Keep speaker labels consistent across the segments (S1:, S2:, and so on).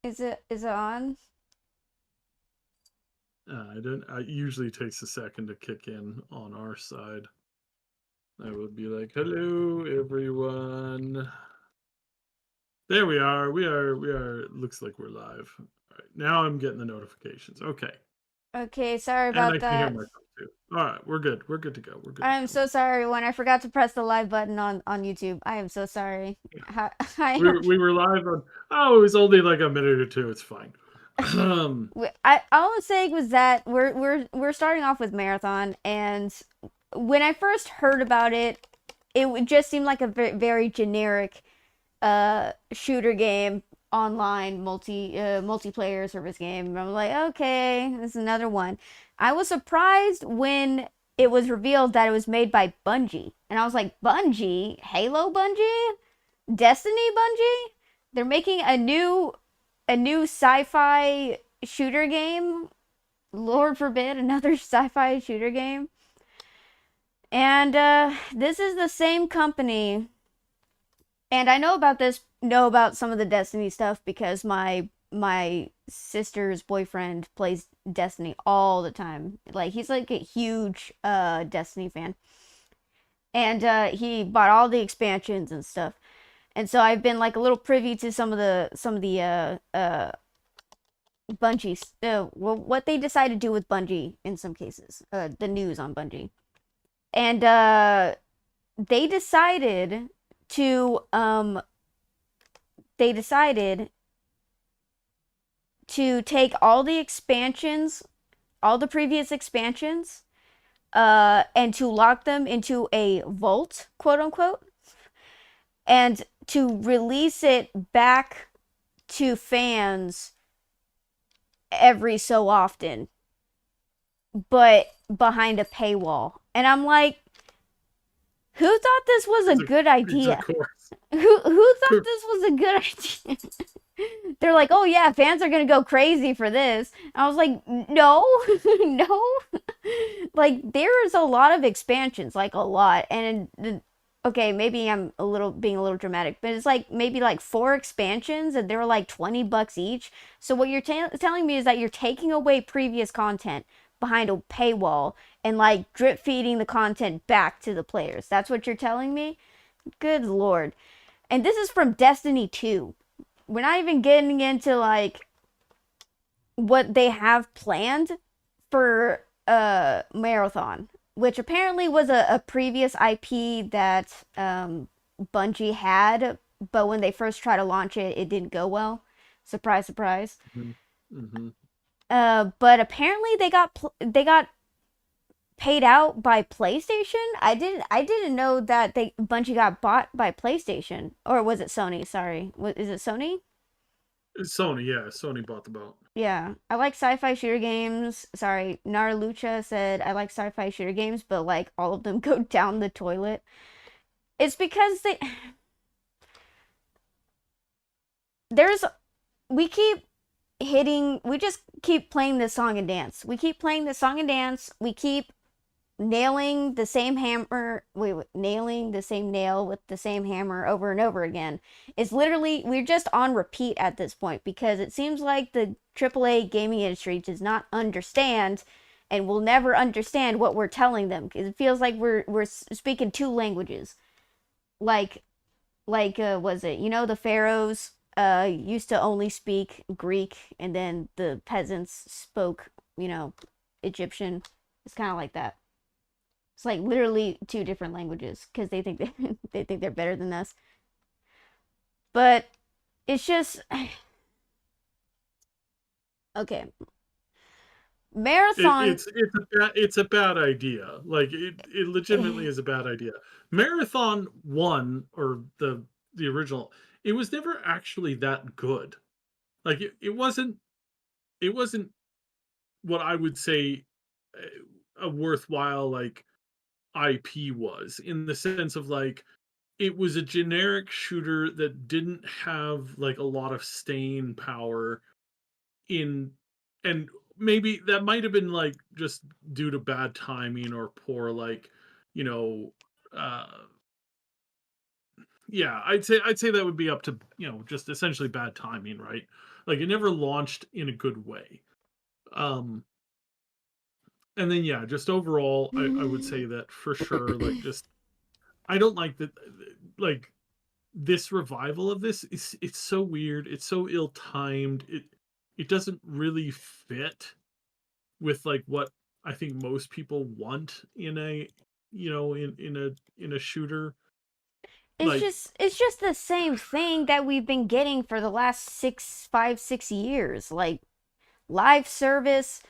S1: Is it on?
S2: I don't. It usually takes a second to kick in on our side. I would be like, "Hello, everyone." There we are. We are. We are. Looks like we're live. All right. Now I'm getting the notifications. Okay,
S1: Okay, sorry
S2: and I
S1: about
S2: can hear
S1: that.
S2: myself too. All right, we're good. We're good to go. We're good to
S1: I'm
S2: go.
S1: so sorry when I forgot to press the live button on YouTube. I am so sorry.
S2: Yeah.
S1: I
S2: We were live on. Oh, it was only like a minute or two. It's fine. Um.
S1: I all I was saying was that we're starting off with marathon, and when I first heard about it, it just seemed like a very generic shooter game, online multiplayer service game. And I'm like, okay, this is another one. I was surprised when it was revealed that it was made by Bungie, and I was like, Bungie, Halo Bungie, Destiny Bungie. They're making a new sci-fi shooter game. Lord forbid another sci-fi shooter game. And this is the same company, and I know about some of the Destiny stuff because my sister's boyfriend plays Destiny all the time. Like he's like a huge Destiny fan. And he bought all the expansions and stuff. And so I've been like a little privy to some of the Bungie, well, what they decide to do with Bungie in some cases, the news on Bungie, and they decided to um they decided to take all the expansions, all the previous expansions, and to lock them into a vault, quote unquote, and to release it back to fans every so often, but behind a paywall. And I'm like, who thought this was a good
S2: Of
S1: idea?
S2: course.
S1: Who thought this was a good idea? They're like, oh yeah, fans are gonna go crazy for this. And I was like, no, no. Like there is a lot of expansions, like a lot, and okay, maybe I'm a little being a little dramatic, but it's like maybe like four expansions, and they're like $20 each. So what you're telling me is that you're taking away previous content behind a paywall and like drip feeding the content back to the players. That's what you're telling me? Good lord. And this is from Destiny 2. We're not even getting into like what they have planned for Marathon, which apparently was a previous IP that Bungie had, but when they first tried to launch it, it didn't go well. Surprise, surprise.
S2: Mm-hmm. Mm-hmm.
S1: But apparently they got paid out by PlayStation. I didn't know that they Bungie got bought by PlayStation, or was it Sony? Sorry, is it Sony?
S2: Sony, yeah, Sony bought the belt.
S1: Yeah, I like sci-fi shooter games. Sorry, Narlucha said I like sci-fi shooter games, but like all of them go down the toilet. It's because there's we keep we just keep playing this song and dance. We keep playing this song and dance. We keep nailing the same hammer, nailing the same nail with the same hammer over and over again. It's literally, we're just on repeat at this point because it seems like the AAA gaming industry does not understand and will never understand what we're telling them because it feels like we're speaking two languages. Like was it, the pharaohs used to only speak Greek, and then the peasants spoke, Egyptian. It's kind of like that. It's like literally two different languages because they think they're better than us. But it's just okay. Marathon.
S2: It's a bad idea. Like it legitimately is a bad idea. Marathon one or the original, it was never actually that good. Like it wasn't what I would say a worthwhile like IP was, in the sense of like it was a generic shooter that didn't have like a lot of staying power in, and maybe that might have been like just due to bad timing or poor like, you know, uh Yeah, I'd say that would be up to, just essentially bad timing, right? Like it never launched in a good way. Um and then yeah, just overall I would say that for sure, like just I don't like that, like this revival of this is it's so weird, it's so ill-timed. It doesn't really fit with like what I think most people want in a in a shooter. Like
S1: It's just the same thing that we've been getting for the last 6 like live service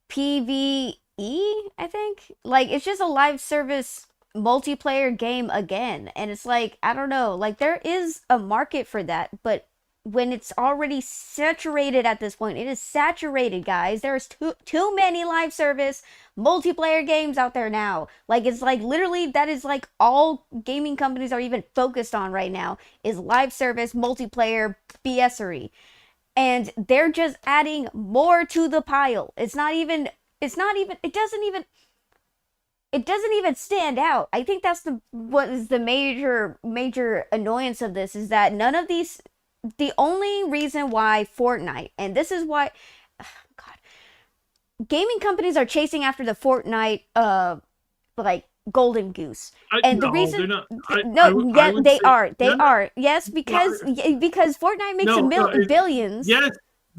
S1: PvE, I think. Like it's just a live service multiplayer game again. And it's like, I don't know, like there is a market for that, but when it's already saturated at this point, it is saturated, guys. There's too many live service multiplayer games out there now. Like it's like literally that is like all gaming companies are even focused on right now is live service multiplayer BSery, and they're just adding more to the pile. It doesn't even stand out. I think that's the what is the major annoyance of this is that none of these, the only reason why Fortnite, and this is why God, gaming companies are chasing after the Fortnite like golden goose. And the
S2: no, they're
S1: reason
S2: not.
S1: no,
S2: I
S1: yeah,
S2: would
S1: they
S2: say
S1: are. They
S2: no, no,
S1: are. Yes,
S2: well,
S1: because Fortnite makes
S2: no, no,
S1: billions.
S2: yes,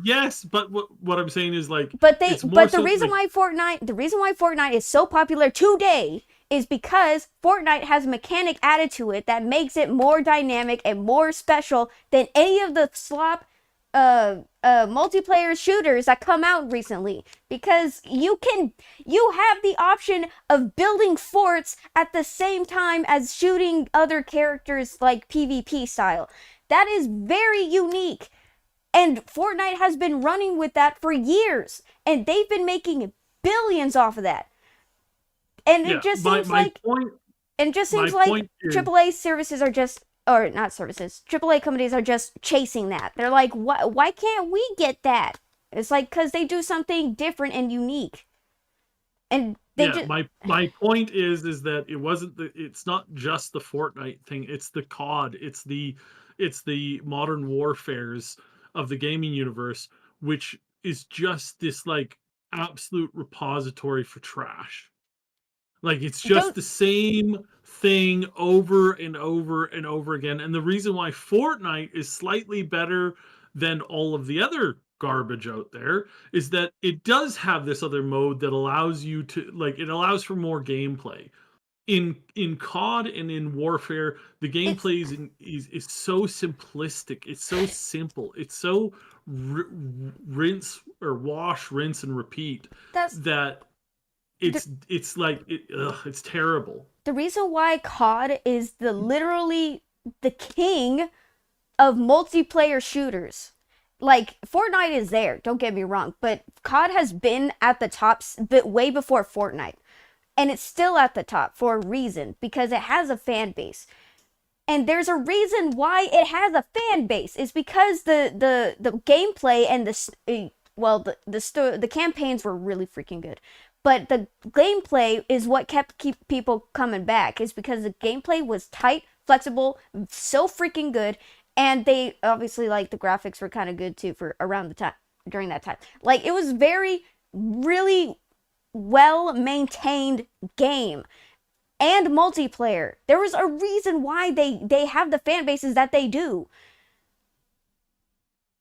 S2: yes, but what I'm saying is like it's more
S1: But the
S2: so
S1: reason
S2: like
S1: why Fortnite is so popular today is because Fortnite has a mechanic added to it that makes it more dynamic and more special than any of the slop multiplayer shooters that come out recently, because you have the option of building forts at the same time as shooting other characters like PvP style. That is very unique. And Fortnite has been running with that for years, and they've been making billions off of that. And
S2: yeah. My point
S1: it just
S2: my
S1: seems like
S2: point is
S1: AAA services are just, or not services, AAA companies are just chasing that. They're like, why can't we get that? It's like, because they do something different and unique. And they
S2: yeah,
S1: just,
S2: my point is that it's not just the Fortnite thing, it's the COD, it's the modern warfares of the gaming universe, which is just this like absolute repository for trash. Like it's just
S1: don't,
S2: the same thing over and over and over again. And the reason why Fortnite is slightly better than all of the other garbage out there is that it does have this other mode that allows you to like it allows for more gameplay. In COD and in Warfare, the
S1: it's,
S2: gameplay is so simplistic. It's so simple. It's so rinse or wash, rinse and repeat
S1: that's,
S2: that it's like it's terrible.
S1: the reason why COD is literally the king of multiplayer shooters. Like Fortnite is there, don't get me wrong, but COD has been at the top but way before Fortnite. And it's still at the top for a reason, because it has a fan base. And there's a reason why it has a fan base. It's because the gameplay and the campaigns were really freaking good. But the gameplay is what keep people coming back. Is because the gameplay was tight, flexible, so freaking good, and they obviously like the graphics were kind of good too for around the time during that time. Like it was very really well maintained game and multiplayer. There was a reason why they have the fan bases that they do.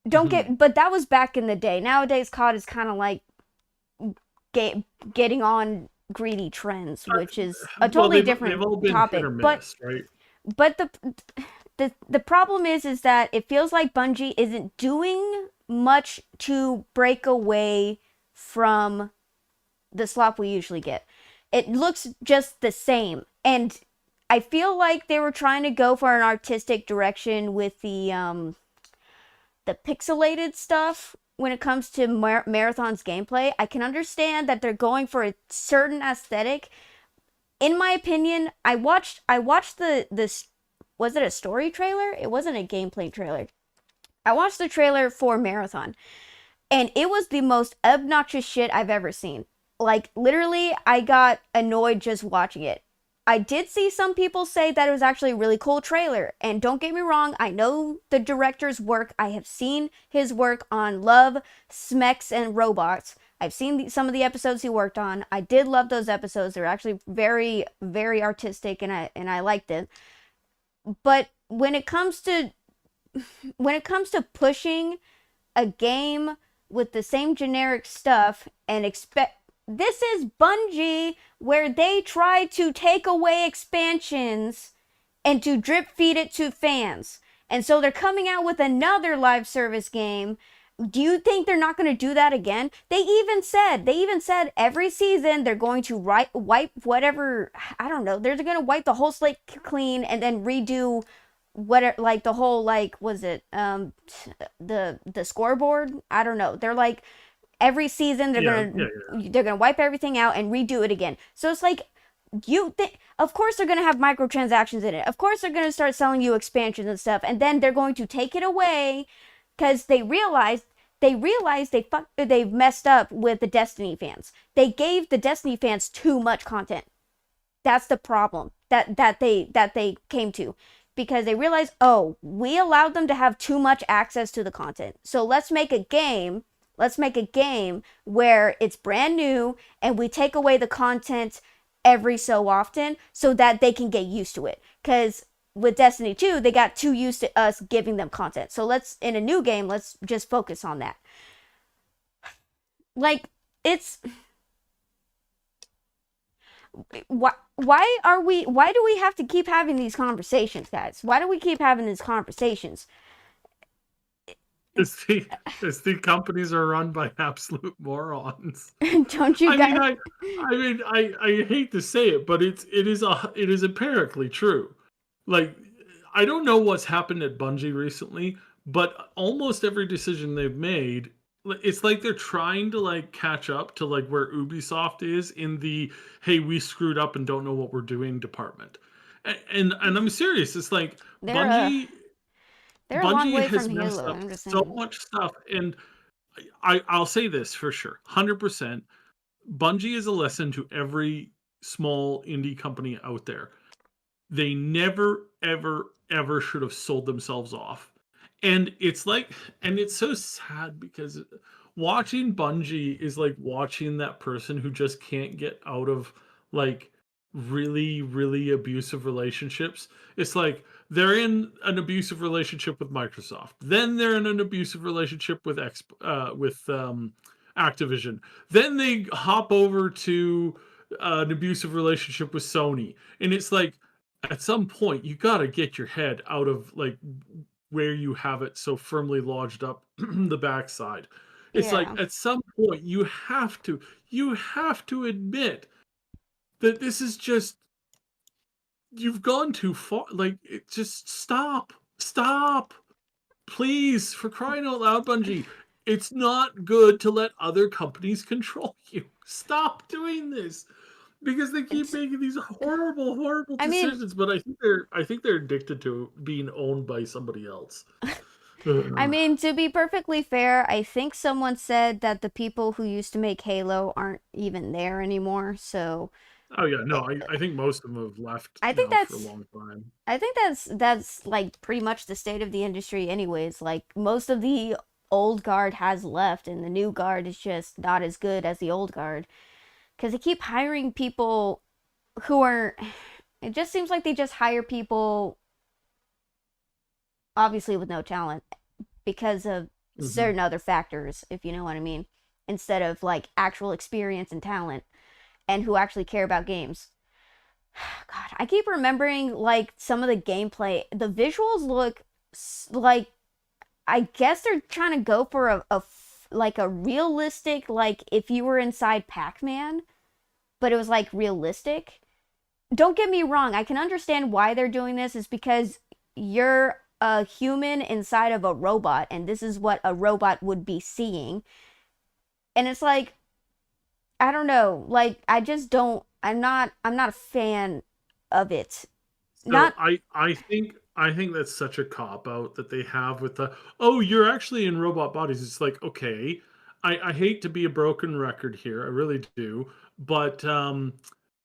S1: Don't
S2: Mhm.
S1: get, but that was back in the day. Nowadays, COD is kind of like getting on greedy trends, which is a
S2: Well,
S1: totally
S2: they've
S1: different
S2: all been hit
S1: topic.
S2: or miss, right?
S1: But the problem is that it feels like Bungie isn't doing much to break away from the slop we usually get. It looks just the same, and I feel like they were trying to go for an artistic direction with the pixelated stuff when it comes to Marathon's gameplay. I can understand that they're going for a certain aesthetic. In my opinion, I watched this, was it a story trailer? It wasn't a gameplay trailer. I watched the trailer for Marathon, and it was the most obnoxious shit I've ever seen. Like literally, I got annoyed just watching it. I did see some people say that it was actually a really cool trailer. And don't get me wrong, I know the director's work. I have seen his work on Love, Smeks, and Robots. I've seen some of the episodes he worked on. I did love those episodes. They're actually very, very artistic, and I liked it. But when it comes to pushing a game with the same generic stuff and expect, this is Bungie where they try to take away expansions and to drip feed it to fans. And so they're coming out with another live service game. Do you think they're not going to do that again? They even said every season they're going to wipe whatever, I don't know, they're going to wipe the whole slate clean and then redo what, like the whole, like, was it the scoreboard? I don't know. They're like every season
S2: Yeah, yeah, yeah.
S1: they're gonna wipe everything out and redo it again. So it's like, of course they're gonna have microtransactions in it. Of course they're gonna start selling you expansions and stuff, and then they're going to take it away because they've messed up with the Destiny fans. They gave the Destiny fans too much content. That's the problem that they came to, because they realized, oh, we allowed them to have too much access to the content. So let's make a game. Let's make a game where it's brand new and we take away the content every so often so that they can get used to it. Because with Destiny 2, they got too used to us giving them content. So in a new game, let's just focus on that. Like, it's why do we have to keep having these conversations, guys? Why do we keep having these conversations?
S2: It's the companies are run by absolute morons.
S1: Don't you
S2: I mean,
S1: guys?
S2: I hate to say it, but it is empirically true. Like, I don't know what's happened at Bungie recently, but almost every decision they've made, it's like they're trying to like catch up to like where Ubisoft is in the hey, we screwed up and don't know what we're doing department. And I'm serious. It's like
S1: They're uh
S2: Bungie
S1: they're a long
S2: Bungie
S1: way
S2: has
S1: from
S2: messed
S1: Halo.
S2: up
S1: I'm just
S2: so
S1: saying.
S2: much stuff, and I'll say this for sure, 100%. Bungie is a lesson to every small indie company out there. They never, ever, ever should have sold themselves off. And it's like, and it's so sad because watching Bungie is like watching that person who just can't get out of like really, really abusive relationships. It's like they're in an abusive relationship with Microsoft, then they're in an abusive relationship with Activision, then they hop over to an abusive relationship with Sony, and it's like at some point you got to get your head out of like where you have it so firmly lodged up the backside. It's like
S1: Yeah.
S2: at some point you have to admit that this is just you've gone too far. Like it just stop, please, for crying out loud, Bungie. It's not good to let other companies control you. Stop doing this because they keep
S1: It's
S2: making these horrible, horrible
S1: I mean,
S2: decisions. But I think they're addicted to being owned by somebody else. Ugh.
S1: to be perfectly fair, I think someone said that the people who used to make Halo aren't even there anymore. So
S2: Oh yeah,
S1: eh,
S2: no, I think most of them have left
S1: I think
S2: now for a
S1: that's
S2: long time.
S1: that's like pretty much the state of the industry anyways. Like most of the old guard has left and the new guard is just not as good as the old guard because they keep hiring people who are, it just seems like they just hire people obviously with no talent because of
S2: Hmm.
S1: certain other factors, if you know what I mean, instead of like actual experience and talent and who actually care about games. God, I keep remembering like some of the gameplay. The visuals look like, I guess they're trying to go for like a realistic, like if you were inside Pac-Man, but it was like realistic. Don't get me wrong, I can understand why they're doing this is because you're a human inside of a robot and this is what a robot would be seeing. And it's like, I don't know, like I'm not a fan of it.
S2: So
S1: Not
S2: I think that's such a cop out that they have with the oh, you're actually in robot bodies. It's like, okay, I hate to be a broken record here, I really do, but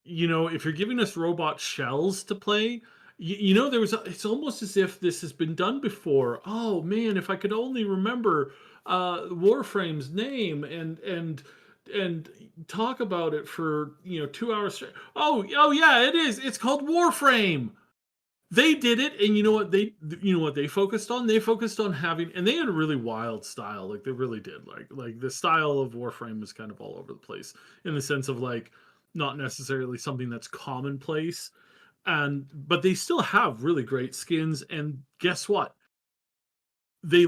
S2: if you're giving us robot shells to play, it's almost as if this has been done before. Oh man, if I could only remember Warframe's name and talk about it for 2 hours straight. Oh yeah, it is. It's called Warframe. They did it, and you know what they focused on? They focused on having, and they had a really wild style, like they really did. Like the style of Warframe was kind of all over the place in the sense of like not necessarily something that's commonplace, and but they still have really great skins. And guess what? They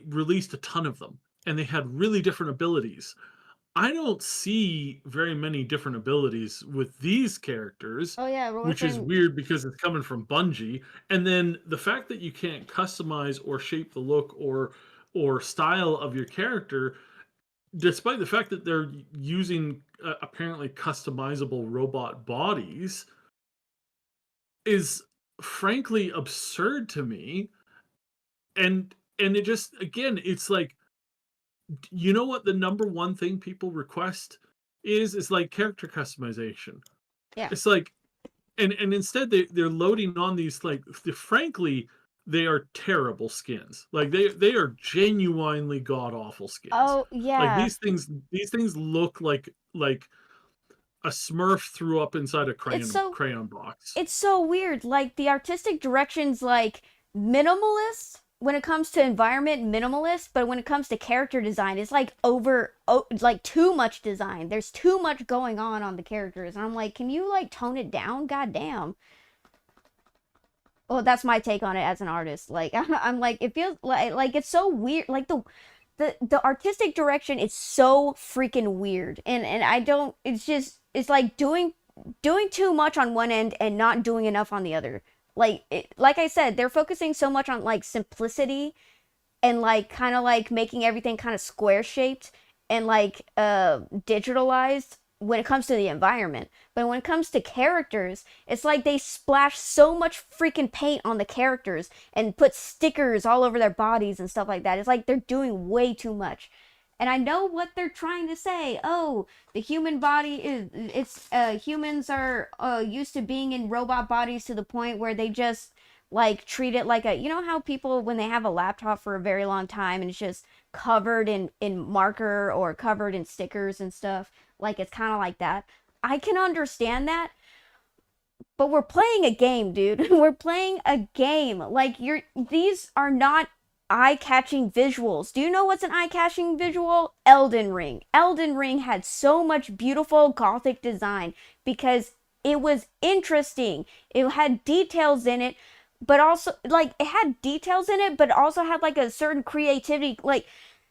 S2: released a ton of them, and they had really different abilities. I don't see very many different abilities with these characters,
S1: Oh yeah,
S2: which is
S1: Warframe.
S2: weird because it's coming from Bungie. And then the fact that you can't customize or shape the look or style of your character, despite the fact that they're using apparently customizable robot bodies, is frankly absurd to me. And it just, again, it's like, you know what the number one thing people request is like character customization.
S1: Yeah.
S2: It's like, and instead they're loading on these, like, frankly, they are terrible skins. Like they are genuinely god awful skins.
S1: Oh
S2: Like
S1: yeah.
S2: these things look like a Smurf threw up inside a
S1: It's
S2: crayon
S1: so
S2: crayon box.
S1: it's so weird. Like the artistic direction's like minimalist when it comes to environment, minimalist, but when it comes to character design, it's like like too much design. There's too much going on the characters, and I'm like, can you like tone it down? God damn. Well, that's my take on it as an artist. Like I'm like, it feels like it's so weird. Like the artistic direction is so freaking weird, and I don't. It's just it's like doing too much on one end and not doing enough on the other. Like I said, they're focusing so much on like simplicity and like kind of like making everything kind of square shaped and like digitalized when it comes to the environment. But when it comes to characters, it's like they splash so much freaking paint on the characters and put stickers all over their bodies and stuff like that. It's like they're doing way too much. And I know what they're trying to say. Oh, the human body is it's humans are used to being in robot bodies to the point where they just like treat it like a, you know how people when they have a laptop for a very long time and it's just covered in marker or covered in stickers and stuff, like it's kind of like that. I can understand that, but we're playing a game, dude. We're playing a game. Like these are not eye-catching visuals. Do you know what's an eye-catching visual? Elden Ring. Elden Ring had so much beautiful gothic design because it was interesting. It had details in it, but also like it had details in it, but also had like a certain creativity. Like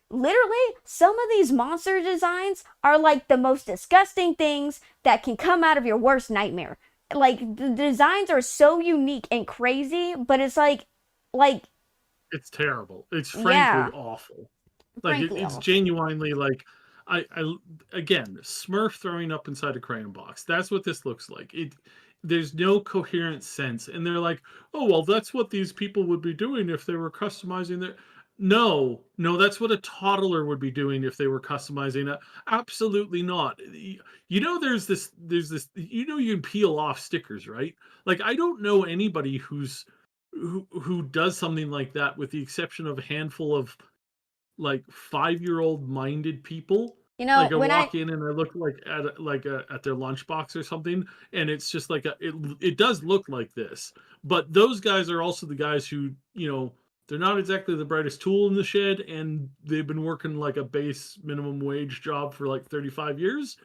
S1: literally, some of these monster designs are like the most disgusting things that can come out of your worst nightmare. Like the designs are so unique and crazy, but it's like
S2: It's terrible. It's frankly
S1: yeah,
S2: awful. Like
S1: frankly
S2: it's
S1: awful.
S2: genuinely like I again, Smurf throwing up inside a crayon box. That's what this looks like. There's no coherent sense, and they're like, oh well, that's what these people would be doing if they were customizing their. No, no, that's what a toddler would be doing if they were customizing it. Absolutely not. There's this. You can peel off stickers, right? Like I don't know anybody who does something like that with the exception of a handful of like 5-year-old minded people.
S1: You know,
S2: Like I
S1: when I
S2: walk in and I look like at their lunchbox or something, and it's just like it does look like this. But those guys are also the guys who, they're not exactly the brightest tool in the shed, and they've been working like a base minimum wage job for like 35 years.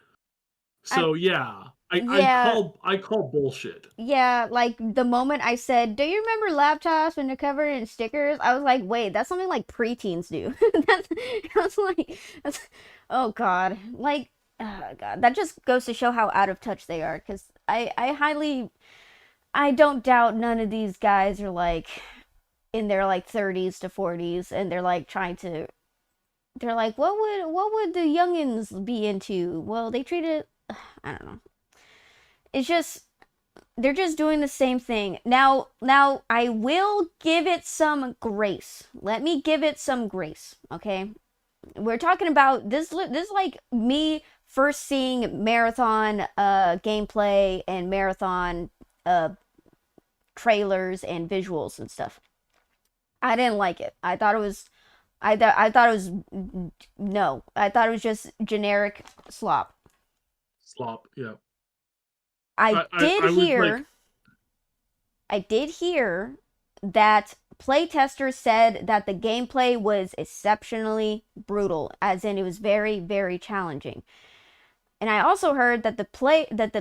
S1: I
S2: So yeah,
S1: yeah,
S2: I call bullshit.
S1: yeah, like the moment I said, "Do you remember laptops when they're covered in stickers?" I was like, "Wait, that's something like preteens do." That's I was like, that's, "Oh God!" Like, oh God, that just goes to show how out of touch they are. Because I don't doubt none of these guys are like in their like 30s to 40s, and they're like trying to. They're like, what would the youngins be into? Well, they treat it. I don't know. It's just they're just doing the same thing. Now I will give it some grace. Let me give it some grace, okay? We're talking about this like me first seeing marathon gameplay and marathon uh trailers and visuals and stuff. I didn't like it. I thought it was no. I thought it was just generic slop.
S2: Slop. Yeah.
S1: I did
S2: I was like,
S1: hear I did hear that playtesters said that the gameplay was exceptionally brutal, as in it was very, very challenging. And I also heard that the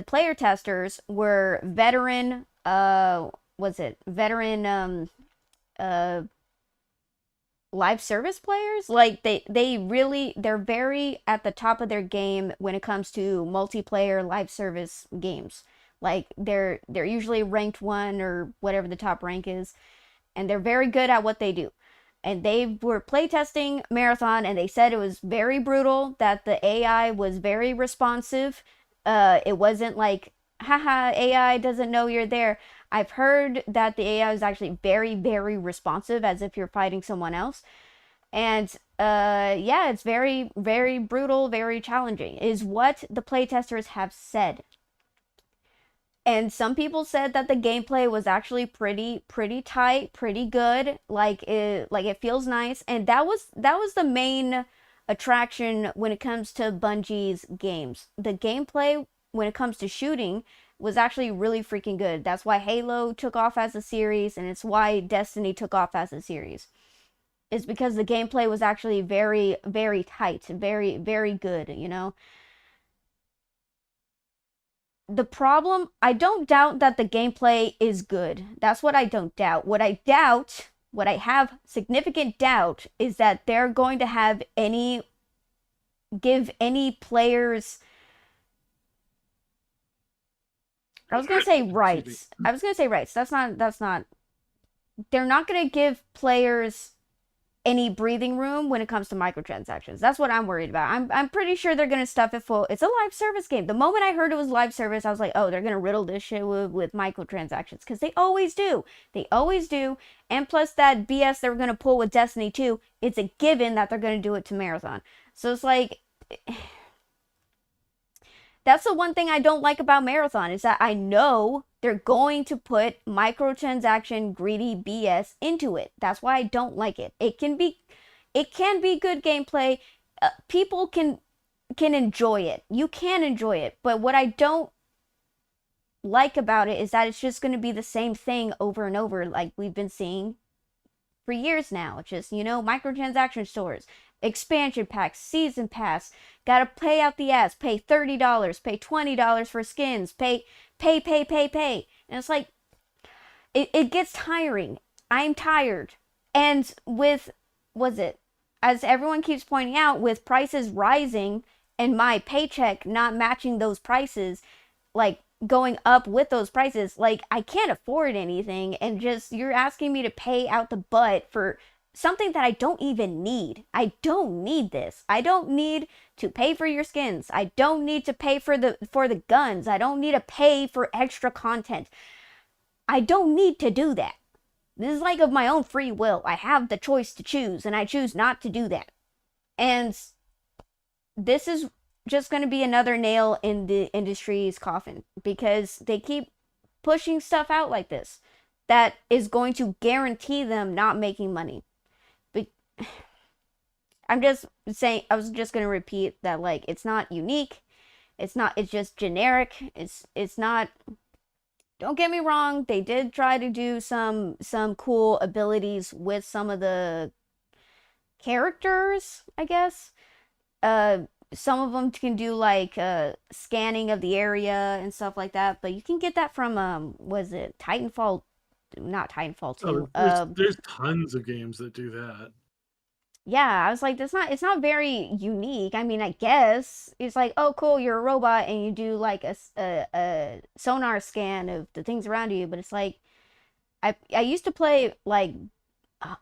S1: player testers were veteran was it veteran uh live service players. Like they're very at the top of their game when it comes to multiplayer live service games. Like they're usually ranked 1 or whatever the top rank is, and they're very good at what they do. And they were playtesting Marathon, and they said it was very brutal, that the AI was very responsive. It wasn't like, haha, AI doesn't know you're there. I've heard that the AI is actually very, very responsive, as if you're fighting someone else. And yeah, it's very, very brutal, very challenging, is what the playtesters have said. And some people said that the gameplay was actually pretty tight, pretty good. Like it feels nice. And that was the main attraction when it comes to Bungie's games. The gameplay when it comes to shooting was actually really freaking good. That's why Halo took off as a series, and it's why Destiny took off as a series. Is because the gameplay was actually very, very tight, very, very good, you know? The problem, I don't doubt that the gameplay is good. That's what I don't doubt. What I have significant doubt is that they're going to give any players, I was going to say rights. I was going to say rights. That's not, they're not going to give players any breathing room when it comes to microtransactions. That's what I'm worried about. I'm pretty sure they're gonna stuff it full. It's a live service game. The moment I heard it was live service, I was like, oh, they're gonna riddle this shit with microtransactions, because they always do. They always do. And plus that BS they were gonna pull with Destiny 2, it's a given that they're gonna do it to Marathon. So it's like, that's the one thing I don't like about Marathon, is that I know they're going to put microtransaction greedy BS into it. That's why I don't like it. It can be good gameplay. People can enjoy it. You can enjoy it. But what I don't like about it is that it's just going to be the same thing over and over, like we've been seeing for years now. It's just, microtransaction stores, expansion packs, season pass, gotta pay out the ass, pay $30, pay $20 for skins, pay. And it's like, it gets tiring. I'm tired. And as everyone keeps pointing out, with prices rising and my paycheck not matching those prices, like going up with those prices, like I can't afford anything, and just you're asking me to pay out the butt for something that I don't even need. I don't need this. I don't need to pay for your skins. I don't need to pay for the guns. I don't need to pay for extra content. I don't need to do that. This is like of my own free will. I have the choice to choose, and I choose not to do that. And this is just going to be another nail in the industry's coffin, because they keep pushing stuff out like this that is going to guarantee them not making money. But I'm just saying, I was just going to repeat that, like, it's not unique. It's just generic. It's not, don't get me wrong, they did try to do some cool abilities with some of the characters, I guess. Some of them can do like scanning of the area and stuff like that, but you can get that from was it Titanfall? Not Titanfall 2.
S2: There's tons of games that do that.
S1: Yeah, I was like, it's not very unique. I mean, I guess it's like, oh, cool, you're a robot and you do like a sonar scan of the things around you, but it's like, I used to play like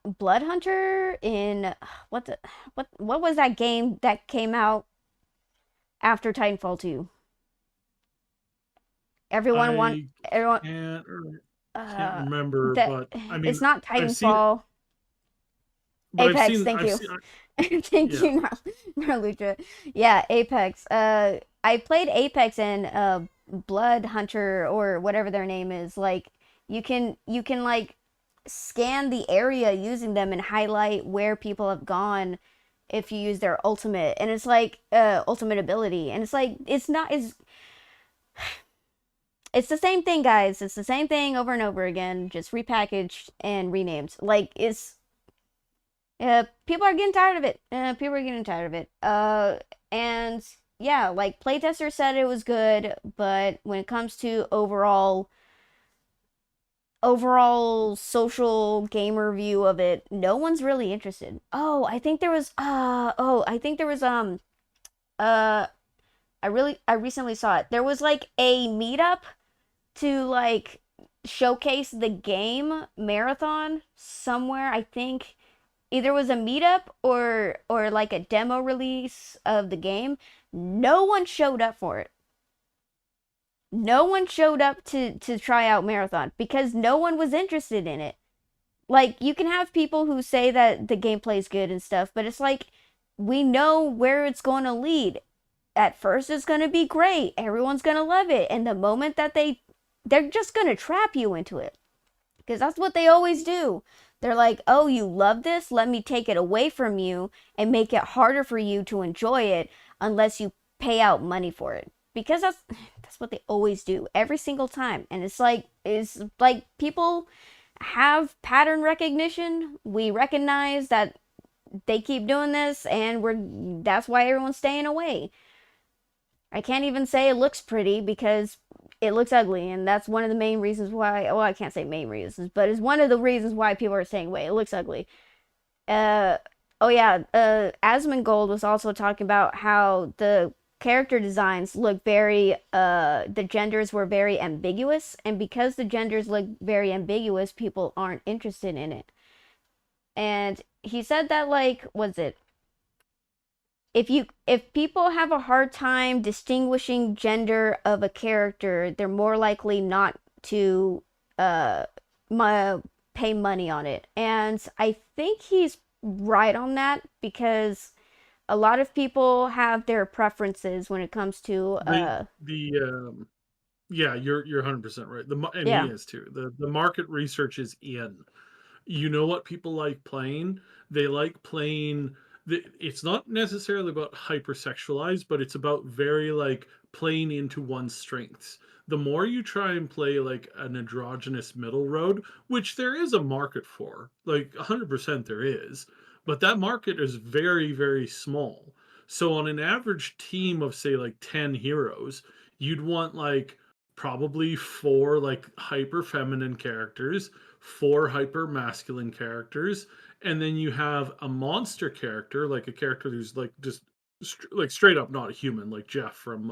S1: Blood Hunter in what was that game that came out after Titanfall 2? Everyone
S2: can't remember,
S1: that
S2: but I mean,
S1: it's not
S2: I've seen,
S1: Titanfall.
S2: but
S1: Apex, thank
S2: I've
S1: you.
S2: seen,
S1: Thank
S2: Yeah.
S1: you, Narlucha. Yeah, Apex. I played Apex and Blood Hunter or whatever their name is. Like you can like scan the area using them and highlight where people have gone if you use their ultimate. And it's like ultimate ability. And it's like it's the same thing, guys. It's the same thing over and over again, just repackaged and renamed. Like it's people are getting tired of it. People are getting tired of it. And yeah, like playtesters said it was good, but when it comes to overall social gamer view of it, no one's really interested. I think there was uh I recently saw it. There was like a meetup to like showcase the game marathon somewhere. I think either it was a meetup or like a demo release of the game. No one showed up for it. No one showed up to try out marathon because no one was interested in it. Like you can have people who say that the gameplay is good and stuff, but it's like we know where it's going to lead. At first it's going to be great. Everyone's going to love it. And the moment that they're just going to trap you into it. Because that's what they always do. They're like, "Oh, you love this? Let me take it away from you and make it harder for you to enjoy it unless you pay out money for it." Because that's what they always do every single time. And it's like people have pattern recognition. We recognize that they keep doing this and that's why everyone's staying away. I can't even say it looks pretty because it looks ugly, and that's one of the main reasons why. Well, I can't say main reasons, but it's one of the reasons why people are saying, "Wait, it looks ugly." Uh, oh yeah. Asmongold was also talking about how the character designs look the genders were very ambiguous, and because the genders look very ambiguous, people aren't interested in it. And he said that like, was it if people have a hard time distinguishing gender of a character, they're more likely not to uh pay money on it. And I think he's right on that because a lot of people have their preferences when it comes to
S2: The yeah, you're 100% right. And he
S1: yeah.
S2: is too. The market research is in. You know what people like playing? They like playing it's not necessarily about hypersexualized, but it's about very like playing into one's strengths. The more you try and play like an androgynous middle road, which there is a market for, like 100% there is, but that market is very, very small. So on an average team of say like 10 heroes, you'd want like probably four like hyper feminine characters, four hyper masculine characters, and then you have a monster character, like a character who's like just like straight up not a human, like Jeff from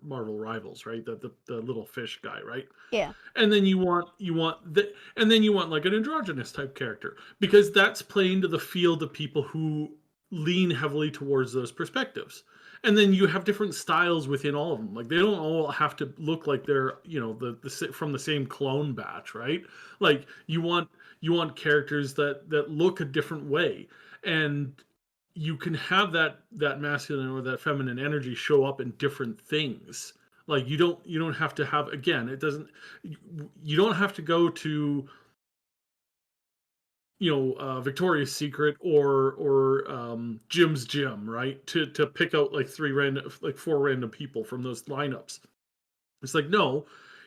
S2: Marvel Rivals, right? The little fish guy, right?
S1: Yeah.
S2: And then and then you want like an androgynous type character because that's playing to the field of people who lean heavily towards those perspectives. And then you have different styles within all of them. Like they don't all have to look like they're the from the same clone batch, right? Like you want characters that look a different way, and you can have that masculine or that feminine energy show up in different things. Like you don't have to have, again, it doesn't, you don't have to go to Victoria's Secret or Jim's Gym, right? To pick out like four random people from those lineups. It's like, no,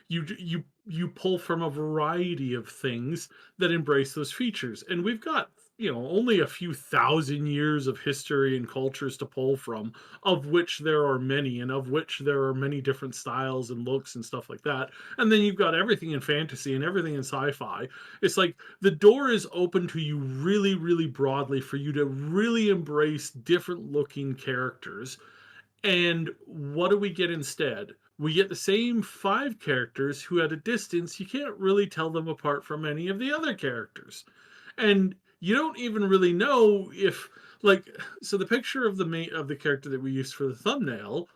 S2: you pull from a variety of things that embrace those features. And we've got, only a few thousand years of history and cultures to pull from, of which there are many, and of which there are many different styles and looks and stuff like that. And then you've got everything in fantasy and everything in sci-fi. It's like the door is open to you really, really broadly for you to really embrace different looking characters. And what do we get instead? We get the same five characters who, at a distance, you can't really tell them apart from any of the other characters. And you don't even really know if, like, so the picture of the character that we used for the thumbnail,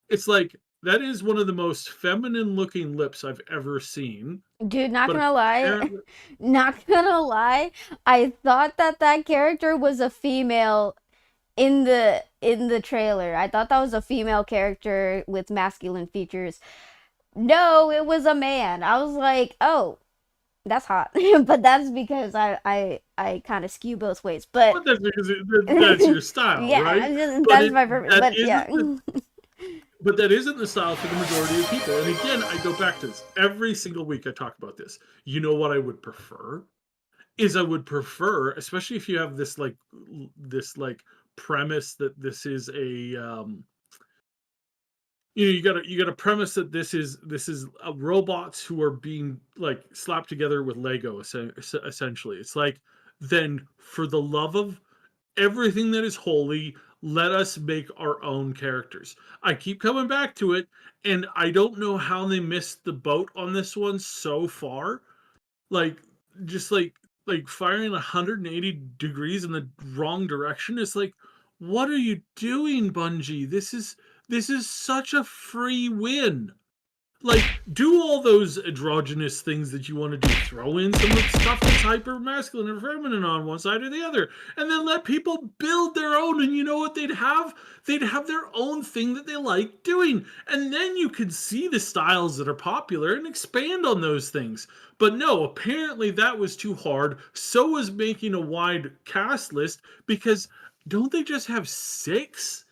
S2: it's like that is one of the most feminine looking lips I've ever seen.
S1: Dude, not
S2: But
S1: gonna lie,
S2: apparently,
S1: not gonna lie, I thought that that character was a female in the trailer. I thought that was a female character with masculine features. No, it was a man. I was like, oh, that's hot. But that's because I kind of skew both ways. But
S2: well, that's because that's your style,
S1: yeah,
S2: right? But
S1: that's
S2: it
S1: my preference.
S2: that
S1: But
S2: isn't
S1: yeah.
S2: the but that isn't the style for the majority of people. And again, I go back to this every single week. I talk about this. You know what I would prefer is I would prefer, especially if you have this like premise that this is a you got a premise that this is robots who are being like slapped together with Lego essentially. It's like, then for the love of everything that is holy, let us make our own characters. I keep coming back to it, and I don't know how they missed the boat on this one so far. Like, just like firing 180 degrees in the wrong direction. It's like, what are you doing, Bungie? This is such a free win. Like, do all those androgynous things that you want to do. Throw in some of the stuff that's hyper masculine or feminine on one side or the other, and then let people build their own. And you know what they'd have? They'd have their own thing that they like doing, and then you could see the styles that are popular and expand on those things. But no, apparently that was too hard. So was making a wide cast list, because don't they just have six?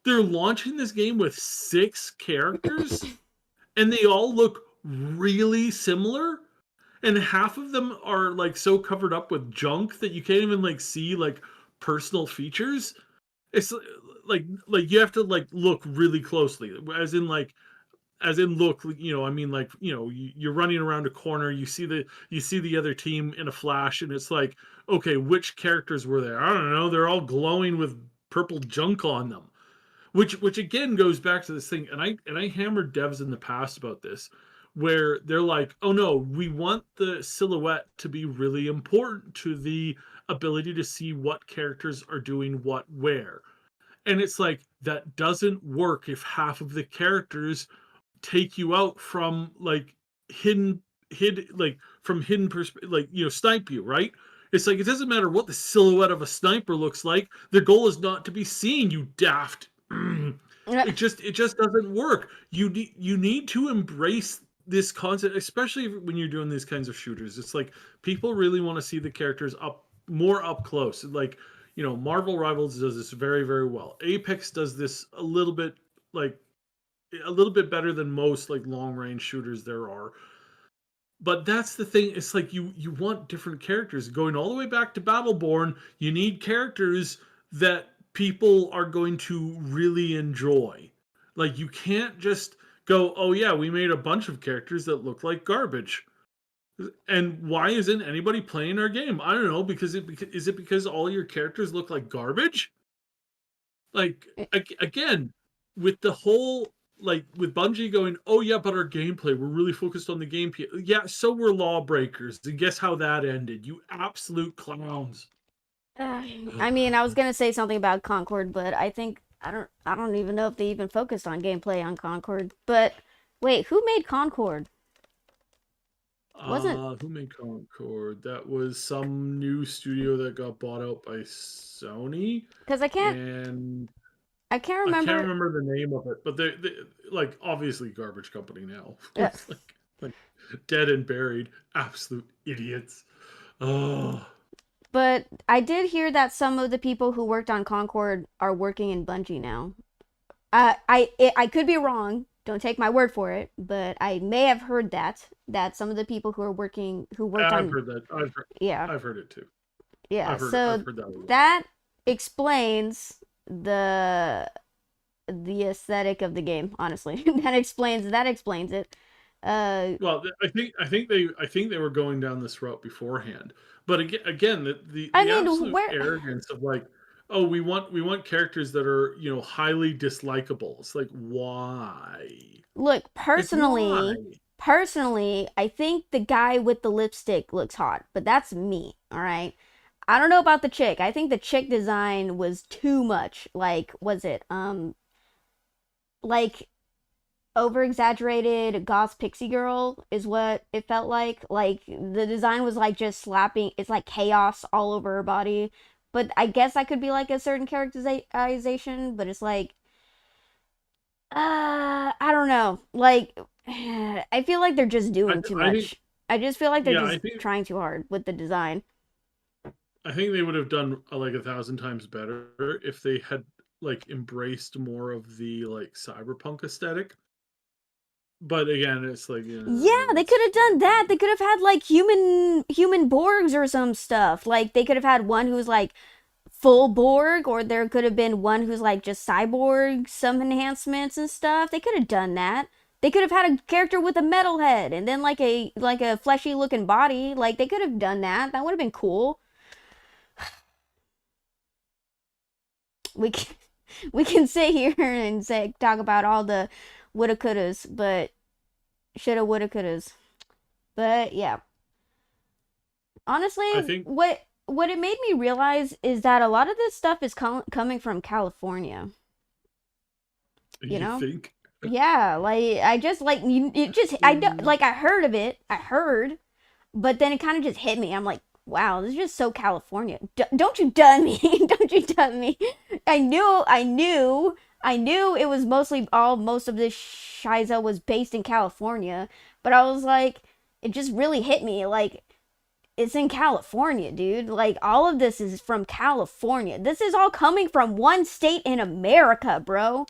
S2: They're launching this game with six characters, and they all look really similar, and half of them are like so covered up with junk that you can't even like see like personal features. It's like you have to like look really closely, as in look, I mean, like, you're running around a corner, you see the other team in a flash, and it's like, okay, which characters were there? I don't know, they're all glowing with purple junk on them. Which again goes back to this thing, and I hammered devs in the past about this, where they're like, oh no, we want the silhouette to be really important to the ability to see what characters are doing what where. And it's like, that doesn't work if half of the characters take you out from like hidden like from hidden like, snipe you, right? It's like, it doesn't matter what the silhouette of a sniper looks like. Their goal is not to be seen, you daft. It just doesn't work. You need to embrace this concept, especially when you're doing these kinds of shooters. It's like, people really want to see the characters more up close. Like, Marvel Rivals does this very, very well. Apex does this like a little bit better than most like long range shooters there are. But that's the thing. It's like, you want different characters. Going all the way back to Battleborn, you need characters that people are going to really enjoy. Like, you can't just go, oh yeah, we made a bunch of characters that look like garbage. And why isn't anybody playing our game? I don't know, because is it because all your characters look like garbage? Like, again, with the whole, like, with Bungie going, oh yeah, but our gameplay, we're really focused on the gameplay. Yeah, so we're Lawbreakers. And guess how that ended? You absolute clowns.
S1: I mean, I was gonna say something about Concord, but I don't even know if they even focused on gameplay on Concord. But wait, who made Concord? Wasn't
S2: Who made Concord? That was some new studio that got bought out by Sony,
S1: because
S2: and
S1: I can't
S2: I can't
S1: remember.
S2: remember the name of it, but they like, obviously garbage company now.
S1: Uh,
S2: It's like dead and buried. Absolute idiots. Oh,
S1: but I did hear that some of the people who worked on Concord are working in Bungie now. I could be wrong. Don't take my word for it, but I may have heard that some of the people who worked
S2: I've
S1: on,
S2: heard that.
S1: yeah,
S2: I've heard it too.
S1: yeah.
S2: I've
S1: So
S2: heard that a lot.
S1: that explains the aesthetic of the game. Honestly, that explains it. Uh,
S2: Well, I think they were going down this route beforehand, but again, the
S1: I
S2: the
S1: mean,
S2: absolute
S1: where
S2: arrogance of like, oh, we want characters that are, highly dislikable. It's like, why?
S1: look,
S2: Like, why?
S1: personally, I think the guy with the lipstick looks hot, but that's me, all right? I don't know about the chick. I think the chick design was too much. Like, was it like over exaggerated goth pixie girl is what it felt like. Like the design was like just slapping, it's like chaos all over her body. But I guess that could be like a certain characterization, but it's like I don't know. Like I feel like they're just doing too
S2: I think
S1: much. I just feel like they're
S2: yeah,
S1: just trying too hard with the design.
S2: I think they would have done like 1,000 times better if they had like embraced more of the like cyberpunk aesthetic. But again, it's like
S1: Yeah, they could
S2: it's
S1: have done that. They could have had like human Borgs or some stuff. Like they could have had one who's like full Borg, or there could have been one who's like just cyborg, some enhancements and stuff. They could have done that. They could have had a character with a metal head and then like a fleshy looking body. Like they could have done that. That would have been cool. We can, we can sit here and say talk about all the woulda couldas, but shoulda woulda couldas. But yeah, honestly,
S2: I think
S1: what it made me realize is that a lot of this stuff is coming from California. You
S2: you
S1: know?
S2: think
S1: Yeah, like I just like it just I don't like I heard of it. I heard, but then it kind of just hit me. I'm like, wow, this is just so California. Don't you done me? Don't you done me? I knew it was most of this shiza was based in California, but I was like, it just really hit me. Like, it's in California, dude. Like, all of this is from California. This is all coming from one state in America, bro.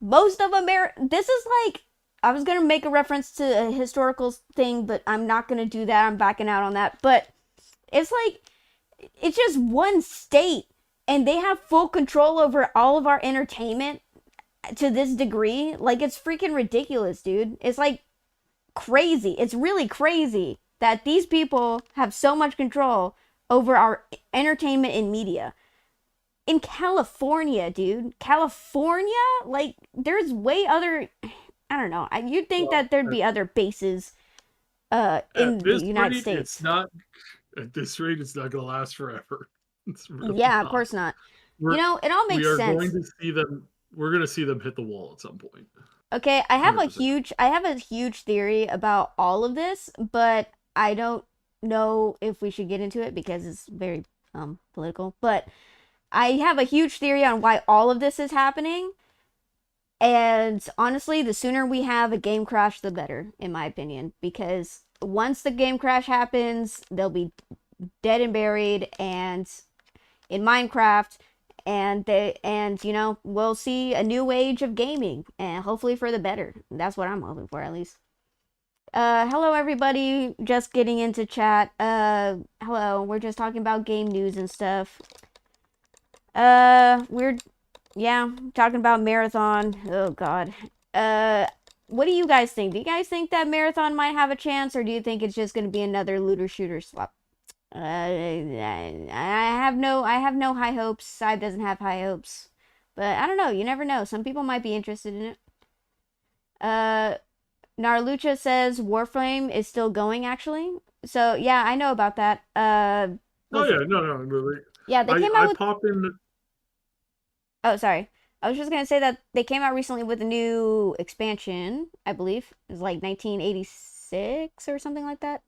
S1: Most of America. This is like. I was gonna make a reference to a historical thing, but I'm not gonna do that. I'm backing out on that. But it's like. It's just one state, and they have full control over all of our entertainment to this degree. Like, it's freaking ridiculous, dude. It's like crazy. It's really crazy that these people have so much control over our entertainment and media. In California, dude. California? Like, there's way other. I don't know. You'd think
S2: well
S1: that there'd be other bases
S2: at
S1: in the
S2: this
S1: United
S2: rate, it's
S1: States.
S2: not at this rate, it's not going to last forever. It's really
S1: Yeah, of
S2: not.
S1: course not.
S2: We're
S1: It all
S2: we
S1: makes
S2: are going
S1: sense.
S2: to see them. We're going to see them hit the wall at some point.
S1: Okay,
S2: 100%.
S1: I have a huge theory about all of this, but I don't know if we should get into it because it's very political. But I have a huge theory on why all of this is happening. And honestly, the sooner we have a game crash, the better, in my opinion. Because once the game crash happens, they'll be dead and buried, and in Minecraft, and we'll see a new age of gaming, and hopefully for the better. That's what I'm hoping for, at least. Hello everybody, just getting into chat. Hello, we're just talking about game news and stuff. We're yeah, talking about Marathon. Oh god. What do you guys think? Do you guys think that Marathon might have a chance, or do you think it's just going to be another looter shooter slap? I have no high hopes. Side doesn't have high hopes, but I don't know. You never know. Some people might be interested in it. Uh, Narlucha says Warframe is still going. Actually, so yeah, I know about that.
S2: Oh
S1: Was
S2: yeah,
S1: it?
S2: no, no, really.
S1: Yeah, they came
S2: I
S1: out with.
S2: pop in.
S1: Oh, sorry. I was just gonna say that they came out recently with a new expansion. I believe it was like 1986 or something like that.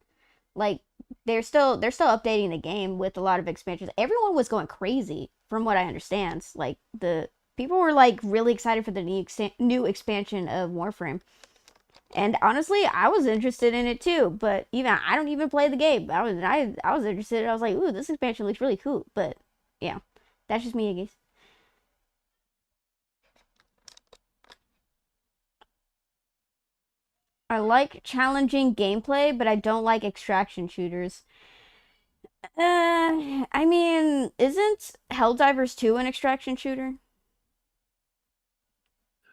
S1: Like they're still updating the game with a lot of expansions. Everyone was going crazy from what I understand. Like the people were like really excited for the new expansion of Warframe. And honestly, I was interested in it too, but even I don't even play the game. I was interested. I was like, "Ooh, this expansion looks really cool." But yeah. That's just me, I guess. I like challenging gameplay, but I don't like extraction shooters. I mean, isn't Helldivers 2 an extraction shooter?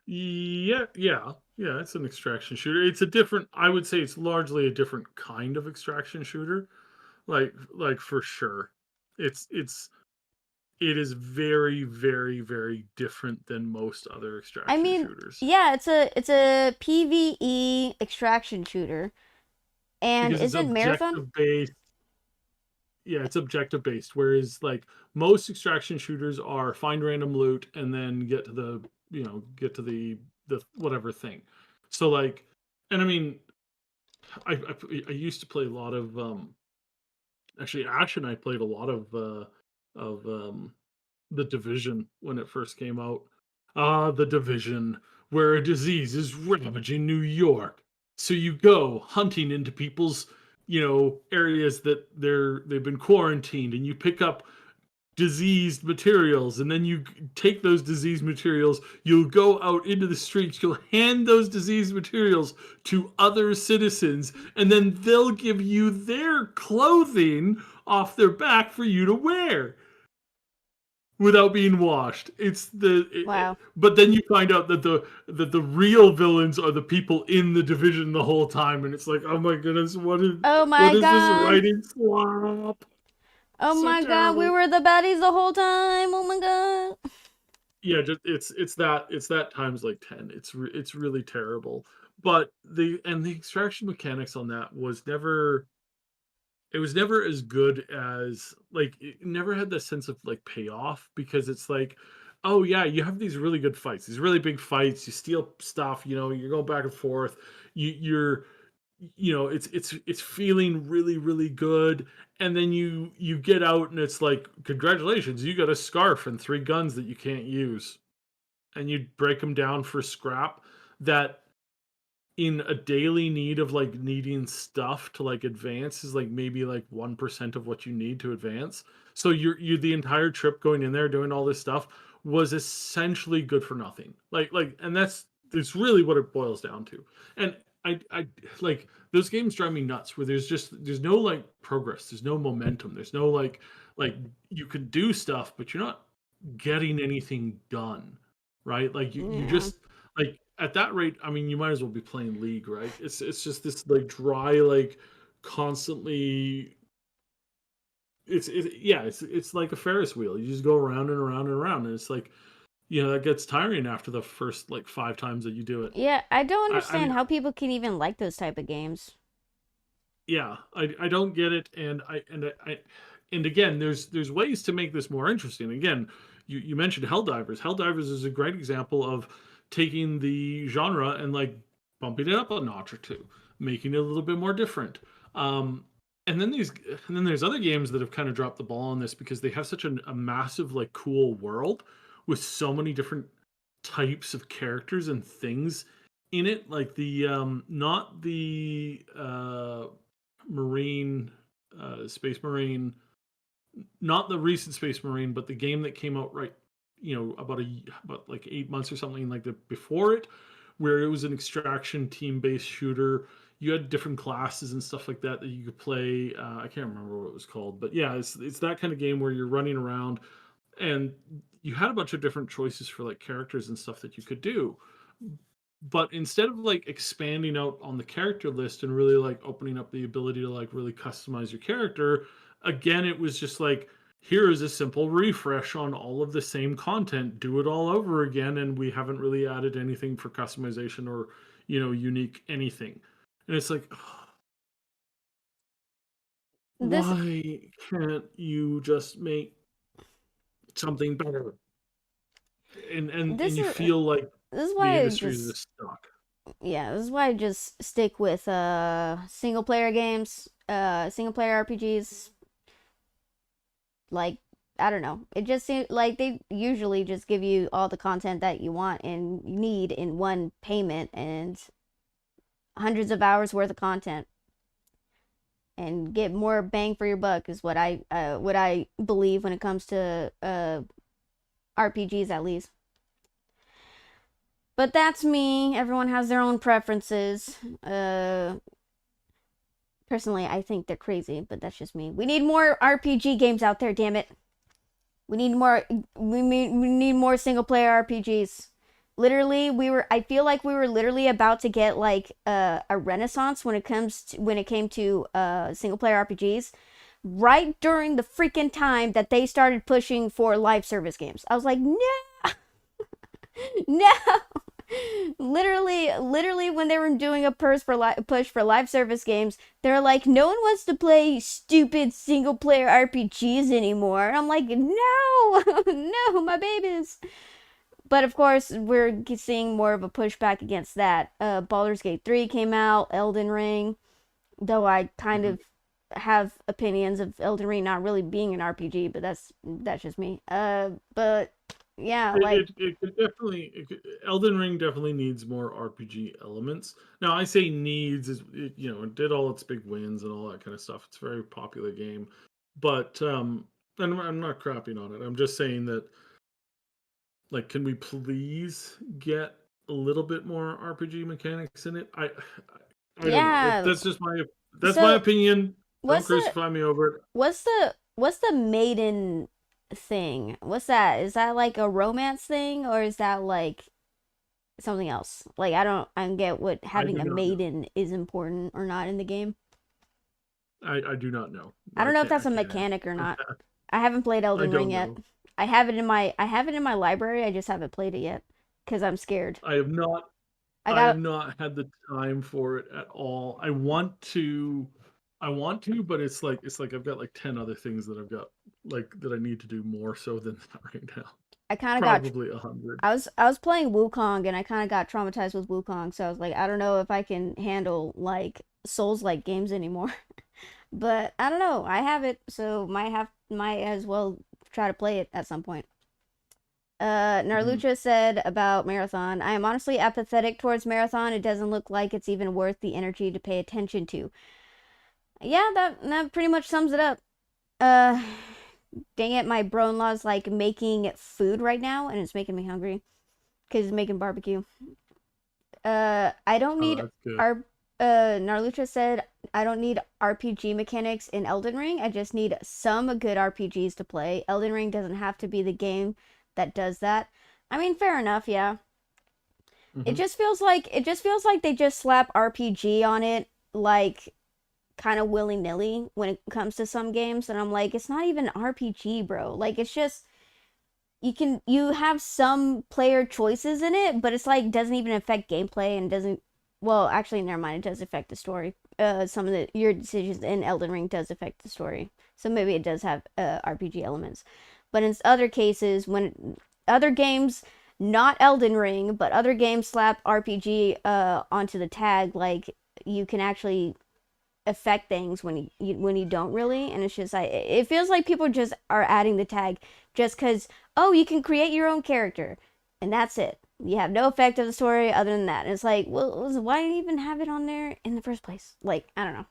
S2: Yeah, yeah, yeah. It's an extraction shooter. It's a different. I would say it's largely a different kind of extraction shooter. Like for sure, it's it is very, very, very different than most other
S1: I
S2: extraction
S1: mean,
S2: shooters
S1: yeah, it's a PvE extraction shooter. And
S2: because it's
S1: isn't Marathon?
S2: objective based. Yeah, it's objective based. Whereas like most extraction shooters are find random loot and then get to the get to the whatever thing. So like, and I mean, I used to play a lot of actually Ash and I played a lot of the Division when it first came out. Ah, the Division, where a disease is ravaging New York. So you go hunting into people's, areas that they've been quarantined, and you pick up diseased materials, and then you take those diseased materials, you'll go out into the streets, you'll hand those diseased materials to other citizens, and then they'll give you their clothing off their back for you to wear without being washed.
S1: Wow.
S2: But then you find out that the real villains are the people in the division the whole time, and it's like, oh my goodness,
S1: Oh
S2: what
S1: my
S2: is this
S1: god.
S2: writing slop?
S1: Oh
S2: So
S1: my god, we
S2: terrible.
S1: were the baddies the whole time. Oh my god.
S2: Yeah, just it's that times like 10. It's really terrible. But the extraction mechanics on that was never as good as, like, it never had the sense of like payoff, because it's like, oh yeah, you have these really good fights, these really big fights, you steal stuff, you're going back and forth, you're it's feeling really, really good, and then you get out and it's like, congratulations, you got a scarf and three guns that you can't use, and you break them down for scrap that, in a daily need of like needing stuff to like advance, is like maybe like 1% of what you need to advance. So you the entire trip going in there doing all this stuff was essentially good for nothing. And that's really what it boils down to. And I like, those games drive me nuts, where there's no like progress, there's no momentum, there's no like you can do stuff, but you're not getting anything done, right? Like you
S1: Yeah.
S2: just, like, at that rate, I mean, you might as well be playing League, right? It's just this like dry, like, constantly. Yeah, it's like a Ferris wheel. You just go around and around and around, and it's like, that gets tiring after the first like 5 times that you do it.
S1: Yeah, I don't
S2: I
S1: understand
S2: mean,
S1: how people can even like those type of games.
S2: yeah, I don't get it, and again, there's ways to make this more interesting. Again, you mentioned Helldivers. Helldivers is a great example of taking the genre and like bumping it up a notch or two, making it a little bit more different. Um, and then these and then there's other games that have kind of dropped the ball on this, because they have such a massive, like, cool world with so many different types of characters and things in it, like the not the Marine, Space Marine, not the recent Space Marine, but the game that came out, right, about like 8 months or something like that before it, where it was an extraction team based shooter. You had different classes and stuff like that that you could play. I can't remember what it was called, but yeah, it's that kind of game where you're running around, and you had a bunch of different choices for like characters and stuff that you could do. But instead of like expanding out on the character list and really like opening up the ability to like really customize your character, again, it was just like, here is a simple refresh on all of the same content, do it all over again, and we haven't really added anything for customization or, unique anything. And it's like,
S1: This
S2: why can't you just make something better? And
S1: this
S2: you
S1: is
S2: feel like
S1: this is
S2: the
S1: why I
S2: industry is
S1: just
S2: just stuck.
S1: yeah, this is why I just stick with single player games, single player RPGs. Like, I don't know. It just seems like they usually just give you all the content that you want and need in one payment, and hundreds of hours worth of content, and get more bang for your buck is what I believe when it comes to RPGs, at least. But that's me. Everyone has their own preferences. Personally, I think they're crazy, but that's just me. We need more RPG games out there, damn it. We need more. We need more single player RPGs. Literally, I feel like we were literally about to get like a renaissance when it came to single player RPGs. Right during the freaking time that they started pushing for live service games, I was like, no, no. Literally, when they were doing a push for live service games, they're like, no one wants to play stupid single player RPGs anymore. And I'm like, no, no, my babies. But of course, we're seeing more of a pushback against that. Baldur's Gate 3 came out, Elden Ring, though I kind
S2: Mhm.
S1: of have opinions of Elden Ring not really being an RPG, but that's just me. But yeah, like
S2: It could definitely Elden Ring definitely needs more RPG elements. Now I say needs is it did all its big wins and all that kind of stuff. It's a very popular game, but and I'm not crapping on it. I'm just saying that like, can we please get a little bit more RPG mechanics in it? I don't know.
S1: yeah.
S2: That's my
S1: So
S2: opinion. Don't
S1: what's the
S2: crucify me over it.
S1: what's the maiden thing? What's that? Is that like a romance thing or is that like something else? Like I don't get what
S2: I
S1: having
S2: do
S1: a
S2: not know.
S1: maiden is important or not in the game.
S2: I do not know.
S1: I don't know if
S2: I
S1: that's a
S2: can't answer
S1: mechanic or
S2: for
S1: not.
S2: that.
S1: I haven't played
S2: I
S1: Elden Ring
S2: don't
S1: yet.
S2: know.
S1: I have it in my library. I just haven't played it yet because I'm scared.
S2: I have not
S1: I
S2: I have
S1: got
S2: not had the time for it at all. I want to, but it's like I've got like 10 other things that I've got like that I need to do more so than that right now.
S1: I kind of got
S2: Probably 100.
S1: I was playing Wukong and I kind of got traumatized with Wukong, so I was like, I don't know if I can handle like Souls like games anymore. But I don't know. I have it, so might as well try to play it at some point.
S2: Mhm.
S1: Narlucha said about Marathon, I am honestly apathetic towards Marathon. It doesn't look like it's even worth the energy to pay attention to. Yeah, that pretty much sums it up. Uh, dang it, my bro-in-law's like making food right now, and it's making me hungry because he's making barbecue. I don't
S2: Oh,
S1: need
S2: that's good.
S1: our Narlucha said I don't need RPG mechanics in Elden Ring. I just need some good RPGs to play. Elden Ring doesn't have to be the game that does that. I mean, fair enough, yeah.
S2: Hmm.
S1: It just feels like they just slap RPG on it like kind of willy-nilly when it comes to some games and I'm like, it's not even RPG, bro. Like it's just you have some player choices in it, but it's like doesn't even affect gameplay and doesn't well, actually never mind, it does affect the story. Some of the your decisions in Elden Ring does affect the story. So maybe it does have RPG elements. But in other cases when other games not Elden Ring, but other games slap RPG onto the tag like you can actually affect things when you don't really, and it's just like it feels like people just are adding the tag just because oh you can create your own character and that's it, you have no effect of the story other than that, and it's like well why even have it on there in the first place, like I don't know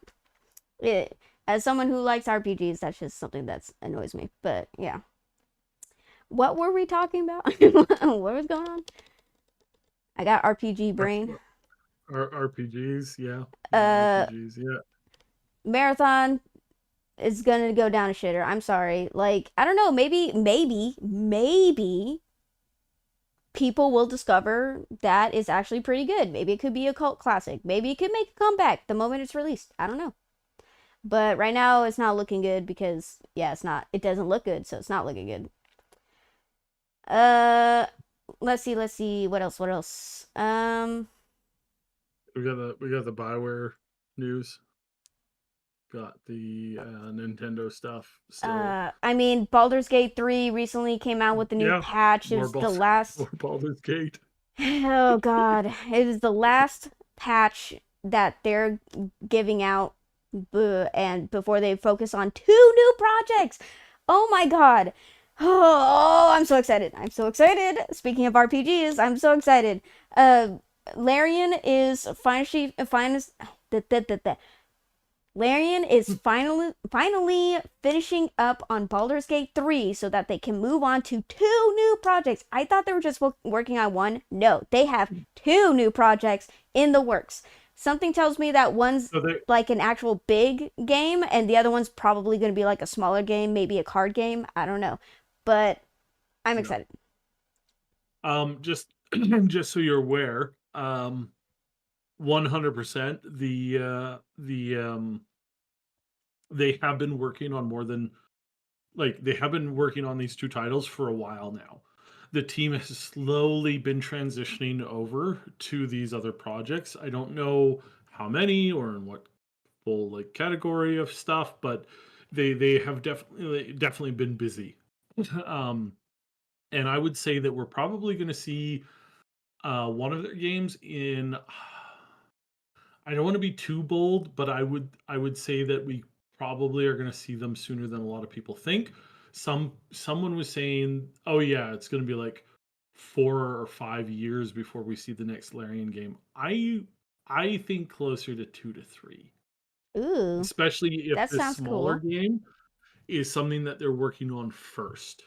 S1: it, as someone who likes RPGs that's just something that annoys me, but yeah, what were we talking about? What was going on? I got RPG brain.
S2: RPGs, yeah. Yeah,
S1: uh
S2: RPGs, yeah.
S1: Marathon is gonna go down a shitter. I'm sorry. Like, I don't know, maybe people will discover that is actually pretty good. Maybe it could be a cult classic. Maybe it could make a comeback the moment it's released. I don't know. But right now it's not looking good because yeah, it doesn't look good, so it's not looking good. Uh let's see, what else?
S2: We got the Bioware news. Got the Nintendo stuff still.
S1: I mean, Baldur's Gate 3 recently came out with the new
S2: Yeah,
S1: patch. It
S2: more
S1: was the
S2: balls,
S1: last
S2: more Baldur's Gate.
S1: Oh God, it is the last patch that they're giving out, and before they focus on two new projects. Oh my God. Oh, I'm so excited. I'm so excited. Speaking of RPGs, I'm so excited. Larian is finest. Larian is finally finishing up on Baldur's Gate 3 so that they can move on to two new projects. I thought they were just working on one. No, they have two new projects in the works. Something tells me that one's
S2: So they
S1: like an actual big game and the other one's probably going to be like a smaller game, maybe a card game. I don't know. But I'm
S2: yeah.
S1: excited.
S2: Just just so you're aware, 100% they have been working on more than like they have been working on these two titles for a while now. The team has slowly been transitioning over to these other projects. I don't know how many or in what full like category of stuff, but they have definitely been busy. um and I would say that we're probably going to see one of their games in. I don't want to be too bold, but I would say that we probably are going to see them sooner than a lot of people think. Someone was saying, "Oh yeah, it's going to be like 4 or 5 years before we see the next Larian game." I think closer to 2 to 3,
S1: Ooh,
S2: especially if
S1: that
S2: this
S1: sounds
S2: smaller
S1: cool.
S2: game is something that they're working on first.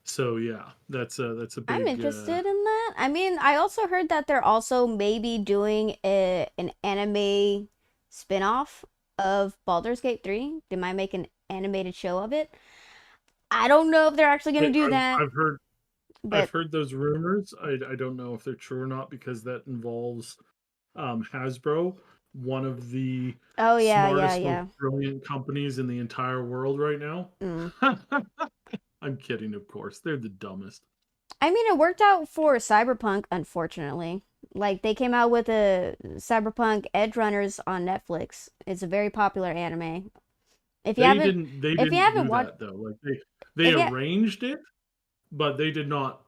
S2: So yeah, that's a
S1: I'm
S2: big.
S1: interested in that. I mean, I also heard that they're also maybe doing an anime spin-off of Baldur's Gate 3. They might make an animated show of it. I don't know if they're actually going to do that,
S2: I've heard I've
S1: but
S2: heard those rumors. I don't know if they're true or not because that involves Hasbro, one of the
S1: oh yeah, yeah,
S2: smartest, most
S1: yeah.
S2: brilliant companies in the entire world right now.
S1: Mm.
S2: I'm kidding, of course. They're the dumbest.
S1: I mean, it worked out for Cyberpunk, unfortunately. Like they came out with a Cyberpunk Edge Runners on Netflix. It's a very popular anime. If you
S2: They
S1: haven't,
S2: didn't they
S1: if you
S2: didn't
S1: haven't
S2: do
S1: watched,
S2: that though. Like they
S1: if you,
S2: arranged it, but they did not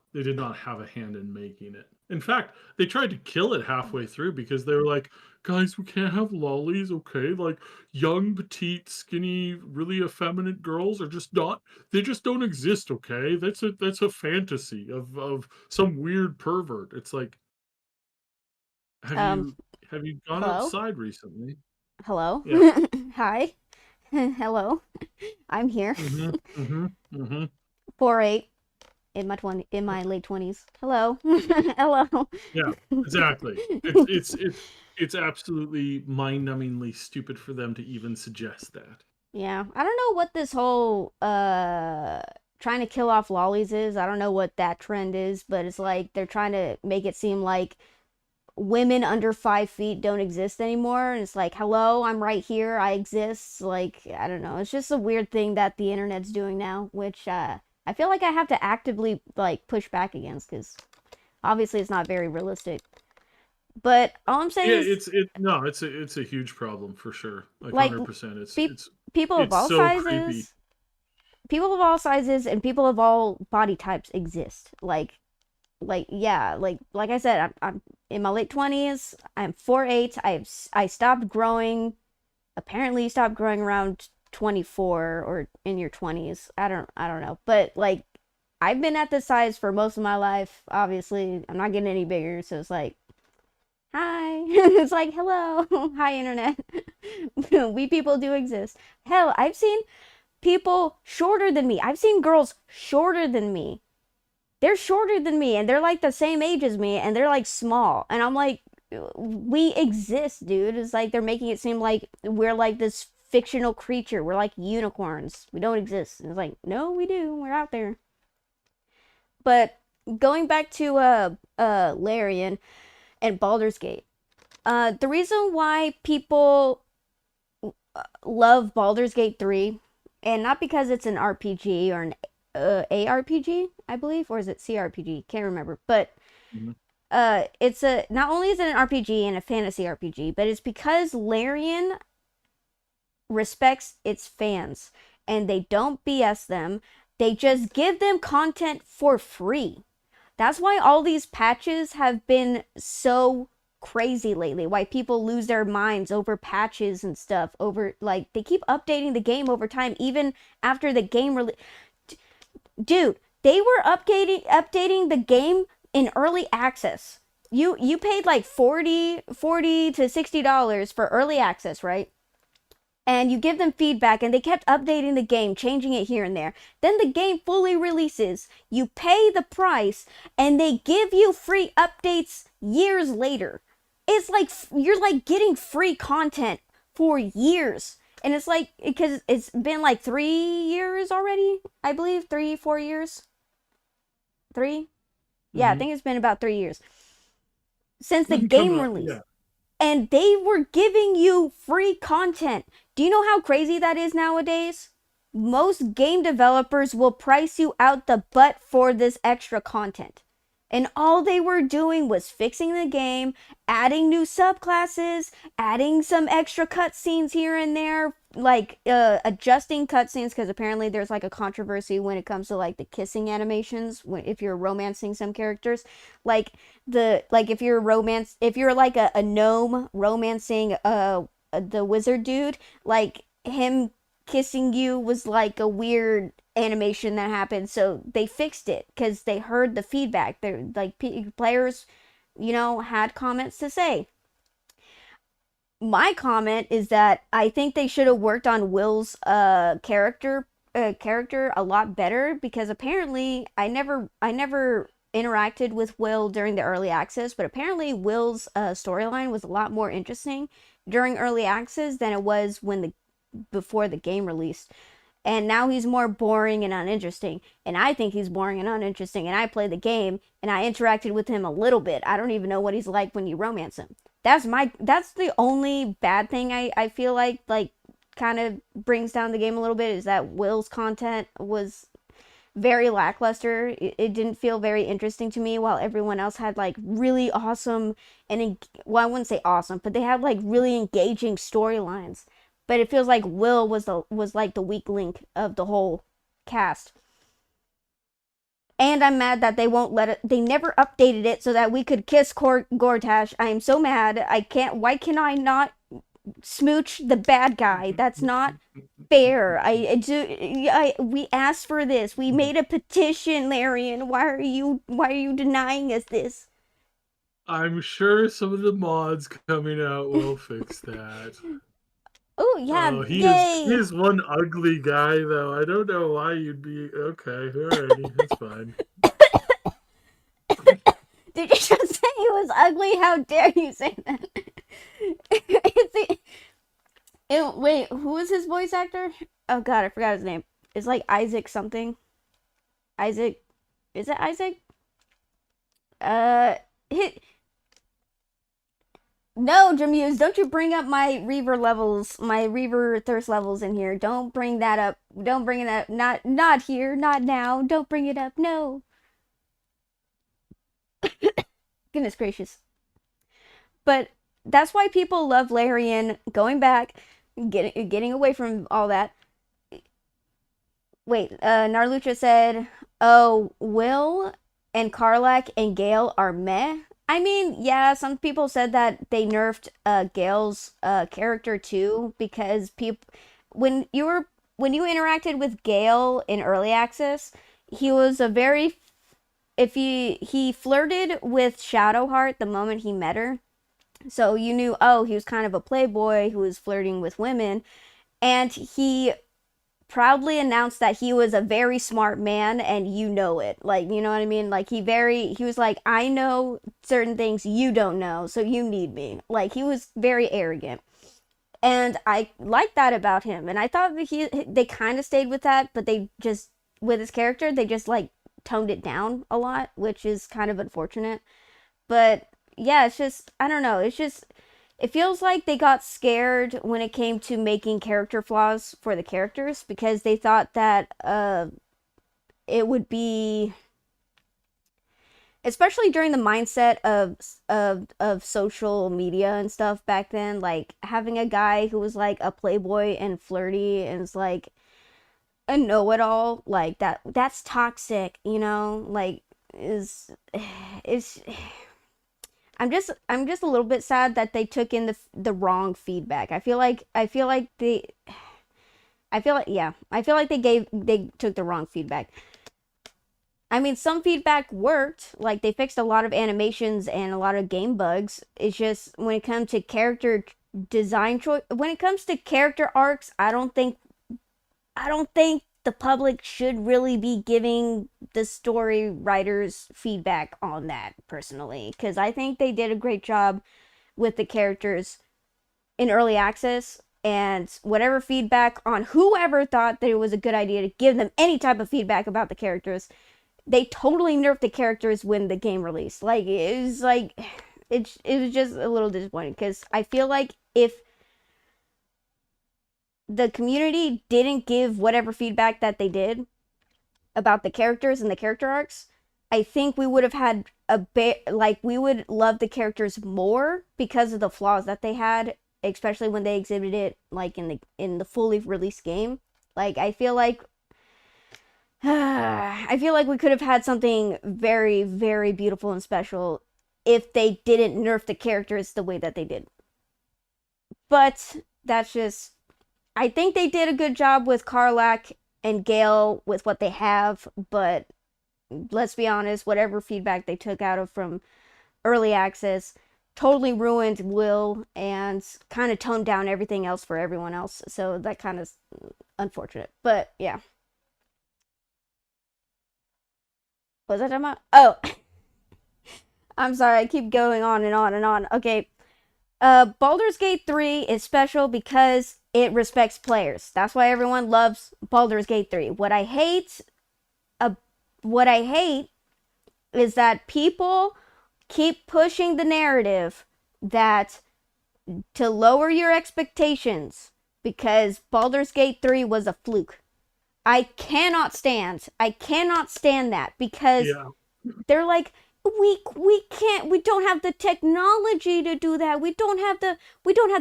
S2: have a hand in making it. In fact, they tried to kill it halfway through because they were like, "Guys, we can't have lollies, okay? Like young, petite, skinny, really effeminate girls are just not they just don't exist, okay? That's a fantasy of some weird pervert." It's like, have
S1: um,
S2: you have you gone
S1: hello,
S2: outside recently?
S1: hello,
S2: Yeah.
S1: hi, hello, I'm here.
S2: Mhm. Mhm. Mhm.
S1: 4'8" in my late 20s. Hello, hello.
S2: Yeah, exactly. It's absolutely mind-numbingly stupid for them to even suggest that.
S1: Yeah, I don't know what this whole trying to kill off lollies is. I don't know what that trend is, but it's like they're trying to make it seem like women under 5 feet don't exist anymore. And it's like, hello, I'm right here. I exist. Like, I don't know. It's just a weird thing that the internet's doing now, which I feel like I have to actively like push back against because obviously it's not very realistic. But all I'm saying
S2: Yeah,
S1: is
S2: it's a huge problem for sure. Like
S1: like
S2: 100%. It's
S1: pe-
S2: it's
S1: people of
S2: it's
S1: all
S2: so creepy.
S1: sizes, people of all sizes and people of all body types exist. Like yeah, like I said, I'm in my late 20s. I'm 4'8". I stopped growing. Apparently, you stopped growing around 24 or in your 20s. I don't know, but like I've been at this size for most of my life. Obviously, I'm not getting any bigger, so it's like hi. It's like hello, hi internet. We people do exist. Hell, I've seen people shorter than me. I've seen girls shorter than me. They're shorter than me and they're like the same age as me and they're like small. And I'm like, we exist, dude. It's like they're making it seem like we're like this fictional creature. We're like unicorns. We don't exist. And it's like, no, we do. We're out there. But going back to Larian and Baldur's Gate, the reason why people love Baldur's Gate 3, and not because it's an RPG or an ARPG, I believe, or is it CRPG? Can't remember. But
S2: Mhm.
S1: it's a not only is it an RPG and a fantasy RPG, but it's because Larian respects its fans and they don't BS them. They just give them content for free. That's why all these patches have been so crazy lately. Why people lose their minds over patches and stuff. Over like they keep updating the game over time, even after the game release. Dude, they were updating the game in early access. You paid like 40 to $60 for early access, right? And you give them feedback and they kept updating the game, changing it here and there. Then the game fully releases. You pay the price and they give you free updates years later. It's like you're like getting free content for years. And it's like because it's been like 3 years already, I believe 3 4 years. 3? Yeah, I
S2: Mhm.
S1: think it's been about 3 years since the
S2: Been coming
S1: game
S2: up,
S1: release.
S2: yeah.
S1: And they were giving you free content. Do you know how crazy that is nowadays? Most game developers will price you out the butt for this extra content. And all they were doing was fixing the game, adding new subclasses, adding some extra cutscenes here and there, adjusting cutscenes, because apparently there's like a controversy when it comes to like the kissing animations when if you're romancing some characters, like if you're if you're like a gnome romancing the wizard dude, like him kissing you was like a weird animation that happened, so they fixed it because they heard the feedback. They're like players, had comments to say. My comment is that I think they should have worked on Will's character a lot better, because apparently I never interacted with Will during the early access, but apparently Will's storyline was a lot more interesting during early access than it was when the before the game released. And now he's more boring and uninteresting. And I think he's boring and uninteresting. And I played the game and I interacted with him a little bit. I don't even know what he's like when you romance him. That's the only bad thing I feel like kind of brings down the game a little bit, is that Will's content was very lackluster. It didn't feel very interesting to me, while everyone else had like really awesome well, I wouldn't say awesome, but they had like really engaging storylines. But it feels like Will was like the weak link of the whole cast. And I'm mad that they won't let it. They never updated it so that we could kiss Gortash. I am so mad. I can't. Why can I not smooch the bad guy? That's not fair. We asked for this. We made a petition, Larian. Why are you denying us this?
S2: I'm sure some of the mods coming out will fix that.
S1: Oh yeah,
S2: Oh, he
S1: yay!
S2: is one ugly guy though. I don't know why you'd be okay. Alrighty, that's fine.
S1: Did you just say he was ugly? How dare you say that? Wait, who was his voice actor? Oh god, I forgot his name. It's like Isaac something. Isaac, is it Isaac? Uh, hit. No, Jamuse, don't you bring up my Reaver thirst levels in here. Don't bring that up. Don't bring it up. Not here, not now. Don't bring it up. No. Goodness gracious. But that's why people love Larian. Going back, getting away from all that. Wait, Narlucha said, "Oh, Will and Karlak and Gale are meh." I mean, yeah, some people said that they nerfed Gale's character too, because people when you interacted with Gale in early access, he was a very if he flirted with Shadowheart the moment he met her. So you knew, oh, he was kind of a playboy who was flirting with women, and he proudly announced that he was a very smart man, and you know it. Like, you know what I mean? Like he was like, I know certain things you don't know, so you need me. Like, he was very arrogant. And I liked that about him. And I thought that they kind of stayed with that, but they just with his character, they just like toned it down a lot, which is kind of unfortunate. But yeah, it's just I don't know. It's just it feels like they got scared when it came to making character flaws for the characters, because they thought that it would be, especially during the mindset of social media and stuff back then, like having a guy who was like a playboy and flirty and is like a know-it-all, like that's toxic, like is I'm just a little bit sad that they took in the wrong feedback. I feel like they took the wrong feedback. I mean, some feedback worked, like they fixed a lot of animations and a lot of game bugs. It's just when it comes to character design choice, when it comes to character arcs, I don't think the public should really be giving the story writers feedback on that, personally, because I think they did a great job with the characters in early access, and whatever feedback on whoever thought that it was a good idea to give them any type of feedback about the characters, they totally nerfed the characters when the game released. Like, it was like it was just a little disappointing, because I feel like if the community didn't give whatever feedback that they did about the characters and the character arcs, I think we would have had a bit, like, we would love the characters more because of the flaws that they had especially when they exhibited it like in the fully released game. Like I feel like we could have had something very, very beautiful and special if they didn't nerf the characters the way that they did. But that's just, I think they did a good job with Karlach and Gale with what they have, but let's be honest, whatever feedback they took out of from early access totally ruined Will and kind of toned down everything else for everyone else. So that kind of unfortunate. But yeah. Was I talking about? Oh, I'm sorry. I keep going on and on and on. Okay. Baldur's Gate 3 is special because it respects players. That's why everyone loves Baldur's Gate 3. What I hate is that people keep pushing the narrative that to lower your expectations because Baldur's Gate 3 was a fluke. I cannot stand that because
S2: Yeah.
S1: they're like we don't have the technology to do that. We don't have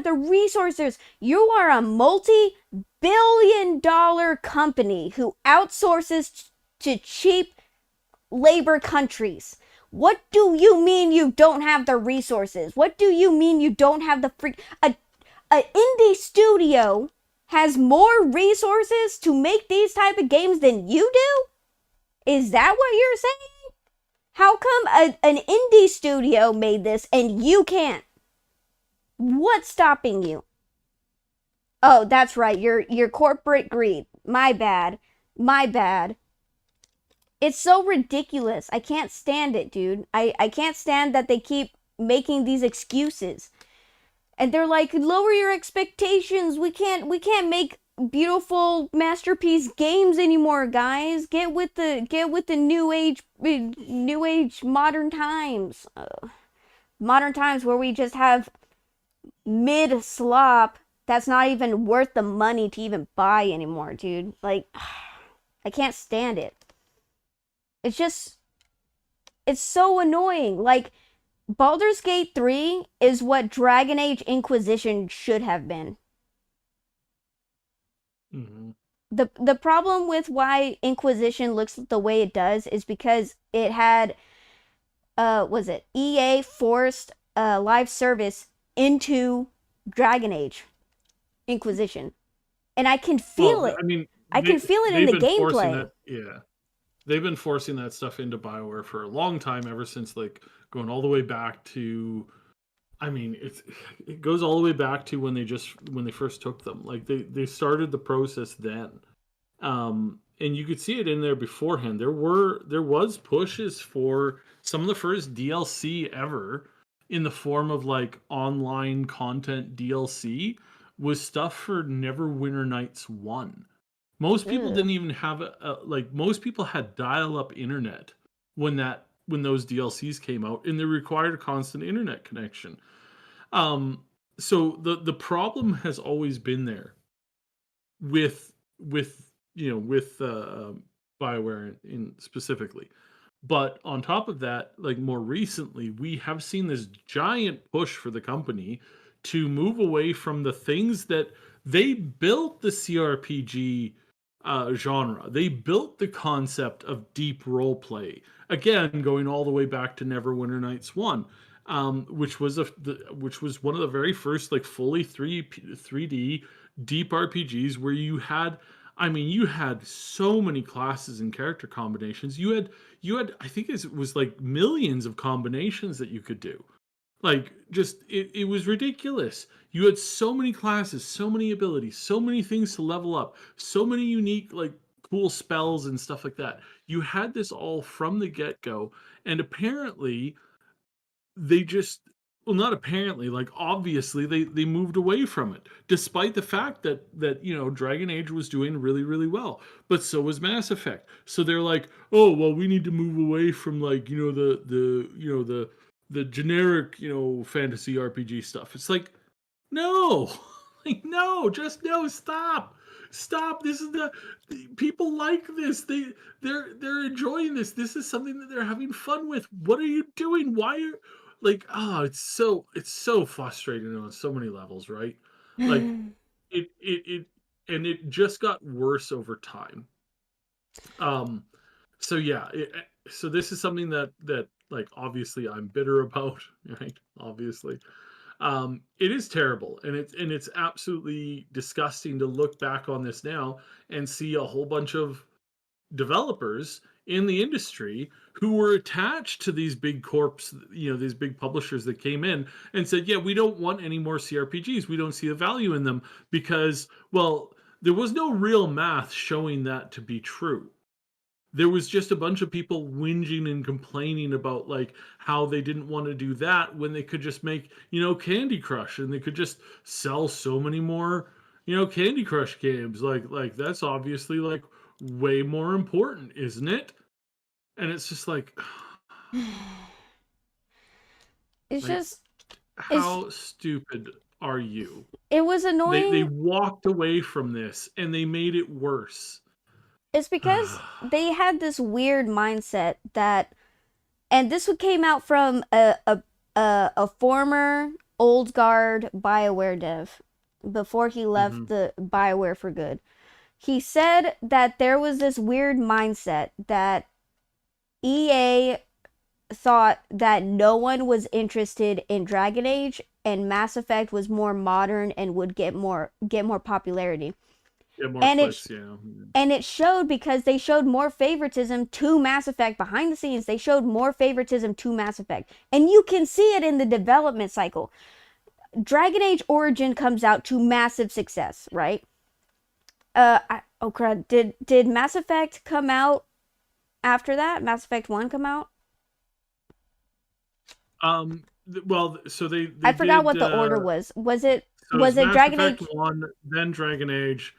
S1: the resources. You are a multi-billion-dollar company who outsources to cheap labor countries. What do you mean you don't have the resources? What do you mean you don't have the free a indie studio has more resources to make these type of games than you do? Is that what you're saying? How come an indie studio made this and you can't? What's stopping you? Oh, that's right. Your corporate greed. My bad. My bad. It's so ridiculous. I can't stand it, dude. I can't stand that they keep making these excuses. And they're like, lower your expectations. We can't make beautiful masterpiece games anymore, guys. Get with the new age modern times. Modern times where we just have mid slop that's not even worth the money to even buy anymore, dude. Like I can't stand it. It's so annoying. Like Baldur's Gate 3 is what Dragon Age Inquisition should have been.
S2: Mm-hmm.
S1: The problem with why Inquisition looks the way it does is because it had was it EA forced live service into Dragon Age Inquisition. And I can feel
S2: Well,
S1: it.
S2: I mean,
S1: I can feel it in
S2: they've
S1: the
S2: been forcing
S1: gameplay.
S2: that. Yeah, they've been forcing that stuff into BioWare for a long time, ever since like going all the way back to. I mean, it goes all the way back to when they first took them. Like they started the process then, and you could see it in there beforehand. There was pushes for some of the first DLC ever in the form of like online content DLC was stuff for Neverwinter Nights 1. Most people
S1: Ugh.
S2: didn't even have like most people had dial-up internet when those DLCs came out and they required a constant internet connection. Um so the problem has always been there with with BioWare in specifically. But on top of that, like more recently, we have seen this giant push for the company to move away from the things that they built the CRPG genre. They built the concept of deep role play. Again, going all the way back to Neverwinter Nights 1, which was one of the very first like fully 3D deep RPGs where you had so many classes and character combinations. You had I think it was like millions of combinations that you could do. Like just it was ridiculous. You had so many classes, so many abilities, so many things to level up, so many unique like cool spells and stuff like that. You had this all from the get-go, and apparently they just well, not apparently, like obviously they moved away from it, despite the fact that Dragon Age was doing really really well, but so was Mass Effect. So they're like, oh well, we need to move away from like the generic fantasy RPG stuff. It's like no, like no, just no, stop. This is the people like this. They're enjoying this. This is something that they're having fun with. What are you doing? Why are like, oh, it's so frustrating on so many levels, right? Like it and it just got worse over time. Um, so yeah, so this is something that like obviously I'm bitter about, right? Obviously. It is terrible, and it's absolutely disgusting to look back on this now and see a whole bunch of developers in the industry who were attached to these big corps, these big publishers that came in and said, "Yeah, we don't want any more CRPGs. We don't see a value in them because, well, there was no real math showing that to be true. There was just a bunch of people whinging and complaining about like how they didn't want to do that when they could just make, Candy Crush, and they could just sell so many more, Candy Crush games. Like that's obviously like way more important, isn't it?" And it's just like
S1: it's
S2: like
S1: just it's
S2: how stupid are you?
S1: it was
S2: They
S1: annoying.
S2: walked away from this and they made it worse.
S1: It's because they had this weird mindset that, and this one came out from a former old guard BioWare dev before he left
S2: Mhm.
S1: the BioWare for good. He said that there was this weird mindset that EA thought that no one was interested in Dragon Age and Mass Effect was more modern and would get more popularity.
S2: Get more
S1: And it
S2: clicks, yeah.
S1: and it showed because they showed more favoritism to Mass Effect behind the scenes. They showed more favoritism to Mass Effect. And you can see it in the development cycle. Dragon Age Origin comes out to massive success, right? Oh crap, did Mass Effect come out after that? Mass Effect 1 come out?
S2: Well, so they
S1: I forgot
S2: did
S1: what the order was. Was it
S2: so it's
S1: was it
S2: Mass
S1: Dragon
S2: Effect
S1: Age?
S2: 1, then Dragon Age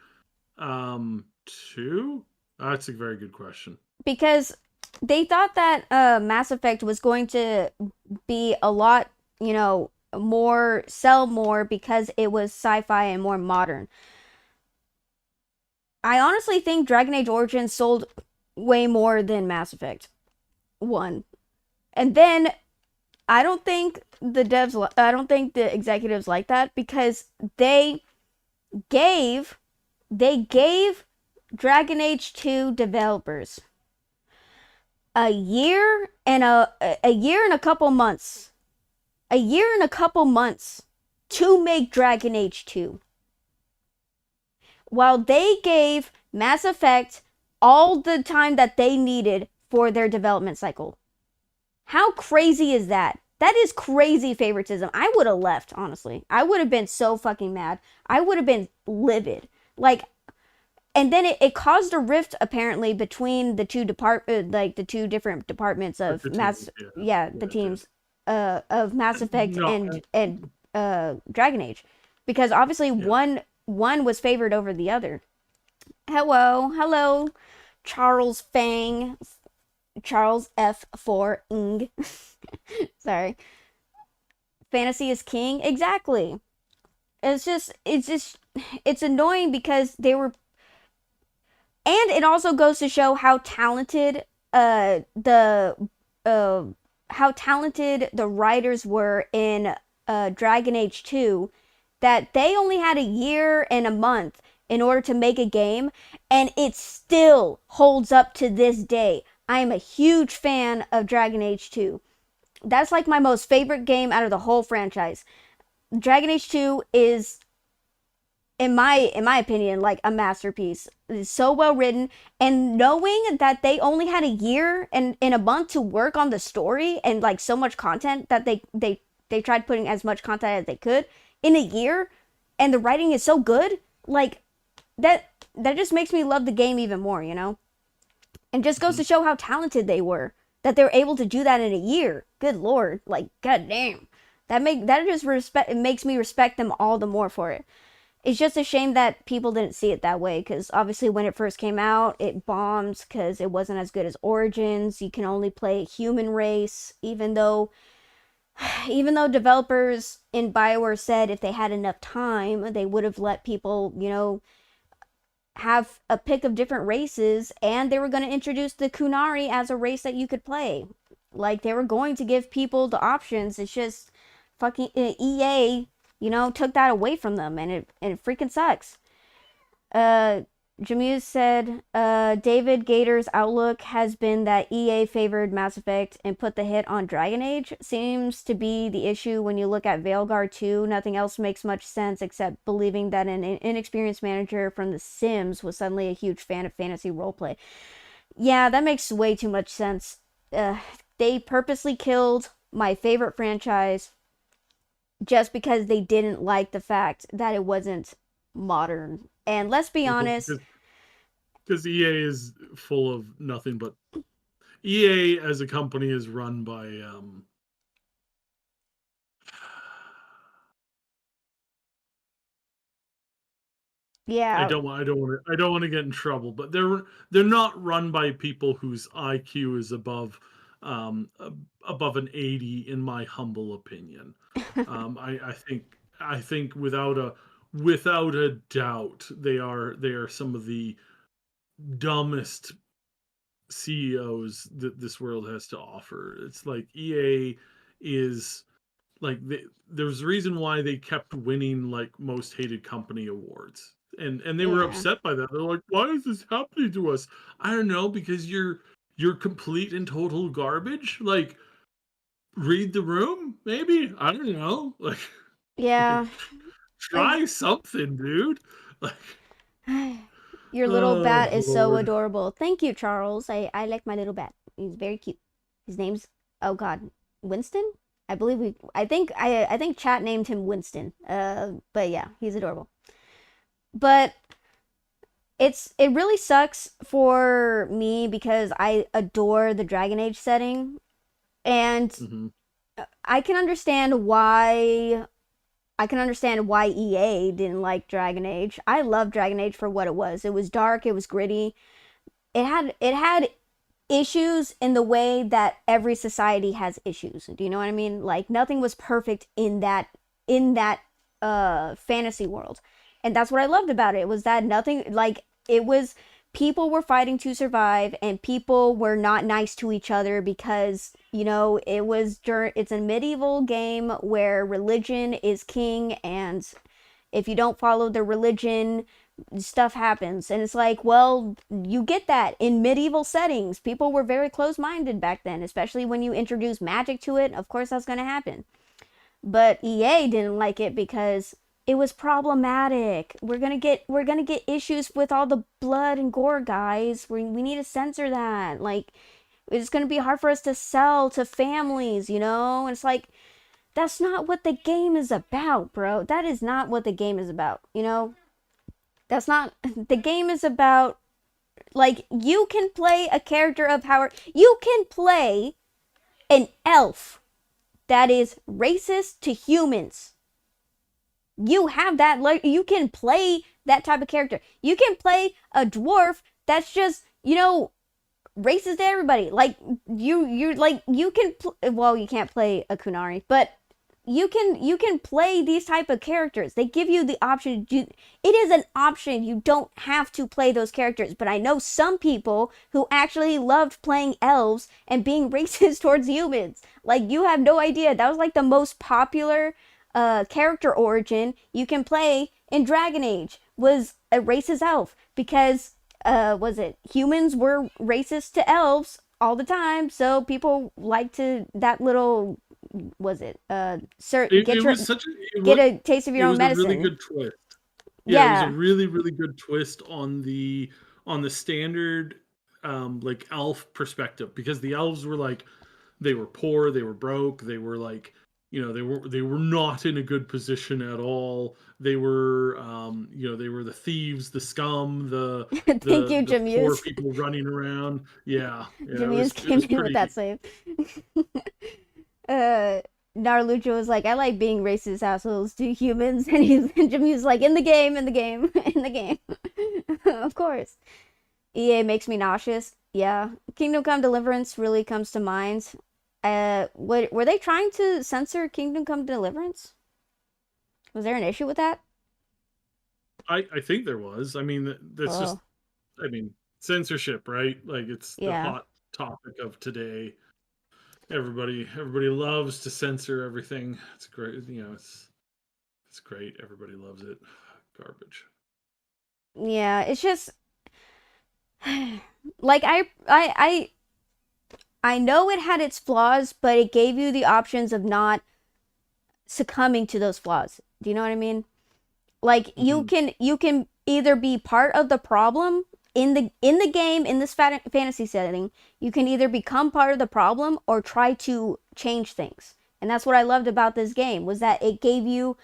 S2: 2? That's a very good question.
S1: Because they thought that Mass Effect was going to be a lot, more sell more because it was sci-fi and more modern. I honestly think Dragon Age Origins sold way more than Mass Effect 1. And then I don't think the executives like that because gave they gave Dragon Age 2 developers a year and a couple months. A year and a couple months to make Dragon Age 2. While they gave Mass Effect all the time that they needed for their development cycle. How crazy is that? That is crazy favoritism. I would have left, honestly. I would have been so fucking mad. I would have been livid. Like, and then it caused a rift apparently between the the two different departments
S2: Like
S1: of
S2: the teams, yeah.
S1: the
S2: Yeah, it did.
S1: teams of Mass Effect
S2: No,
S1: and Dragon Age, because obviously
S2: yeah.
S1: one was favored over the other. Hello, Charles Fang, Charles F. 4 Ing. Sorry, fantasy is king. Exactly. It's annoying because they were, and it also goes to show the uh how talented the writers were in Dragon Age 2, that they only had a year and a month in order to make a game, and it still holds up to this day. I am a huge fan of Dragon Age 2. That's like my most favorite game out of the whole franchise. Dragon Age 2 is, in my opinion, like a masterpiece. It's so well written, and knowing that they only had a year and in a month to work on the story, and like so much content that they tried putting as much content as they could in a year, and the writing is so good, like that just makes me love the game even more, and just goes
S2: Mhm.
S1: to show how talented they were, that they were able to do that in a year. Good lord, like goddamn, that just respect, it makes me respect them all the more for it. It's just a shame that people didn't see it that way, because obviously when it first came out, it bombed because it wasn't as good as Origins. You can only play human race, even though developers in BioWare said if they had enough time, they would have let people, have a pick of different races, and they were going to introduce the Kunari as a race that you could play. Like they were going to give people the options. It's just fucking EA, took that away from them, and it freaking sucks. Uh, Jamuse said, David Gator's outlook has been that EA favored Mass Effect and put the hit on Dragon Age. Seems to be the issue when you look at Veilguard 2. Nothing else makes much sense except believing that an inexperienced manager from The Sims was suddenly a huge fan of fantasy roleplay. Yeah, that makes way too much sense. They purposely killed my favorite franchise just because they didn't like the fact that it wasn't modern. And let's be honest,
S2: Because EA is full of nothing but EA as a company is run by
S1: yeah,
S2: I don't want to get in trouble, but they're not run by people whose IQ is above an 80 in my humble opinion. I think without a doubt they are some of the dumbest CEOs that this world has to offer. It's like EA is like there's a reason why they kept winning like most hated company awards. And they were
S1: yeah,
S2: upset by that. They're like, why is this happening to us? I don't know, because you're complete and total garbage. Like read the room, maybe? I don't know. Like
S1: yeah.
S2: try something, dude. Like
S1: Your little
S2: oh
S1: bat is so
S2: Lord.
S1: adorable. Thank you, Charles. I like my little bat. He's very cute. His name's, oh God, Winston. I think chat named him Winston. But yeah, he's adorable. But it really sucks for me because I adore the Dragon Age setting, and
S2: Hmm.
S1: I can understand why EA didn't like Dragon Age. I love Dragon Age for what it was. It was dark, it was gritty. It had issues in the way that every society has issues. Do you know what I mean? Like nothing was perfect in that fantasy world. And that's what I loved about it. Was that nothing like it was people were fighting to survive and people were not nice to each other because, it's a medieval game where religion is king, and if you don't follow the religion, stuff happens. And it's like, well, you get that in medieval settings. People were very close-minded back then, especially when you introduce magic to it. Of course that's going to happen. But EA didn't like it because it was problematic. We're gonna get issues with all the blood and gore, guys. We need to censor that. Like it's gonna be hard for us to sell to families, And it's like that's not what the game is about, bro. That is not what the game is about. That's not the game is about. Like you can play a character of power. You can play an elf that is racist to humans. You have that, like, you can play that type of character. You can play a dwarf that's just, racist to everybody. Like you're like you can well, you can't play a Kunari, but you can play these type of characters. They give you the option to do, it is an option. You don't have to play those characters. But I know some people who actually loved playing elves and being racist towards humans. Like you have no idea. That was like the most popular character origin you can play in Dragon Age was a racist elf because was it humans were racist to elves all the time, so people like to that little was it sir
S2: It was such a
S1: get a taste of
S2: it
S1: your own
S2: was a really
S1: medicine.
S2: good twist. Yeah, it was a
S1: Yeah.
S2: really, really good twist on the standard like elf perspective, because the elves were like they were poor, they were broke, they were like they were not in a good position at all. They were they were the thieves, the scum,
S1: Thank you,
S2: the poor
S1: Jamuse.
S2: people running around. Yeah, yeah,
S1: Jamuse
S2: it
S1: came
S2: was
S1: in with
S2: pretty.
S1: that save. uh Naruto was like, I like being racist assholes to humans, and Jamuse like, in the game, in the game, in the game. Of course. EA makes me nauseous. Yeah. Kingdom Come Deliverance really comes to mind. What were they trying to censor Kingdom Come Deliverance? Was there an issue with that?
S2: I think there was. I mean, that's just
S1: Oh,
S2: I mean censorship, right? Like it's the
S1: yeah.
S2: hot topic of today. Everybody loves to censor everything. It's great, it's great. Everybody loves it. Garbage.
S1: Yeah, it's just like I know it had its flaws, but it gave you the options of not succumbing to those flaws. Do you know what I mean? Like
S2: Hmm.
S1: you can either be part of the problem in the game in this fantasy setting. You can either become part of the problem or try to change things. And that's what I loved about this game was that it gave you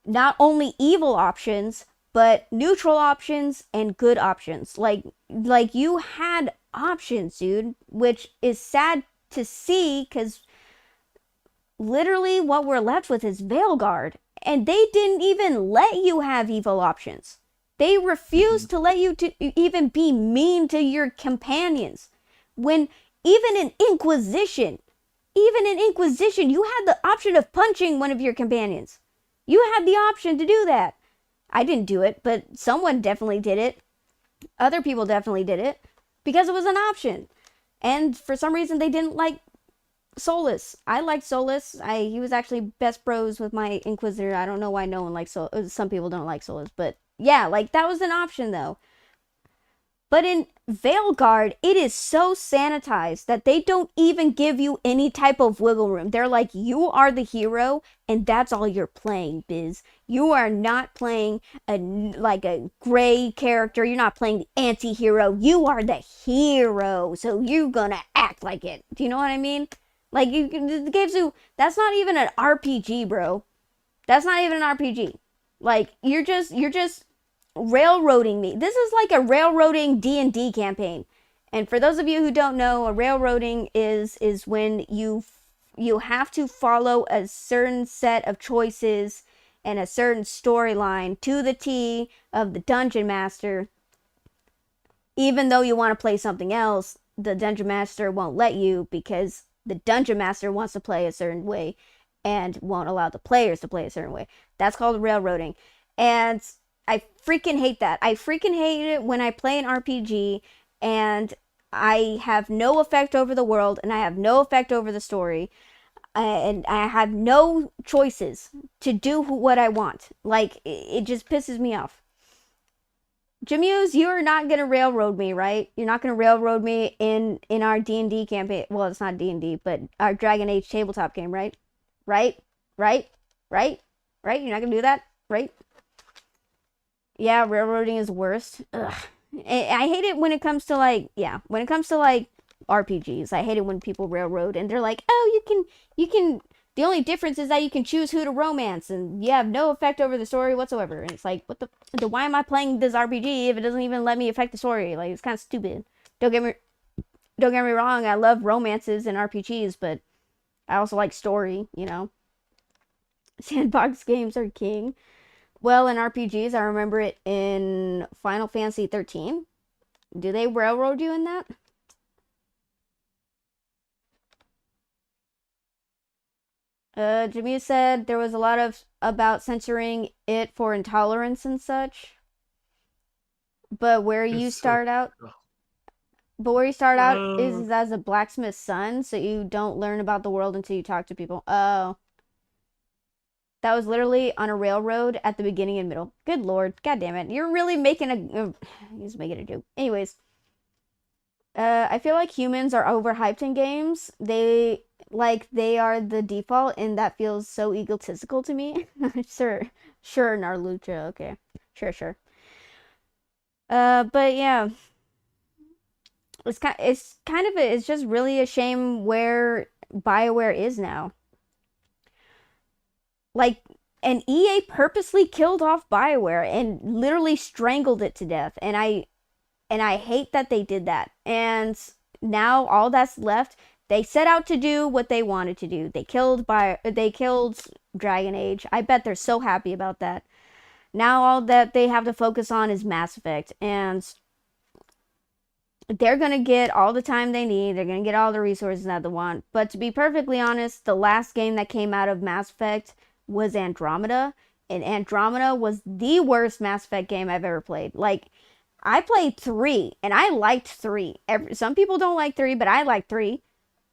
S1: not only evil options but neutral options and good options. Like you had options, dude, which is sad to see cuz literally what we're left with is Veilguard. And they didn't even let you have evil options. They
S2: Hmm.
S1: refused to let you to even be mean to your companions. When even in Inquisition, you had the option of punching one of your companions. You had the option to do that. I didn't do it, but someone definitely did it. Other people definitely did it because it was an option. And for some reason, they didn't like Solus. I liked Solus. He was actually best bros with my Inquisitor. I don't know why no one likes Solus. Some people don't like Solus, but yeah, like that was an option though. But in Veilguard, it is so sanitized that they don't even give you any type of wiggle room. They're like, you are the hero, and that's all you're playing, Biz. You are not playing a gray character. You're not playing the anti-hero. You are the hero, so you're gonna act like it. Do you know what I mean? Like it gives you. That's not even an RPG, bro. That's not even an RPG. Like you're just railroading me. This is like a railroading D&D campaign. And for those of you who don't know, a railroading is when you have to follow a certain set of choices and a certain storyline to the T of the dungeon master. Even though you want to play something else, the dungeon master won't let you because the dungeon master wants to play a certain way and won't allow the players to play a certain way. That's called railroading. And I freaking hate that. I freaking hate it when I play an RPG and I have no effect over the world and I have no effect over the story and I have no choices to do what I want. Like it just pisses me off. Jamuse, you are not gonna railroad me, right? You're not gonna railroad me in our D&D campaign. Well, it's not D&D, but our Dragon Age tabletop game, right? Right? Right? Right? Right? You're not gonna do that, right? Yeah, railroading is worst. Ugh. I hate it when it comes to when it comes to RPGs. I hate it when people railroad and they're like, "Oh, you can the only difference is that you can choose who to romance and you have no effect over the story whatsoever." And it's like, what the why am I playing this RPG if it doesn't even let me affect the story? Like it's kind of stupid. Don't get me don't get me wrong, I love romances and RPGs, but I also like story, you know. Sandbox games are king. Well, in RPGs, I remember it in Final Fantasy 13. Do they railroad you in that? Jameer said there was a lot of about censoring it for intolerance and such. But where you
S2: It's so.
S1: start out, but where you start out
S2: Uh,
S1: is as a blacksmith's son, so you don't learn about the world until you talk to people. Oh, that was literally on a railroad at the beginning and middle. Good lord, god damn it! You're really making he's making a joke. Anyways, I feel like humans are overhyped in games. They are the default, and that feels so egotistical to me. Sure, sure, Narlucha. Okay, sure. But yeah, it's just really a shame where BioWare is now. Like, and EA purposely killed off BioWare and literally strangled it to death. And I hate that they did that. And now all that's left, they set out to do what they wanted to do. They killed Dragon Age. I bet they're so happy about that. Now all that they have to focus on is Mass Effect, and they're gonna get all the time they need. They're gonna get all the resources that they want. But to be perfectly honest, the last game that came out of Mass Effect was Andromeda, and Andromeda was the worst Mass Effect game I've ever played. Like, I played 3, and I liked 3. Some people don't like 3, but I like 3.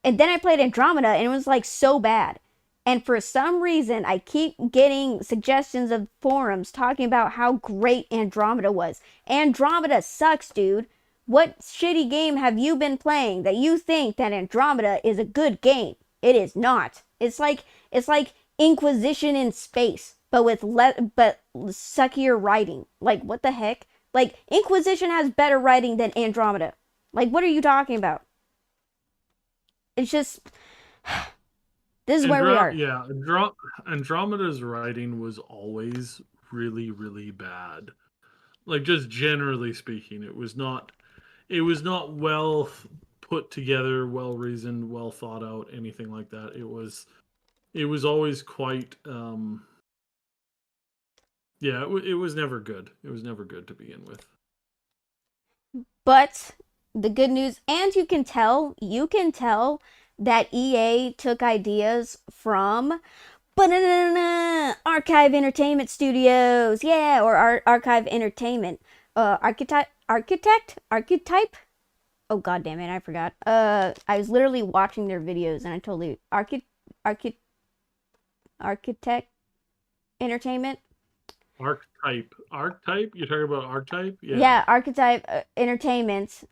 S1: And then I played Andromeda and it was like so bad. And for some reason, I keep getting suggestions of forums talking about how great Andromeda was. Andromeda sucks, dude. What shitty game have you been playing that you think that Andromeda is a good game? It is not. It's like Inquisition in space, but with but suckier writing. Like what the heck? Like Inquisition has better writing than Andromeda. Like what are you talking about? It's just this is where we are.
S2: Yeah, Andromeda's writing was always really, really bad. Like just generally speaking, it was not well put together, well reasoned, well thought out, anything like that. It was always quite yeah, it was never good. It was never good to begin with.
S1: But the good news, and you can tell that EA took ideas from Archive Entertainment Studios, yeah, or Archive Entertainment, archetype. Oh god damn it, I forgot. I was literally watching their videos and I totally archi architect entertainment.
S2: Archetype. You're talking about archetype? Yeah.
S1: Yeah, Archetype Entertainment.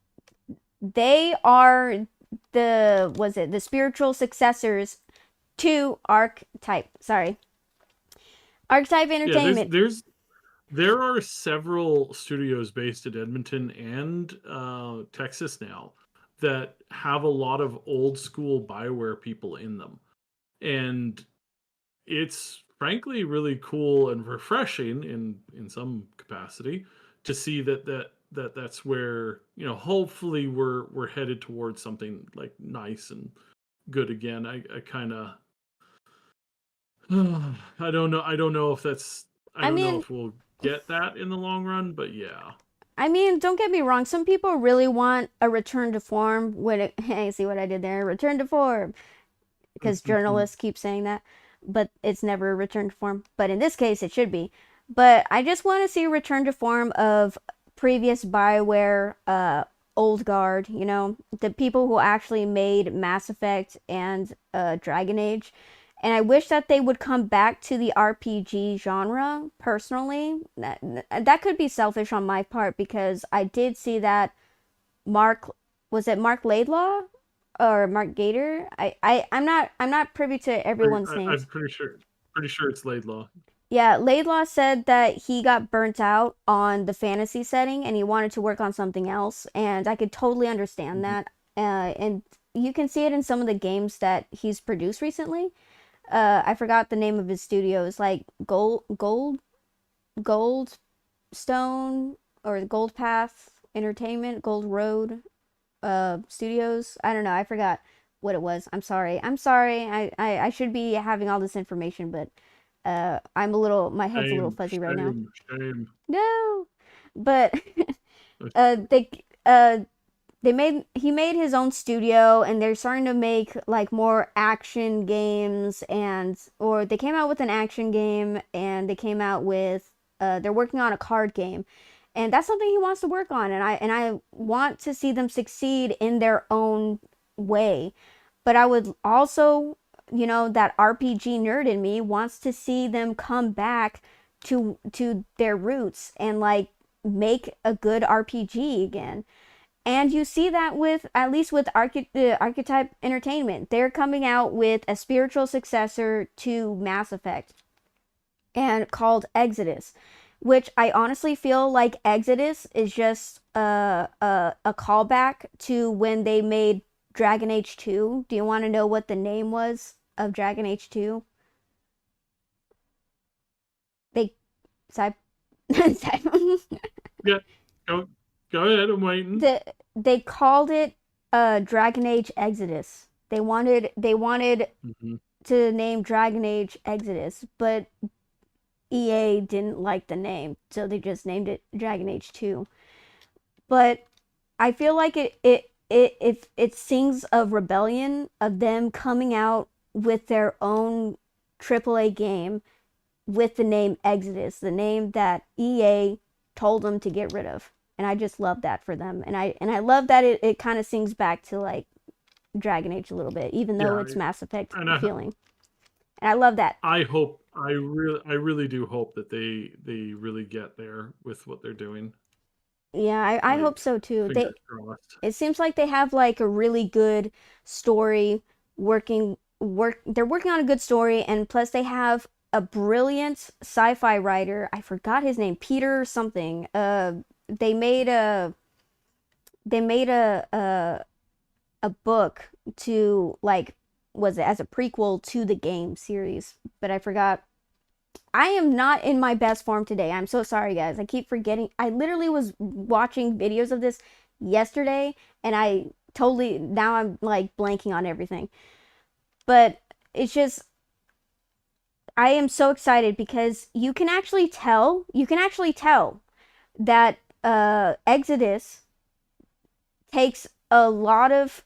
S1: They are the spiritual successors to Archetype. Sorry, Archetype
S2: Yeah,
S1: Entertainment.
S2: there are several studios based in Edmonton and Texas now that have a lot of old school Bioware people in them, and it's frankly really cool and refreshing in some capacity to see that's where hopefully we're headed towards something like nice and good again. I kind of I don't know if that's I
S1: I
S2: don't know
S1: mean,
S2: if we'll get that in the long run, but yeah.
S1: don't get me wrong. Some people really want a return to form. When it, hey, see what I did there? Return to form, because journalists keep saying that, but it's never a return to form. But in this case, it should be. But I just want to see a return to form of previous Bioware, old guard. You know, the people who actually made Mass Effect and Dragon Age. And I wish that they would come back to the RPG genre. Personally, that could be selfish on my part because I did see that Mark was it Mark Laidlaw or Mark Gator? I'm not privy to everyone's
S2: I'm
S1: names.
S2: pretty sure it's Laidlaw.
S1: Yeah, Laidlaw said that he got burnt out on the fantasy setting and he wanted to work on something else, and I could totally understand
S2: Mhm.
S1: that. And you can see it in some of the games that he's produced recently. I forgot the name of his studio. It's like Gold Stone or Gold Path Entertainment, Gold Road Studios. I don't know. I forgot what it was. I'm sorry. I'm sorry. I should be having all this information, but I'm a little my head's a little
S2: Shame,
S1: fuzzy right now.
S2: shame, shame.
S1: No. But
S2: Uh,
S1: uh they uh they made he made his own studio and they're starting to make like more action games, and or they came out with an action game and they came out with they're working on a card game, and that's something he wants to work on, and I want to see them succeed in their own way. But I would also, that RPG nerd in me wants to see them come back to their roots and like make a good RPG again. And you see that with, at least with Archetype Entertainment. They're coming out with a spiritual successor to Mass Effect and called Exodus, which I honestly feel like Exodus is just a callback to when they made Dragon Age 2. Do you want to know what the name was of Dragon Age 2? They, Cy-
S2: Yeah, go go ahead. I'm waiting.
S1: the, they called it Dragon Age Exodus. They wanted
S2: Hmm.
S1: to name Dragon Age Exodus, but EA didn't like the name, so they just named it Dragon Age 2. But I feel like it sings of rebellion of them coming out with their own AAA game with the name Exodus, the name that EA told them to get rid of. And I just love that for them. And I love that it kind of sings back to like Dragon Age a little bit, even though
S2: Yeah,
S1: it's Mass Effect
S2: and
S1: feeling. And I love that.
S2: I really do hope that they really get there with what they're doing.
S1: Yeah, I hope
S2: Like,
S1: so too.
S2: fingers crossed.
S1: It seems like they have like a really good story they're working on a good story, and plus they have a brilliant sci-fi writer. I forgot his name, Peter something. They made a they made a book to like was it as a prequel to the game series, but I forgot. I am not in my best form today. I'm so sorry, guys. I keep forgetting. I literally was watching videos of this yesterday, and I totally now I'm like blanking on everything. But it's just I am so excited because you can actually tell that Exodus takes a lot of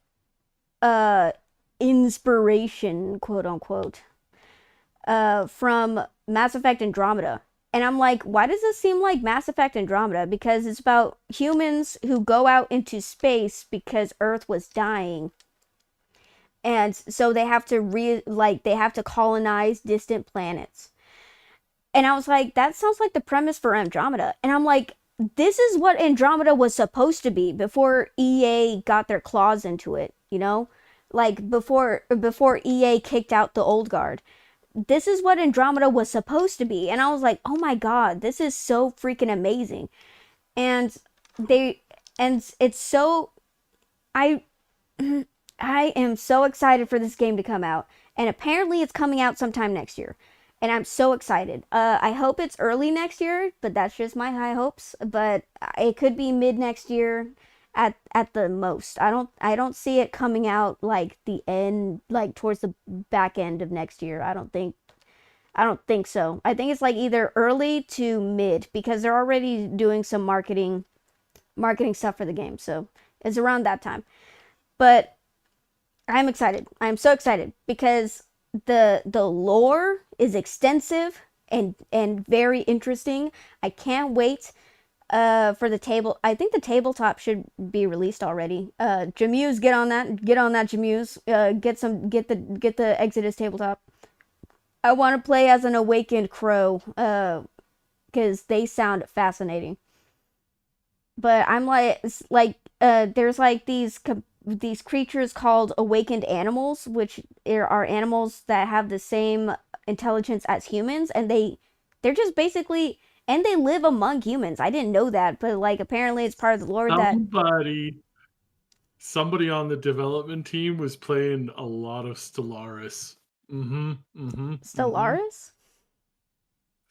S1: uh inspiration, quote unquote, from Mass Effect Andromeda. And I'm like, why does this seem like Mass Effect Andromeda? Because it's about humans who go out into space because Earth was dying. And so they have to colonize distant planets. And I was like, that sounds like the premise for Andromeda. And I'm like, this is what Andromeda was supposed to be before EA got their claws into it, you know? Like before EA kicked out the old guard. This is what Andromeda was supposed to be. And I was like, oh my god, this is so freaking amazing. And they and it's so I I am so excited for this game to come out. And apparently it's coming out sometime next year. And I'm so excited. I hope it's early next year, but that's just my high hopes. But it could be mid next year at the most. I don't see it coming out like the end, like towards the back end of next year. I don't think so. I think it's like either early to mid because they're already doing some marketing stuff for the game. So it's around that time. But I'm excited. I'm so excited because the lore is extensive and very interesting. I can't wait for the table. I think the tabletop should be released already. Jamuse, get on that. Get on that, Jamuse. Get the Exodus tabletop. I want to play as an awakened crow because they sound fascinating. But I'm there's like these creatures called awakened animals, which are animals that have the same intelligence as humans, and they're just basically and they live among humans. I didn't know that, but like apparently it's part of the lore that
S2: Somebody somebody on the development team was playing a lot of Stellaris. Mm-hmm. Mm-hmm. Mm-hmm.
S1: Stellaris.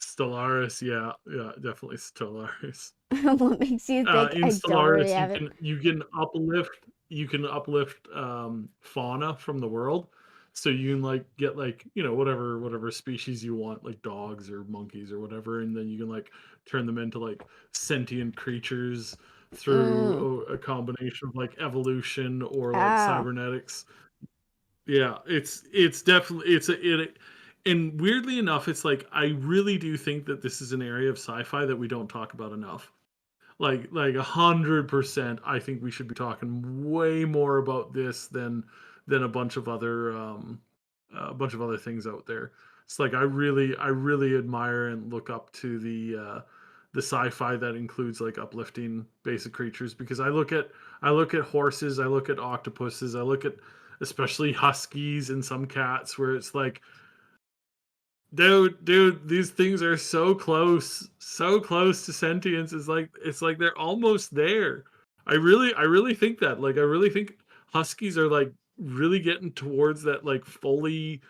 S2: Stellaris, yeah, yeah, definitely Stellaris.
S1: What makes you think
S2: In
S1: I don't already
S2: Stellaris,
S1: have it?
S2: you can uplift fauna from the world, so you can like get like whatever species you want, like dogs or monkeys or whatever, and then you can like turn them into like sentient creatures
S1: Mm.
S2: through a combination of like evolution or like
S1: Ah.
S2: cybernetics. Yeah, it's definitely and weirdly enough, it's like I really do think that this is an area of sci-fi that we don't talk about enough. Like 100%, I think we should be talking way more about this than a bunch of other things out there. It's like I really admire and look up to the sci-fi that includes like uplifting basic creatures because I look at horses, I look at octopuses, I look at especially huskies and some cats where it's like dude, these things are so close to sentience. It's like they're almost there. I really think that. Like, I really think huskies are like really getting towards that like fully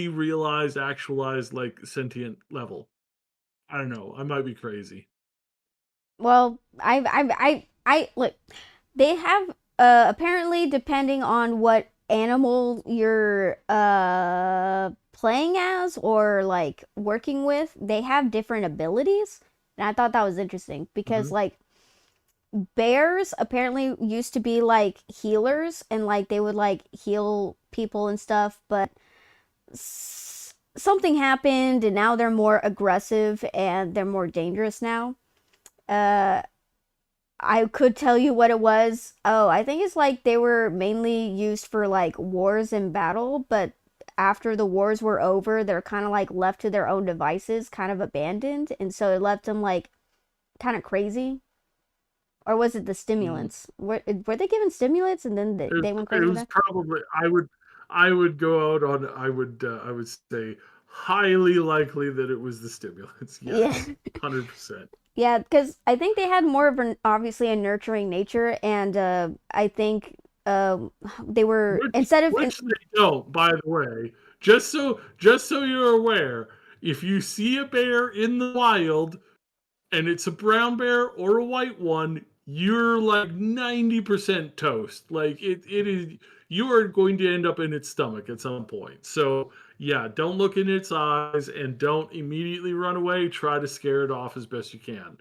S2: realized, actualized like sentient level. I don't know. I might be crazy.
S1: Well, I look. They have apparently depending on what animal you're playing as or like working with, they have different abilities. And I thought that was interesting because
S2: Hmm.
S1: like bears apparently used to be like healers and like they would like heal people and stuff, but something happened and now they're more aggressive and they're more dangerous now. Uh I could tell you what it was. Oh, I think it's like they were mainly used for like wars and battle, but after the wars were over, they're kind of like left to their own devices, kind of abandoned, and so it left them like kind of crazy. Or was it the
S2: Mm.
S1: stimulants? Were they given stimulants and then they went
S2: It
S1: crazy with
S2: was
S1: that?
S2: probably I would go out on I would say highly likely that it was the stimulants.
S1: Yeah.
S2: Yes, 100%.
S1: Yeah, because I think they had more of an obviously a nurturing nature, and I think they were
S2: Which
S1: instead of
S2: which they don't, by the way. Just so you're aware, if you see a bear in the wild and it's a brown bear or a white one, you're like 90% toast. Like it is you are going to end up in its stomach at some point. So yeah, don't look in its eyes and don't immediately run away. Try to scare it off as best you can.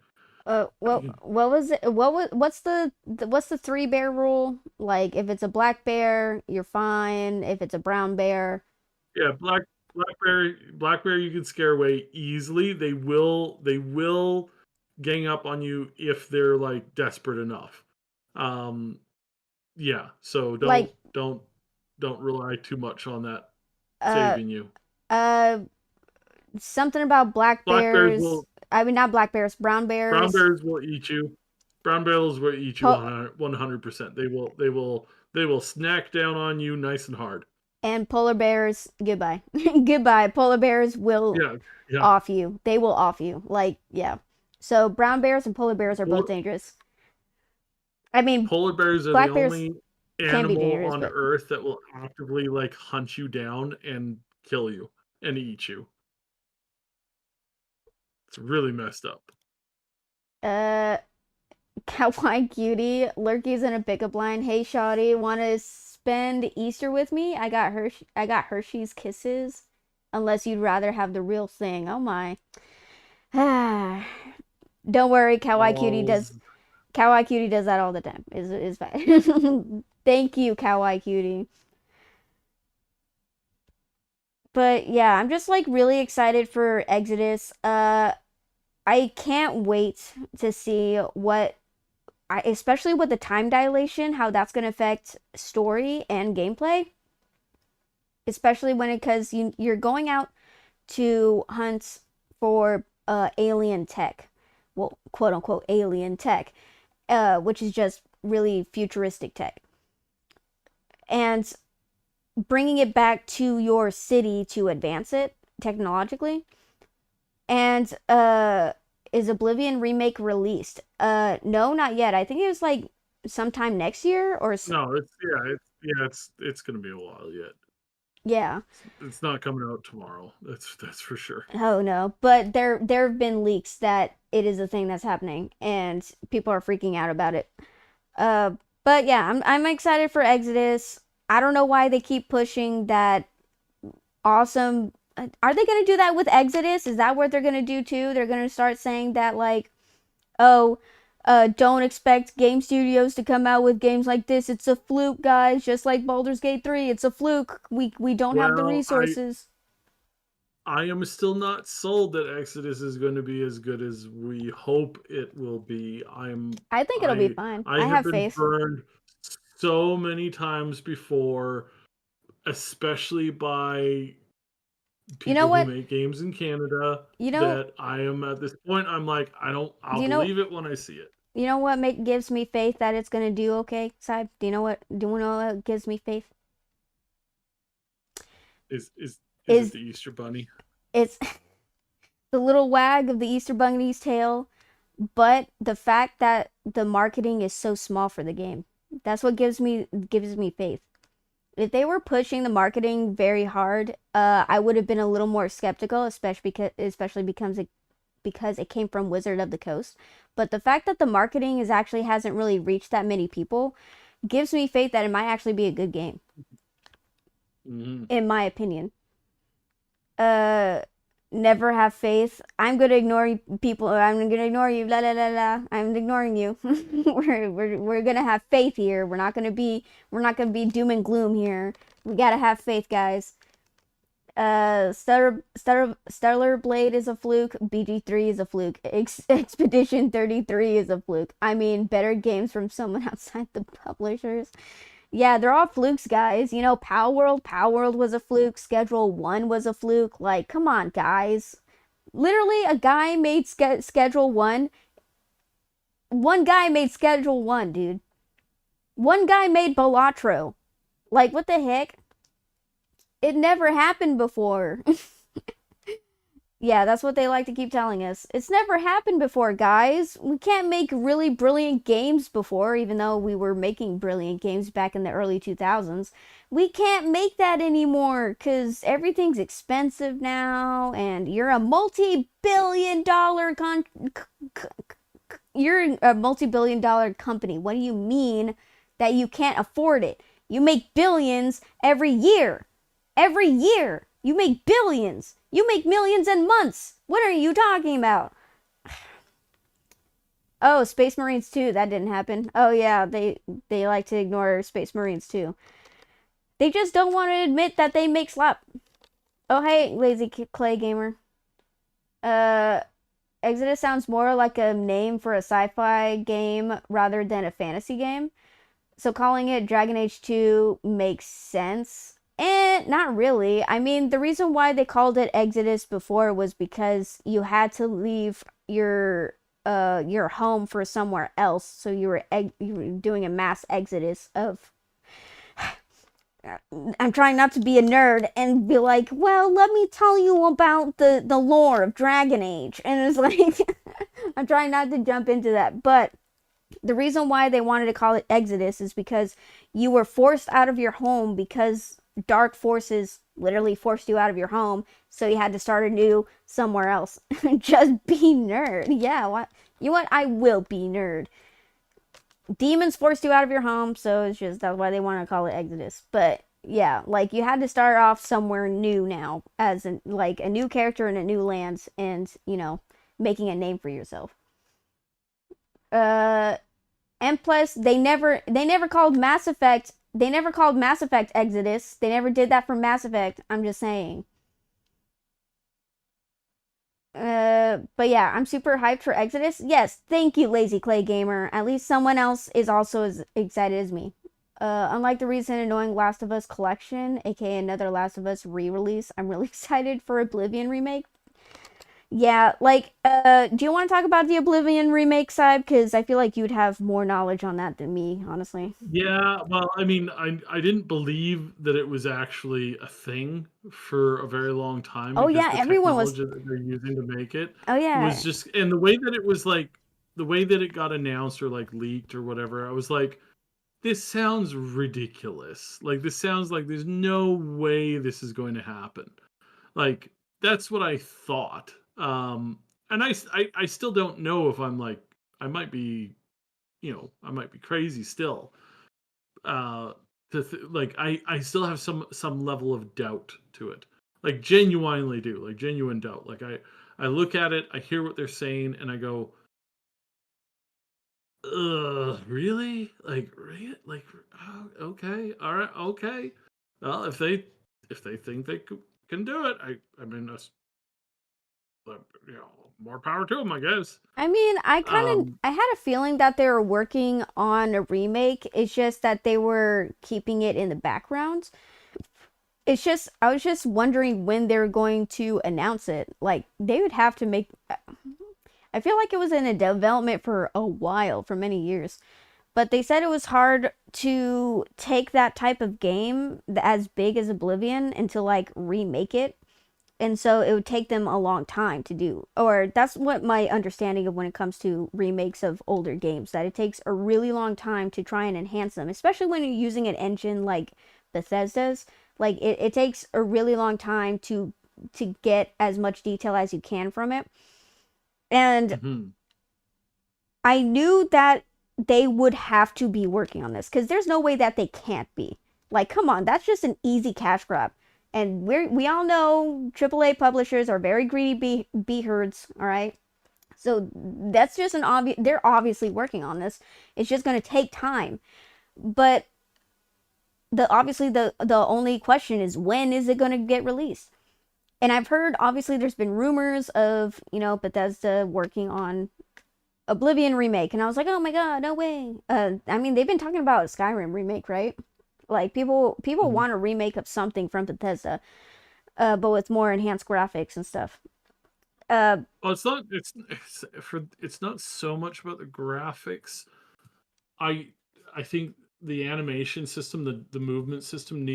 S1: what was it? What's the three bear rule? Like if it's a black bear, you're fine. If it's a brown bear,
S2: Yeah, blackberry you can scare away easily. They will gang up on you if they're like desperate enough. Um yeah, so
S1: like
S2: don't rely too much on that
S1: uh
S2: saving you.
S1: uh something about black
S2: Black bears
S1: bears.
S2: will
S1: I mean not black bears, brown
S2: brown
S1: bears.
S2: bears will eat you. Brown bears will eat you
S1: Po-
S2: 100%. They will snack down on you nice and hard.
S1: and polar bears, goodbye. Goodbye. Polar bears will
S2: Yeah, yeah.
S1: off you. They will off you. Like, yeah. So brown bears and polar bears are both
S2: Polar,
S1: dangerous. I mean,
S2: polar bears are the
S1: black bears
S2: only
S1: can be
S2: animal
S1: dangerous,
S2: on
S1: but
S2: Earth that will actively like hunt you down and kill you and eat you. It's really messed up.
S1: uh kawaii cutie lurky's in a pickup line. Hey shawty, wanna spend Easter with me? I got Hershey's Kisses. Unless you'd rather have the real thing. Oh my. Don't worry,
S2: Balls.
S1: Kawaii Cutie does that all the time. Is fine. Thank you, Kawaii Cutie. But yeah, I'm just like really excited for Exodus. I can't wait to see especially with the time dilation, how that's gonna affect story and gameplay. Especially when it because you're going out to hunt for alien tech, well, quote unquote alien tech, which is just really futuristic tech, and bringing it back to your city to advance it technologically. And is Oblivion remake released? No, not yet. I think it was like sometime next year
S2: No, it's gonna be a while yet.
S1: yeah.
S2: It's not coming out tomorrow. That's for sure.
S1: Oh no, but there have been leaks that it is a thing that's happening and people are freaking out about it. Uh but yeah, I'm excited for Exodus. I don't know why they keep pushing that awesome. Are they going to do that with Exodus? Is that what they're going to do too? They're going to start saying that like, oh, don't expect game studios to come out with games like this. It's a fluke, guys. Just like Baldur's Gate 3, it's a fluke. We don't have the
S2: Well,
S1: resources.
S2: I am still not sold that Exodus is going to be as good as we hope it will be.
S1: I think it'll be fine.
S2: I
S1: I
S2: have
S1: have
S2: been
S1: faith.
S2: burned so many times before, especially by
S1: You know
S2: people who
S1: what?
S2: make games in Canada,
S1: You know,
S2: that I am at this point I'm like
S1: do
S2: I'll
S1: you know
S2: believe it when I see it.
S1: you know what gives me faith that it's going to do okay, Saib? Do you know what gives me faith?
S2: Is it
S1: Is
S2: the Easter bunny?
S1: it's the little wag of the Easter Bunny's tail, but the fact that the marketing is so small for the game. That's what gives me faith. If they were pushing the marketing very hard, I would have been a little more skeptical, especially because it came from Wizard of the Coast. But the fact that the marketing is actually hasn't really reached that many people gives me faith that it might actually be a good game,
S2: Mm-hmm.
S1: in my opinion. uh Never have faith. I'm gonna ignore people. I'm gonna ignore you. La la la la. I'm ignoring you. We're gonna have faith here. We're not gonna be doom and gloom here. We gotta have faith, guys. Stellar Blade is a fluke. BG3 is a fluke. Expedition 33 is a fluke. I mean, better games from someone outside the publishers. Yeah, they're all flukes, guys. You know, Power World was a fluke. Schedule 1 was a fluke. Like, come on, guys. Literally, a guy made Schedule 1. One guy made Schedule 1, dude. One guy made Balatro. Like, what the heck? It never happened before. Yeah, that's what they like to keep telling us. It's never happened before, guys. We can't make really brilliant games before, even though we were making brilliant games back in the early 2000s. We can't make that anymore because everything's expensive now, and you're a multi-billion dollar you're a multi-billion dollar company. What do you mean that you can't afford it? You make billions every year. Every year. You make billions. You make millions in months. What are you talking about? Oh, Space Marines 2. That didn't happen. Oh yeah, they like to ignore Space Marines 2. They just don't want to admit that they make slap. Oh hey, Lazy Clay Gamer. Exodus sounds more like a name for a sci-fi game rather than a fantasy game. So calling it Dragon Age 2 makes sense. And not really. I mean, the reason why they called it Exodus before was because you had to leave your home for somewhere else. So you were doing a mass exodus of I'm trying not to be a nerd and be like, well, let me tell you about the lore of Dragon Age. And it's like I'm trying not to jump into that, but the reason why they wanted to call it Exodus is because you were forced out of your home because dark forces literally forced you out of your home, so you had to start anew somewhere else. Just be nerd. Yeah, what? You know what? I will be nerd. Demons forced you out of your home, so it's just that's why they want to call it Exodus. But yeah, like you had to start off somewhere new now as like a new character in a new land, and you know, making a name for yourself. Uh, and plus, they never called Mass Effect. They never called Mass Effect Exodus. They never did that for Mass Effect. I'm just saying. But yeah, I'm super hyped for Exodus. Yes, thank you, Lazy Clay Gamer. At least someone else is also as excited as me. Unlike the recent annoying Last of Us collection, aka another Last of Us re-release, I'm really excited for Oblivion remake. Yeah, like, do you want to talk about the Oblivion remake side? Because I feel like you'd have more knowledge on that than me, honestly.
S2: Yeah, well, I mean, I didn't believe that it was actually a thing for a very long time
S1: Oh
S2: because
S1: yeah,
S2: the
S1: everyone was.
S2: technology that they're using to make it
S1: Oh
S2: was
S1: yeah.
S2: just and the way that it was like the way that it got announced or like leaked or whatever, I was like, this sounds ridiculous. Like this sounds like there's no way this is going to happen. Like that's what I thought. And I still don't know if I'm like I might be, I might be crazy still. uh like I still have some level of doubt to it, like genuinely do, like genuine doubt. Like I look at it, I hear what they're saying, and I go, really, like really, like oh, okay, all right, okay. Well, if they think they can do it, I mean that's you know more power to them, I guess.
S1: I mean,
S2: um
S1: I had a feeling that they were working on a remake. It's just that they were keeping it in the background. It's just I was just wondering when they're going to announce it. Like they would have to make I feel like it was in a development for a while, for many years. But they said it was hard to take that type of game as big as Oblivion and to like remake it, and so it would take them a long time to do, or that's what my understanding of when it comes to remakes of older games, that it takes a really long time to try and enhance them, especially when you're using an engine like Bethesda's. Like it takes a really long time to get as much detail as you can from it. And
S2: mhm.
S1: I knew that they would have to be working on this because there's no way that they can't be. Like, come on, that's just an easy cash grab. And we all know AAA publishers are very greedy herds, all right? So that's just an obvious. They're obviously working on this. It's just going to take time. But the only question is when is it going to get released? And I've heard, obviously, there's been rumors of, Bethesda working on Oblivion remake, and I was like, oh my god, no way. I mean, they've been talking about Skyrim remake, right? Like people
S2: Mhm.
S1: want a remake of something from Bethesda, but with more enhanced graphics and stuff. Uh,
S2: Well, it's not so much about the graphics. I I think the animation system, the movement system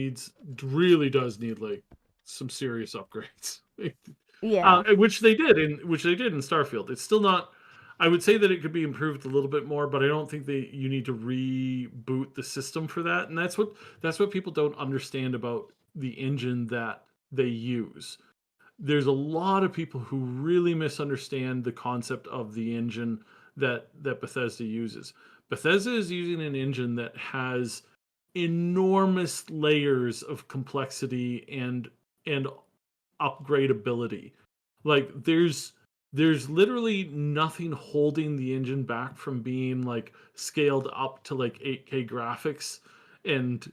S2: really does need like some serious upgrades.
S1: yeah,
S2: Which they did in Starfield. It's still not. I would say that it could be improved a little bit more, but I don't think that you need to reboot the system for that. And that's what people don't understand about the engine that they use. There's a lot of people who really misunderstand the concept of the engine that Bethesda uses. Bethesda is using an engine that has enormous layers of complexity and upgradability. Like there's literally nothing holding the engine back from being like scaled up to like 8K graphics and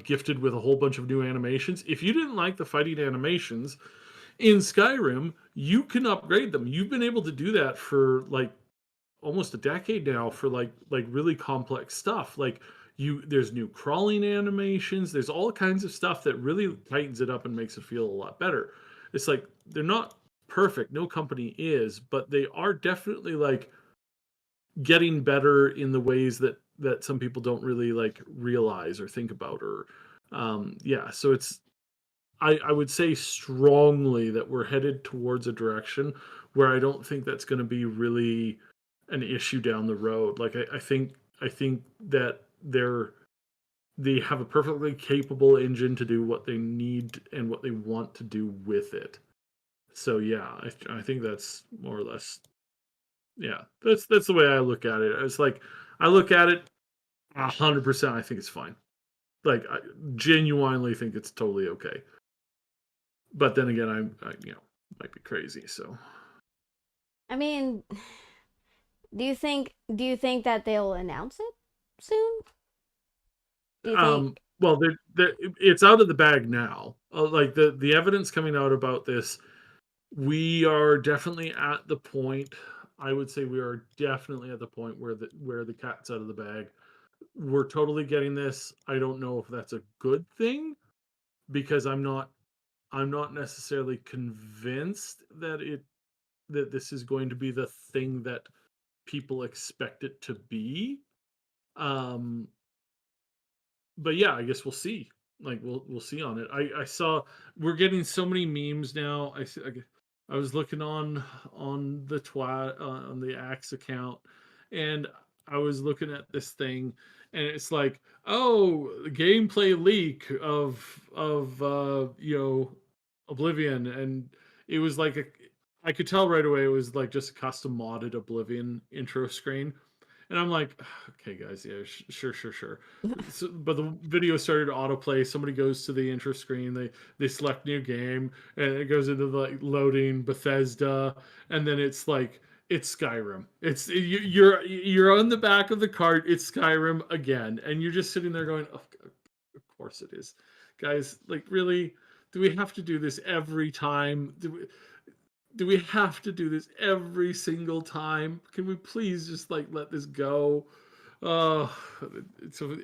S2: gifted with a whole bunch of new animations. If you didn't like the fighting animations in Skyrim, you can upgrade them. You've been able to do that for like almost a decade now for like really complex stuff. Like there's new crawling animations. There's all kinds of stuff that really tightens it up and makes it feel a lot better. It's like they're not perfect. No company is, but they are definitely like getting better in the ways that some people don't really like realize or think about or yeah, so it's I would say strongly that we're headed towards a direction where I don't think that's going to be really an issue down the road. Like I think that they have a perfectly capable engine to do what they need and what they want to do with it. So yeah, I think that's more or less yeah. That's the way I look at it. It's like I look at it 100%. I think it's fine. Like I genuinely think it's totally okay. But then again, might be crazy. So,
S1: I mean, do you think that they'll announce it soon? Do you think?
S2: well, it's out of the bag now. Like the evidence coming out about this, we are definitely at the point. I would say we are definitely at the point where the cat's out of the bag. We're totally getting this. I don't know if that's a good thing because I'm not necessarily convinced that this is going to be the thing that people expect it to be. Um, but yeah, I guess we'll see. Like we'll see on it. I saw we're getting so many memes now. I was looking on the twat on the Axe account, and I was looking at this thing, and it's like, oh, gameplay leak of Oblivion, and it was like I could tell right away it was like just a custom modded Oblivion intro screen. And I'm like, okay, guys, yeah, sure. So, but the video started to autoplay. Somebody goes to the intro screen. They select new game, and it goes into like loading Bethesda, and then it's like it's Skyrim. You're on the back of the cart. It's Skyrim again, and you're just sitting there going, oh, of course it is, guys. Like really, do we have to do this every time? Do we have to do this every single time? Can we please just like let this go? Uh, so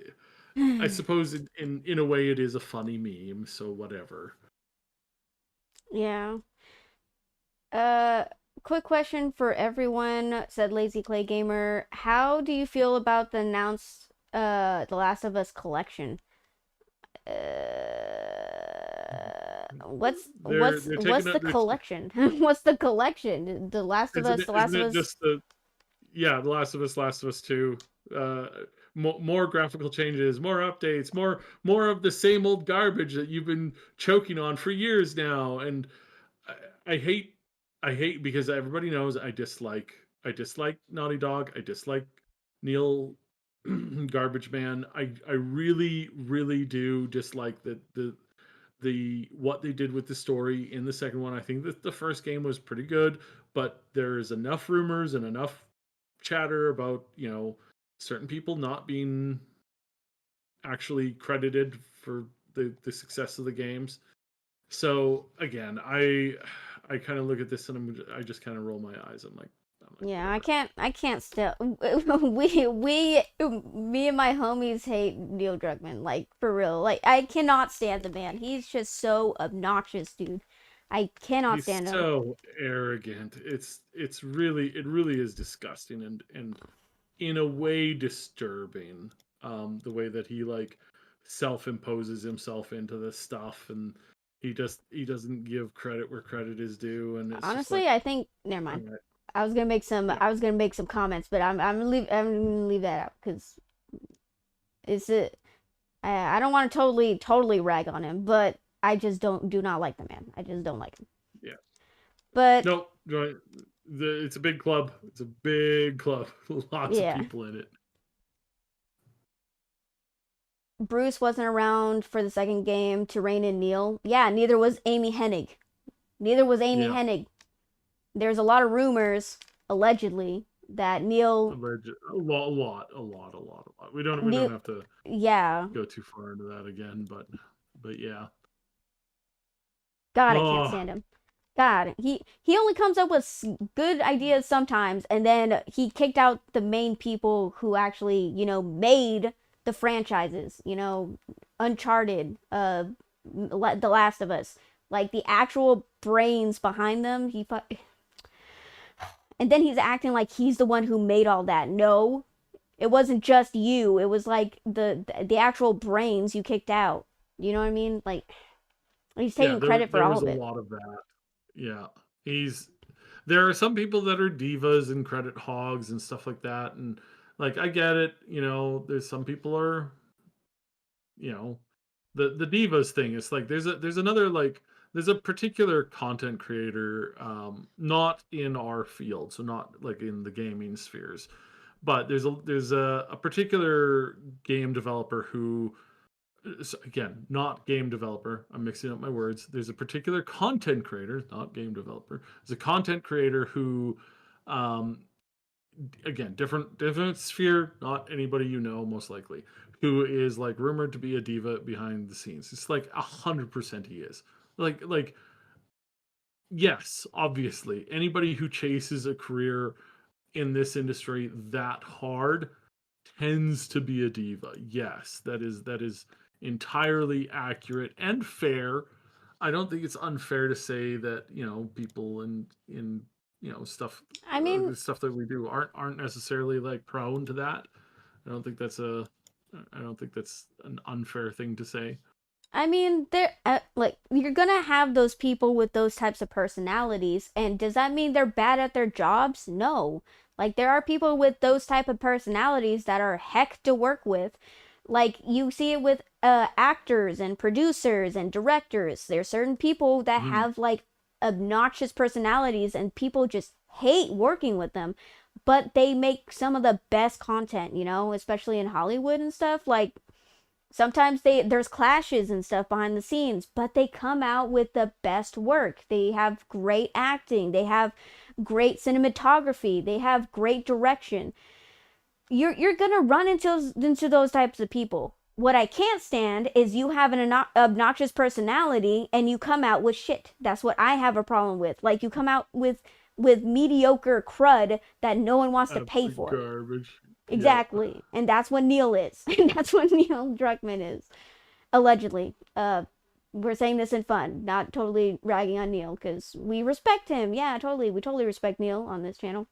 S2: I suppose in a way it is a funny meme, so whatever.
S1: Yeah. Uh, quick question for everyone, said Lazy Clay Gamer. How do you feel about the announced The Last of Us collection? What's what's
S2: They're taking
S1: what's
S2: it.
S1: the collection? What's the collection? The Last of Us, The Last
S2: Isn't
S1: of
S2: it
S1: Us.
S2: just the yeah, The Last of Us 2. Uh, more graphical changes, more updates, more of the same old garbage that you've been choking on for years now. And I hate I hate because everybody knows I dislike Naughty Dog. I dislike Neil Garbage Man. I really do dislike the what they did with the story in the second one. I think that the first game was pretty good, but there's enough rumors and enough chatter about, certain people not being actually credited for the success of the games So again, I kind of look at this and I just kind of roll my eyes. I'm like
S1: Yeah,
S2: whatever.
S1: I can't still. Me and my homies hate Neil Druckmann, like for real. Like I cannot stand the man. He's just so obnoxious, dude. I cannot
S2: He's
S1: stand him.
S2: so arrogant. It really is disgusting and in a way disturbing. The way that he like self-imposes himself into this stuff, and he doesn't give credit where credit is due, and it's just
S1: Honestly,
S2: like,
S1: I think never
S2: all
S1: mind.
S2: right,
S1: I was gonna make some.
S2: yeah,
S1: I was gonna make some comments, but I'm gonna leave that out because it's a. I don't want to totally rag on him, but I just do not like the man. I just don't like him.
S2: yeah.
S1: But
S2: Nope. It's a big club. It's a big club. Lots of
S1: yeah,
S2: people in it.
S1: Bruce wasn't around for the second game to rein in Neil. Yeah, neither was Amy Hennig. Neither was Amy
S2: Yeah.
S1: Hennig. There's a lot of rumors, allegedly, that Neil,
S2: A lot. We don't
S1: Neil,
S2: have to
S1: yeah,
S2: go too far into that again, but yeah.
S1: God, I can't
S2: Oh,
S1: stand him. God, he only comes up with good ideas sometimes, and then he kicked out the main people who actually, made the franchises. Uncharted, The Last of Us, like the actual brains behind them. And then he's acting like he's the one who made all that. No, it wasn't just you. It was like the actual brains you kicked out. You know what I mean? Like he's
S2: yeah,
S1: taking credit for
S2: there
S1: all
S2: was
S1: of
S2: a
S1: it.
S2: lot of that. Yeah. He's There are some people that are divas and credit hogs and stuff like that, and like I get it, there's some people are, you know, the divas thing. It's like there's another like there's a particular content creator, not in our field, so not like in the gaming spheres, but there's a particular game developer who, so again, not game developer, I'm mixing up my words. There's a particular content creator, not game developer. There's a content creator who, um, again, different sphere, not anybody you know, most likely, who is like rumored to be a diva behind the scenes. It's like 100% he is. Like yes, obviously, anybody who chases a career in this industry that hard tends to be a diva. Yes, that is entirely accurate and fair. I don't think it's unfair to say that, people in stuff,
S1: I mean,
S2: the stuff that we do aren't necessarily like prone to that. I don't think that's a I don't think that's an unfair thing to say.
S1: there like you're gonna have those people with those types of personalities, and does that mean they're bad at their jobs? No. Like there are people with those type of personalities that are heck to work with. Like you see it with actors and producers and directors. There's certain people that
S2: Mhm.
S1: have like obnoxious personalities, and people just hate working with them. But they make some of the best content, especially in Hollywood and stuff. Like sometimes there's clashes and stuff behind the scenes, but they come out with the best work. They have great acting, they have great cinematography, they have great direction. You're gonna run into those types of people. What I can't stand is you have an obnoxious personality and you come out with shit. That's what I have a problem with. Like you come out with mediocre crud that no one wants to pay
S2: Absolute
S1: for.
S2: garbage. Yeah.
S1: Exactly. And that's what Neil is. And that's what Neil Druckmann is. Allegedly. We're saying this in fun, not totally ragging on Neil, because we respect him. Yeah, totally. We totally respect Neil on this channel.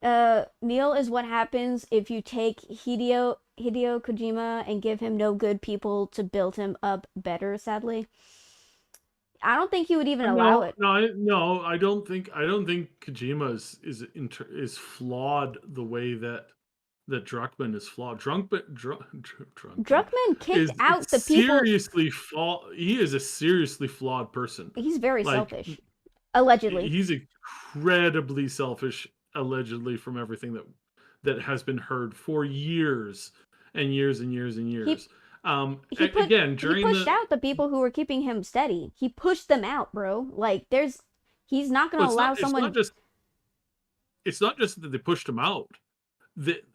S1: Neil is what happens if you take Hideo Kojima and give him no good people to build him up better, sadly. I don't think he would even allow
S2: No,
S1: it.
S2: no, I don't think Kojima is flawed the way that Druckmann is flawed. Druckmann
S1: Druckmann kicked
S2: is
S1: out the people.
S2: seriously flawed. He is a seriously flawed person.
S1: He's very
S2: Like
S1: selfish. Allegedly.
S2: he's incredibly selfish, allegedly, from everything that has been heard for years and years and years and
S1: He
S2: years. Again,
S1: he
S2: during
S1: pushed
S2: the
S1: out the people who were keeping him steady. He pushed them out, bro. Like he's not
S2: well,
S1: gonna allow someone.
S2: it's not just that they pushed him out.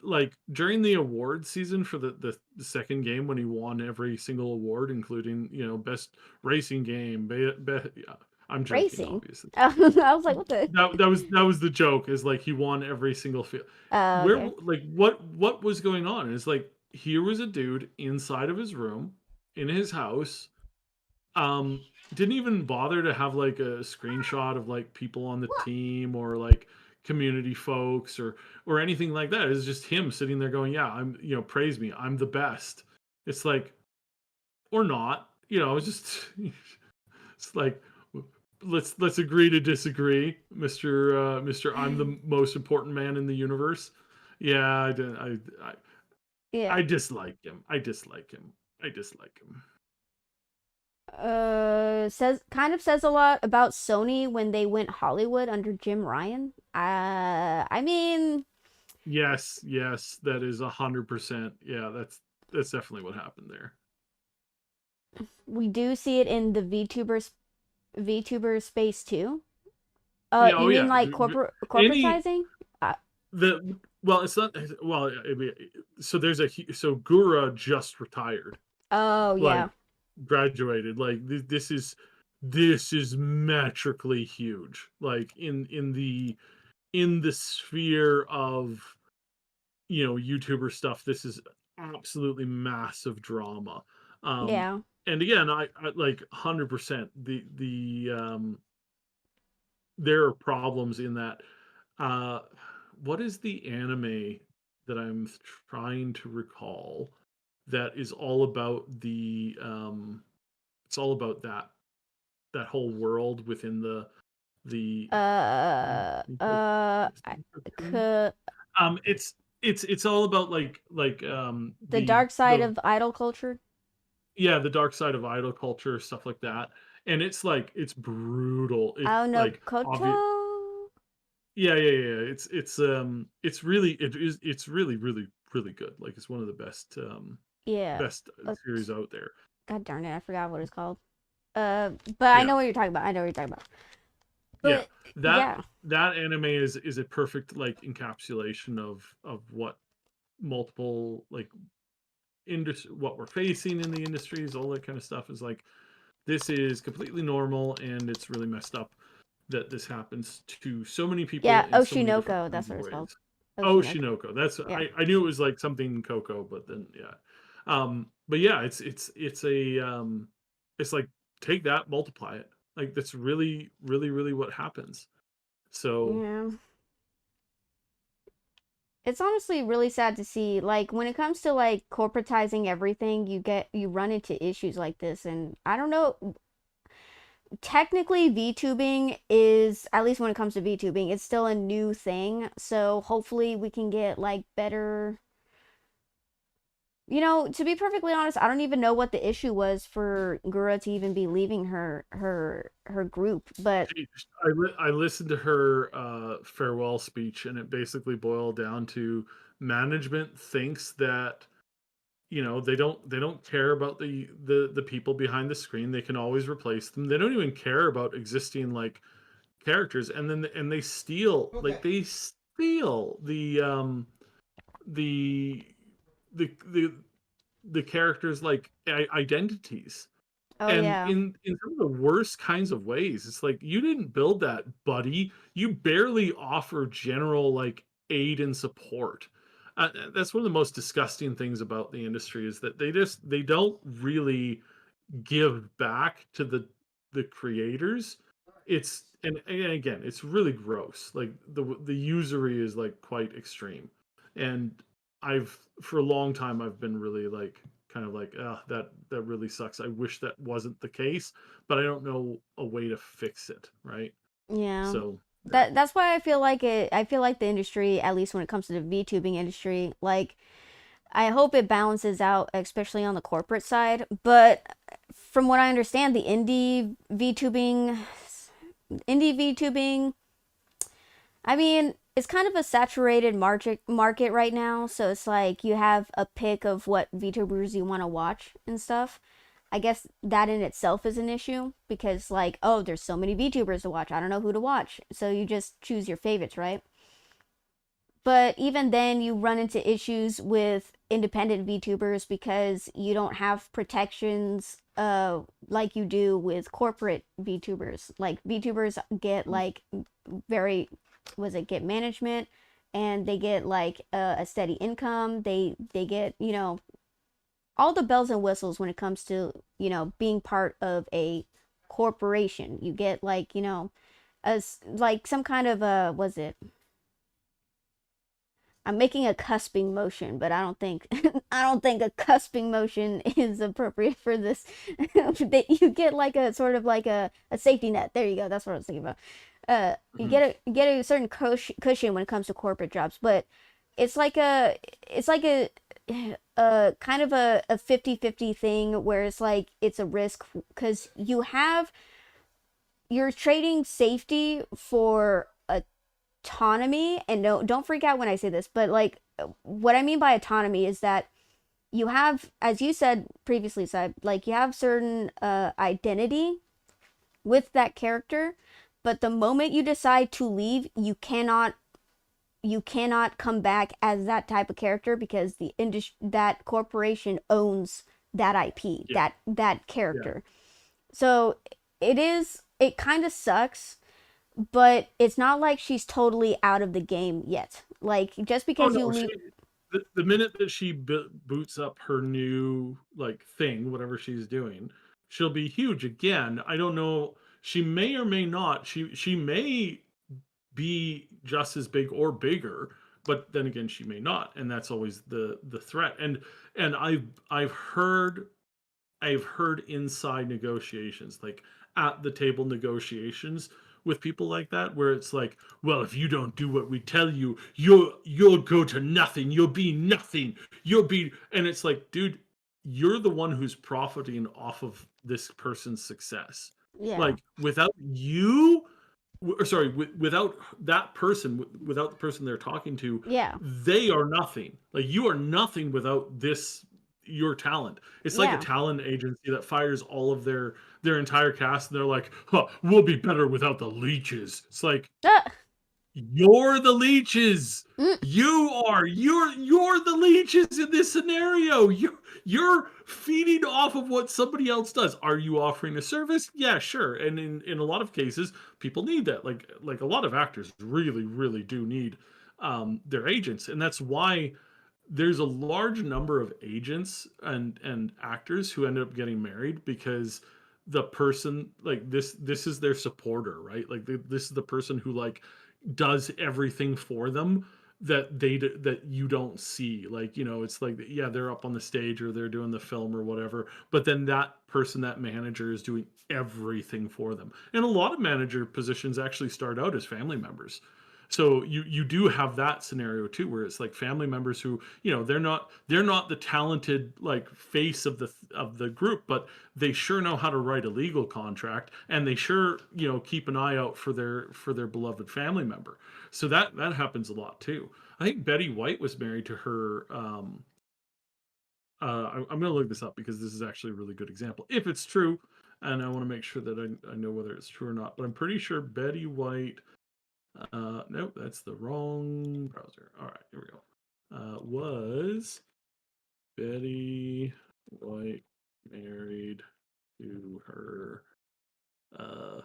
S2: like during the award season for the second game when he won every single award, including best racing game. Yeah, I'm joking,
S1: Racing.
S2: obviously.
S1: I was like, what the?
S2: That was the joke, is like he won every single field. Where
S1: Okay.
S2: like what was going on? Is like here was a dude inside of his room in his house, um didn't even bother to have like a screenshot of like people on the team or like community folks or anything like that. It's just him sitting there going, yeah, I'm, praise me, I'm the best. It's like, or not, it's just it's like, let's agree to disagree, Mr. I'm the most important man in the universe. Yeah, I
S1: Yeah.
S2: dislike him. I dislike him. I dislike him.
S1: Says kind of says a lot about Sony when they went Hollywood under Jim Ryan. I mean,
S2: Yes, yes, that is 100%. Yeah, that's definitely what happened there.
S1: we do see it in the VTuber space too.
S2: Yeah, oh
S1: You mean
S2: yeah.
S1: like
S2: Any
S1: corporatizing? Uh,
S2: the well, it's not, well, I mean, so so Gura just retired,
S1: oh
S2: like
S1: yeah,
S2: graduated. Like this is metrically huge. Like in the sphere of YouTuber stuff, this is absolutely massive drama. Um,
S1: yeah.
S2: and again, I like 100%. There are problems in that. Uh, what is the anime that I'm trying to recall that is all about it's all about that whole world within the
S1: I could
S2: it's all about
S1: the
S2: the
S1: dark side
S2: the
S1: of idol culture.
S2: yeah, the dark side of idol culture, stuff like that. And it's like it's brutal. It
S1: I don't know,
S2: like obvious.
S1: Koto.
S2: Yeah, yeah, yeah. It's really really good. Like it's one of the
S1: Yeah.
S2: best
S1: Uh,
S2: series out there.
S1: God darn it, I forgot what it's called. But I
S2: Yeah.
S1: know what you're talking about. I know what you're talking about.
S2: Yeah.
S1: But
S2: That
S1: yeah,
S2: that anime is a perfect like encapsulation of what multiple like industry, what we're facing in the industries, all that kind of stuff. Is like, this is completely normal, and it's really messed up that this happens to so many people
S1: yeah.
S2: in so many different
S1: Oshinoko,
S2: kinds
S1: that's
S2: of
S1: what it's called.
S2: ways. Oh,
S1: Oshinoko.
S2: Shinoko. That's,
S1: Yeah.
S2: I knew it was like something Coco, but then yeah. But yeah, it's like, take that, multiply it. Like that's really, really, really what happens. So
S1: Yeah. It's honestly really sad to see. Like when it comes to like corporatizing everything, you run into issues like this, and I don't know. Technically, VTubing is, at least when it comes to VTubing, it's still a new thing. So hopefully we can get like better. To be perfectly honest, I don't even know what the issue was for Gura to even be leaving her group. But
S2: I listened to her farewell speech, and it basically boiled down to management thinks that they don't care about the people behind the screen. They can always replace them. They don't even care about existing like characters, and they steal, like they steal the the the the characters like identities,
S1: oh
S2: and
S1: yeah,
S2: in some of the worst kinds of ways. It's like, you didn't build that, buddy. You barely offer general like aid and support. That's one of the most disgusting things about the industry, is that they don't really give back to the creators. And again, it's really gross. Like the usury is like quite extreme. And I've for a long time I've been really like, kind of like, that really sucks. I wish that wasn't the case, but I don't know a way to fix it, right?
S1: yeah.
S2: So yeah.
S1: That's why I feel like it. I feel like the industry, at least when it comes to the VTubing industry, like I hope it balances out, especially on the corporate side. But from what I understand, the indie VTubing, I mean, it's kind of a saturated market right now. So it's like you have a pick of what VTubers you want to watch and stuff. I guess that in itself is an issue because, like, oh, there's so many VTubers to watch. I don't know who to watch. So you just choose your favorites, right? but even then you run into issues with independent VTubers because you don't have protections like you do with corporate VTubers. Like VTubers get like very was it get management, and they get like a steady income. They get, you know, all the bells and whistles when it comes to, you know, being part of a corporation. You get like, you know, as like some kind of was it I'm making a cusping motion, but I don't think I don't think a cusping motion is appropriate for this. You get like a sort of like a safety net. There you go. That's what I was thinking about.
S2: Mhm.
S1: You get a certain cushion when it comes to corporate jobs, but it's like a kind of a 50-50 thing where it's like it's a risk because you're trading safety for autonomy. And no, don't freak out when I say this, but like what I mean by autonomy is that you have, as you said previously, Saib, like you have certain identity with that character, but the moment you decide to leave, you cannot come back as that type of character because the industry, that corporation owns that IP,
S2: Yeah,
S1: that
S2: yeah.
S1: character. So it kind of sucks, but it's not like she's totally out of the game yet. Like just
S2: Oh
S1: because you
S2: no,
S1: leave,
S2: the minute that she boots up her new like thing, whatever she's doing, she'll be huge again. I don't know. She may or may not. She may be just as big or bigger, but then again, she may not, and that's always the threat. And I've heard inside negotiations, like at the table negotiations with people like that, where it's like, well, if you don't do what we tell you, you'll go to nothing. You'll be nothing. You'll be, and it's like, dude, you're the one who's profiting off of this person's success.
S1: yeah,
S2: Like without you, or sorry, without that person, without the person they're talking to,
S1: yeah,
S2: they are nothing. Like you are nothing without this your talent. It's like a
S1: yeah.
S2: talent agency that fires all of their entire cast, and they're like, huh, "We'll be better without the leeches." It's like
S1: Ah!
S2: you're the leeches.
S1: Mm,
S2: You're the leeches in this scenario. You're feeding off of what somebody else does. Are you offering a service? Yeah, sure. And in a lot of cases, people need that. Like a lot of actors really do need their agents, and that's why there's a large number of agents and actors who end up getting married because the person like this is their supporter, right? Like this is the person who like does everything for them that that you don't see. Like, you know, it's like, yeah, they're up on the stage or they're doing the film or whatever, but then that person, that manager, is doing everything for them. And a lot of manager positions actually start out as family members. So you do have that scenario too, where it's like family members who, you know, they're not the talented like face of the group, but they sure know how to write a legal contract, and they sure, you know, keep an eye out for their beloved family member. So that happens a lot too. I think Betty White was married to her. I'm going to look this up because this is actually a really good example, if it's true, and I want to make sure that I know whether it's true or not. But I'm pretty sure Betty White. Nope, that's the wrong browser. All right, here we go. Was Betty White married to her? Uh,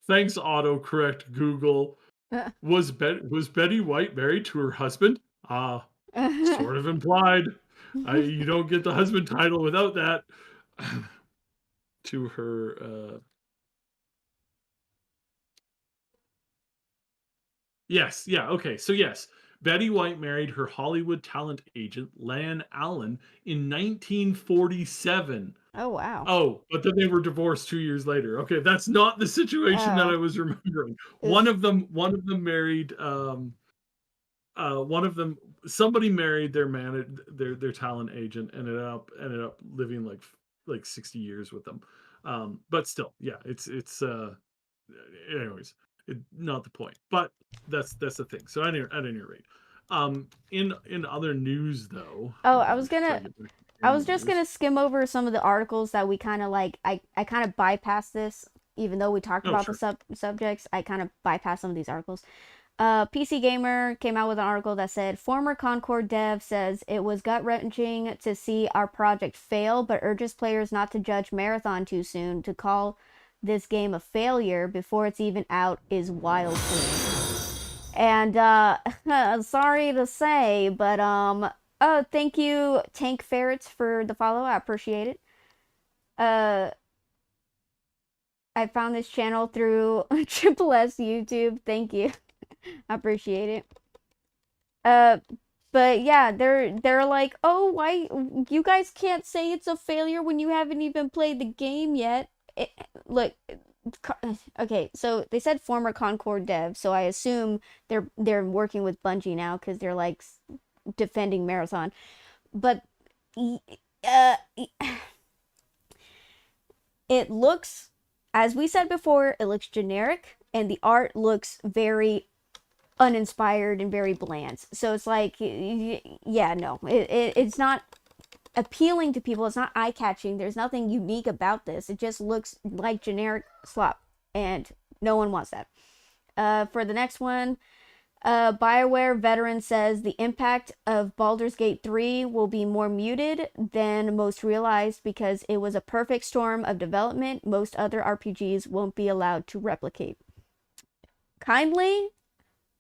S2: Thanks, autocorrect Google.
S1: uh,
S2: Was Betty White married to her husband? Sort of implied. You don't get the husband title without that. To her, yes, yeah, okay, so yes, Betty White married her Hollywood talent agent Lan Allen in 1947.
S1: oh wow.
S2: Oh, but then they were divorced 2 years later. Okay, that's not the situation that
S1: Oh,
S2: I was remembering.
S1: oof.
S2: One of them married, one of them somebody married their talent agent, ended up living like 60 years with them. But still, yeah, it's anyways, not the point. But that's the thing. So at any rate, in other news though,
S1: Oh,
S2: try to get back to
S1: I was
S2: gaming
S1: just
S2: news.
S1: gonna skim over some of the articles that we kind of like. I kind of bypassed this, even though we talked
S2: Oh,
S1: about the
S2: sure.
S1: subjects. I kind of bypassed some of these articles. PC Gamer came out with an article that said former Concord dev says it was gut-wrenching to see our project fail, but urges players not to judge Marathon too soon. To call this game a failure before it's even out is wild to me. And sorry to say, but thank you Tank Ferrets for the follow. I appreciate it. I found this channel through Triple S YouTube. Thank you. I appreciate it. But yeah, they're like, oh, why you guys can't say it's a failure when you haven't even played the game yet? Look, okay, so they said former Concord dev, so I assume they're working with Bungie now because they're like defending Marathon, but it looks, as we said before, it looks generic, and the art looks very uninspired and very bland. So it's like, yeah, no, it's not appealing to people. It's not eye-catching. There's nothing unique about this. It just looks like generic slop, and no one wants that. For the next one, BioWare veteran says the impact of Baldur's Gate 3 will be more muted than most realized because it was a perfect storm of development most other RPGs won't be allowed to replicate. Kindly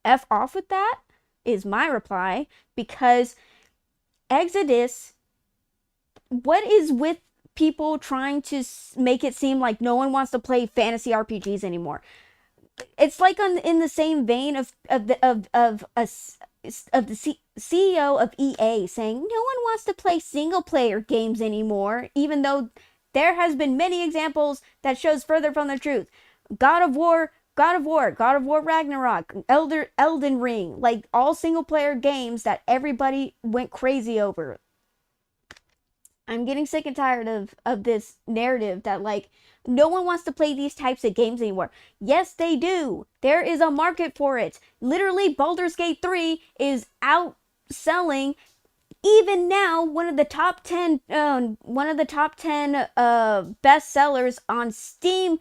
S1: F off with that is my reply, because Exodus, what is with people trying to make it seem like no one wants to play fantasy RPGs anymore? It's like in the same vein of the CEO of EA saying no one wants to play single player games anymore, even though there has been many examples that shows further from the truth. God of War Ragnarok, Elden Ring, like all single player games that everybody went crazy over. I'm getting sick and tired of this narrative that like no one wants to play these types of games anymore. Yes, they do. There is a market for it. Literally, Baldur's Gate 3 is outselling even now one of the top 10 bestsellers on Steam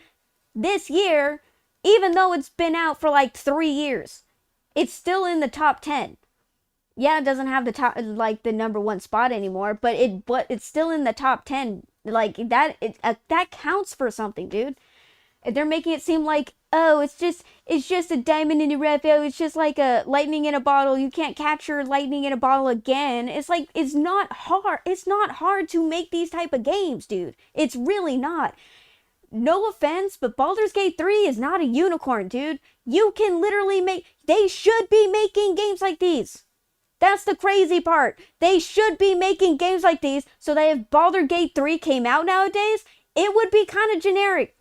S1: this year, even though it's been out for like 3 years. It's still in the top 10. Yeah, it doesn't have the top, like the number one spot anymore, but it's still in the top 10. Like that, that counts for something, dude. They're making it seem like, oh, it's just a diamond in the rough. Oh, it's just like a lightning in a bottle. You can't capture lightning in a bottle again. It's like, it's not hard. It's not hard to make these type of games, dude. It's really not. No offense, but Baldur's Gate 3 is not a unicorn, dude. You can literally they should be making games like these. That's the crazy part. They should be making games like these so that if Baldur's Gate 3 came out nowadays, it would be kind of generic.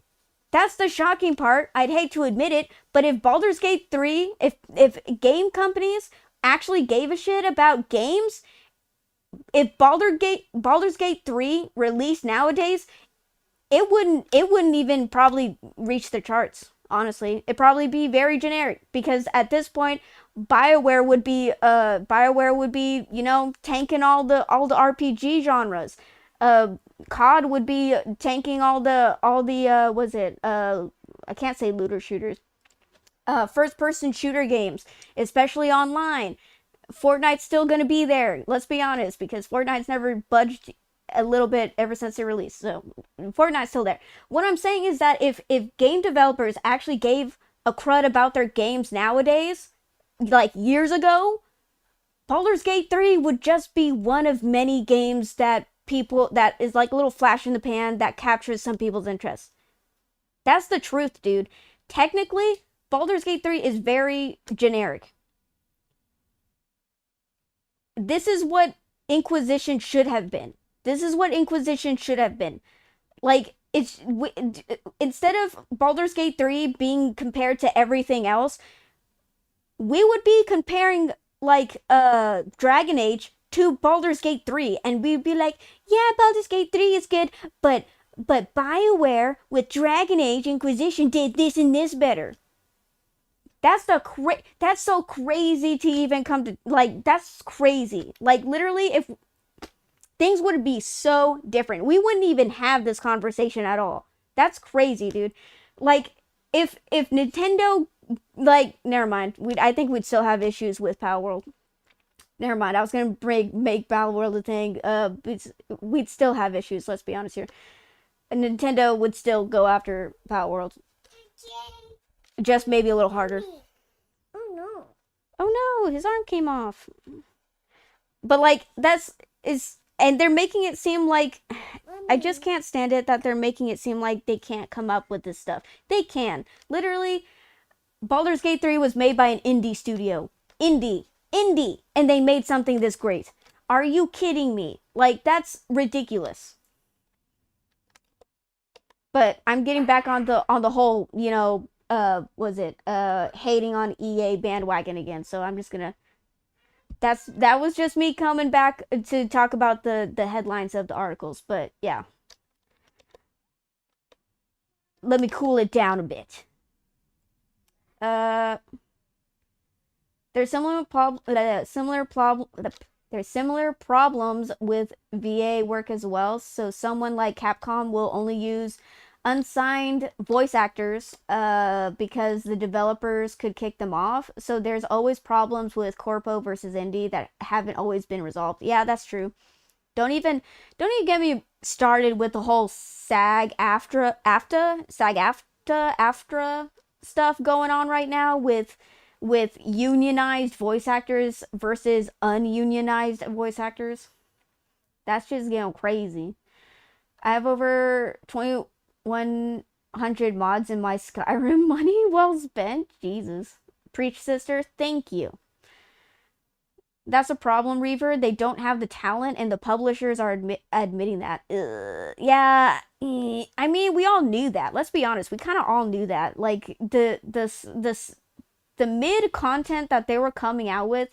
S1: That's the shocking part. I'd hate to admit it, but if Baldur's Gate 3, if game companies actually gave a shit about games, if Baldur's Gate 3 released nowadays, it wouldn't even probably reach the charts. Honestly, it'd probably be very generic because at this point, BioWare would be, you know, tanking all the RPG genres. COD would be tanking all the I can't say looter shooters. First person shooter games, especially online. Fortnite's still gonna be there. Let's be honest, because Fortnite's never budged a little bit ever since it released. So Fortnite's still there. What I'm saying is that if game developers actually gave a crud about their games nowadays, like years ago, Baldur's Gate 3 would just be one of many games that is like a little flash in the pan that captures some people's interest. That's the truth, dude. Technically, Baldur's Gate 3 is very generic. This is what Inquisition should have been. This is what Inquisition should have been. Like, instead of Baldur's Gate 3 being compared to everything else, we would be comparing like Dragon Age to Baldur's Gate 3, and we'd be like, yeah, Baldur's Gate 3 is good, but BioWare with Dragon Age Inquisition did this and this better. That's so crazy to even come to, like, that's crazy. Like, literally, if things would be so different, we wouldn't even have this conversation at all. That's crazy, dude. Like, if Nintendo like, never mind. I think we'd still have issues with Power World. Never mind. I was gonna make Battle World a thing. We'd still have issues. Let's be honest here. And Nintendo would still go after Power World, just maybe a little harder.
S3: Oh no.
S1: Oh no, his arm came off. But like and they're making it seem like I just can't stand it that they're making it seem like they can't come up with this stuff. They can. Literally, Baldur's Gate 3 was made by an indie studio. Indie. And they made something this great. Are you kidding me? Like, that's ridiculous. But I'm getting back on the whole, hating on EA bandwagon again. So I'm just gonna that was just me coming back to talk about the headlines of the articles. But yeah. Let me cool it down a bit. There's similar problems with VA work as well. So someone like Capcom will only use unsigned voice actors because the developers could kick them off. So there's always problems with corpo versus indie that haven't always been resolved. Yeah, that's true. Don't even get me started with the whole SAG-AFTRA stuff going on right now with unionized voice actors versus ununionized voice actors. That's just getting crazy. I have over 2,100 mods in my Skyrim. Money well spent. Jesus. Preach, sister. Thank you. That's a problem, Reaver. They don't have the talent, and the publishers are admitting that. Yeah, I mean, we all knew that. Let's be honest. We kind of all knew that. Like, the mid content that they were coming out with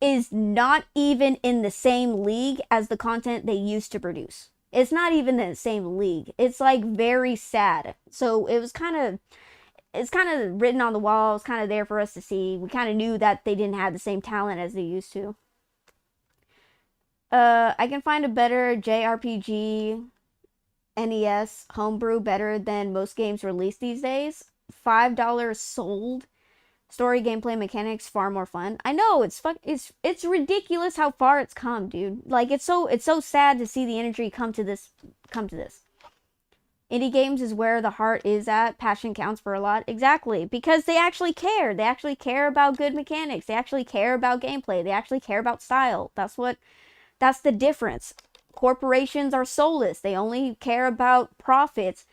S1: is not even in the same league as the content they used to produce. It's not even in the same league. It's like very sad. So it's kind of written on the wall. It's kind of there for us to see. We kind of knew that they didn't have the same talent as they used to. I can find a better JRPG NES homebrew better than most games released these days. $5 sold. Story, gameplay, mechanics, far more fun. I know it's ridiculous how far it's come, dude. Like it's so sad to see the energy come to this. Indie games is where the heart is at. Passion counts for a lot. Exactly. Because they actually care. They actually care about good mechanics. They actually care about gameplay. They actually care about style. That's the difference. Corporations are soulless. They only care about profits,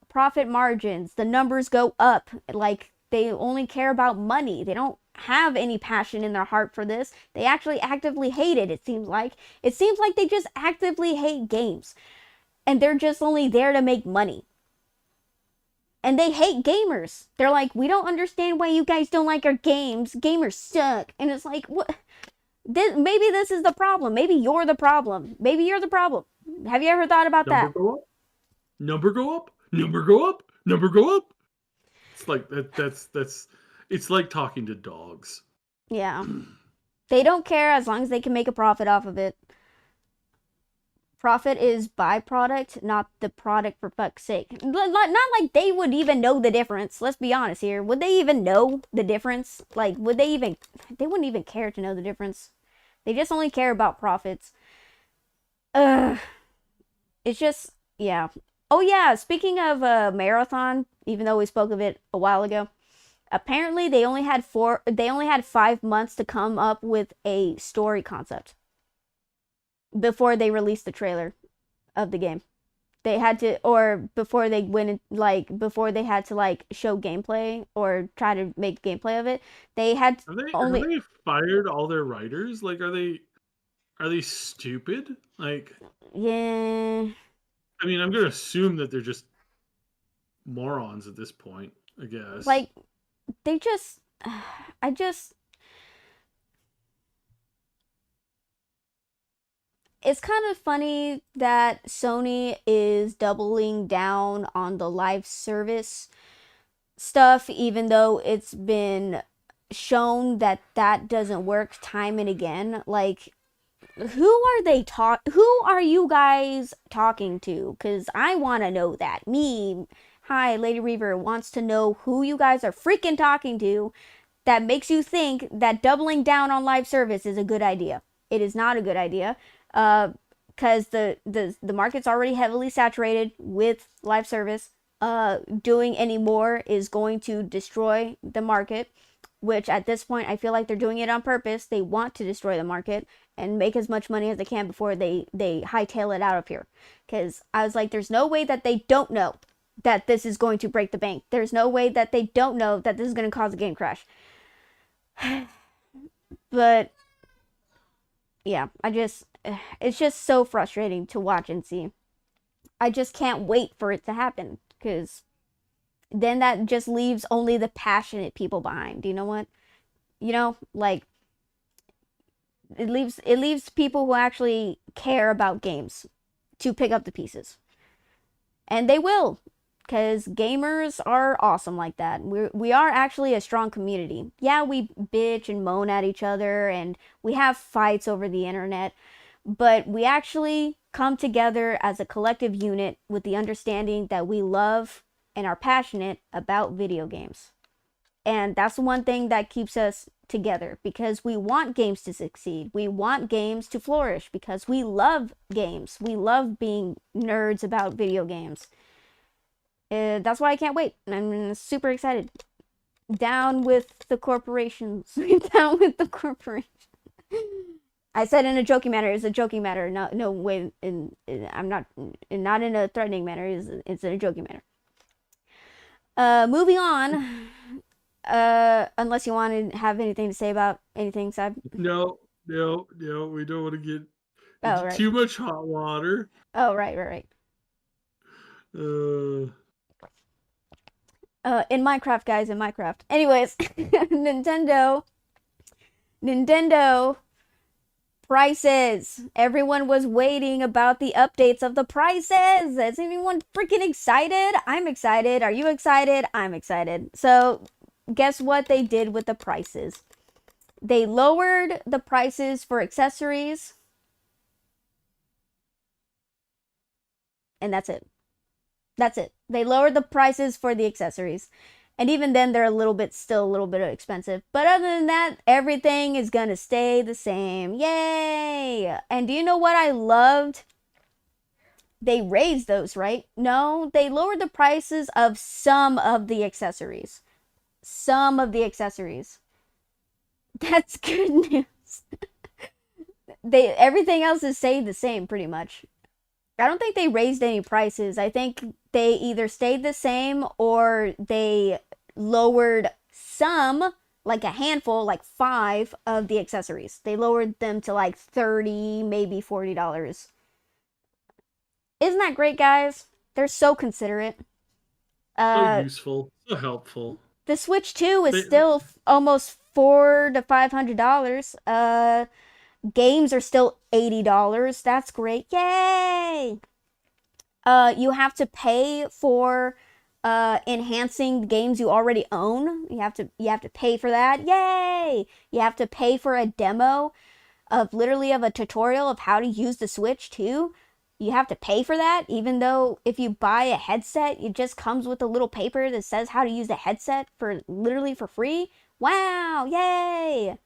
S1: profit margins. The numbers go up. Like, they only care about money. They don't have any passion in their heart for this. They actually actively hate it, it seems like. It seems like they just actively hate games. And they're just only there to make money. And they hate gamers. They're like, we don't understand why you guys don't like our games. Gamers suck. And it's like, what? Maybe this is the problem. Maybe you're the problem. Maybe you're the problem. Have you ever thought about that?
S2: Number go up. Number go up. Number go up. It's like that's it's like talking to dogs.
S1: Yeah. They don't care as long as they can make a profit off of it. Profit is byproduct, not the product, for fuck's sake. Not like they would even know the difference. Let's be honest here. Would they even know the difference? Like, they wouldn't even care to know the difference. They just only care about profits. It's just, yeah. Oh yeah, speaking of Marathon, even though we spoke of it a while ago, apparently they only had 5 months to come up with a story concept before they released the trailer of the game. They had to, or before they before they had to show gameplay or try to make gameplay of it. They had
S2: have they fired all their writers? Like, are they stupid? Like,
S1: yeah.
S2: I mean, I'm gonna assume that they're just morons at this point, I guess.
S1: Like, they just, it's kind of funny that Sony is doubling down on the live service stuff, even though it's been shown that doesn't work time and again. Like, who are you guys talking to? Because I want to know that. Me, hi, Lady Reaver wants to know who you guys are freaking talking to that makes you think that doubling down on live service is a good idea. It is not a good idea. Because the market's already heavily saturated with live service. Doing any more is going to destroy the market, which at this point I feel like they're doing it on purpose. They want to destroy the market and make as much money as they can before they hightail it out of here. Because I was like, there's no way that they don't know that this is going to break the bank. There's no way that they don't know that this is going to cause a game crash. But yeah, it's just so frustrating to watch and see. I just can't wait for it to happen, because then that just leaves only the passionate people behind. You know what? Like, it leaves people who actually care about games to pick up the pieces. And they will, because gamers are awesome like that. We are actually a strong community. Yeah, we bitch and moan at each other, and we have fights over the internet, but we actually come together as a collective unit with the understanding that we love and are passionate about video games. And that's the one thing that keeps us together, because we want games to succeed. We want games to flourish because we love games. We love being nerds about video games. That's why I can't wait. I'm super excited. Down with the corporations. Down with the corporations. I said in a joking manner. It's a joking manner. No way. I'm not in a threatening manner. It's in a joking manner. Moving on. Unless you want to have anything to say about anything, Seb.
S2: No, no, no. We don't want to get
S1: Oh,
S2: into
S1: right.
S2: too much hot water.
S1: Oh, right.
S2: Uh,
S1: In Minecraft, guys, in Minecraft. Anyways, Nintendo prices. Everyone was waiting about the updates of the prices. Is anyone freaking excited? I'm excited. Are you excited? I'm excited. So, guess what they did with the prices? They lowered the prices for accessories. And that's it. That's it. They lowered the prices for the accessories. And even then, they're still a little bit expensive. But other than that, everything is gonna stay the same. Yay! And do you know what I loved? They raised those, right? No, they lowered the prices of some of the accessories. Some of the accessories. That's good news. Everything else is stayed the same pretty much. I don't think they raised any prices. I think they either stayed the same or they lowered some, like a handful, like 5 of the accessories. They lowered them to like $30, maybe $40. Isn't that great, guys? They're so considerate.
S2: so
S1: Uh,
S2: useful, so helpful.
S1: the Switch 2 is
S2: They,
S1: still almost $400 to $500. Games are still $80. That's great. Yay! You have to pay for enhancing games you already own. You have to pay for that. Yay! You have to pay for a demo of a tutorial of how to use the Switch too. You have to pay for that, even though if you buy a headset, it just comes with a little paper that says how to use the headset for free. Wow! Yay!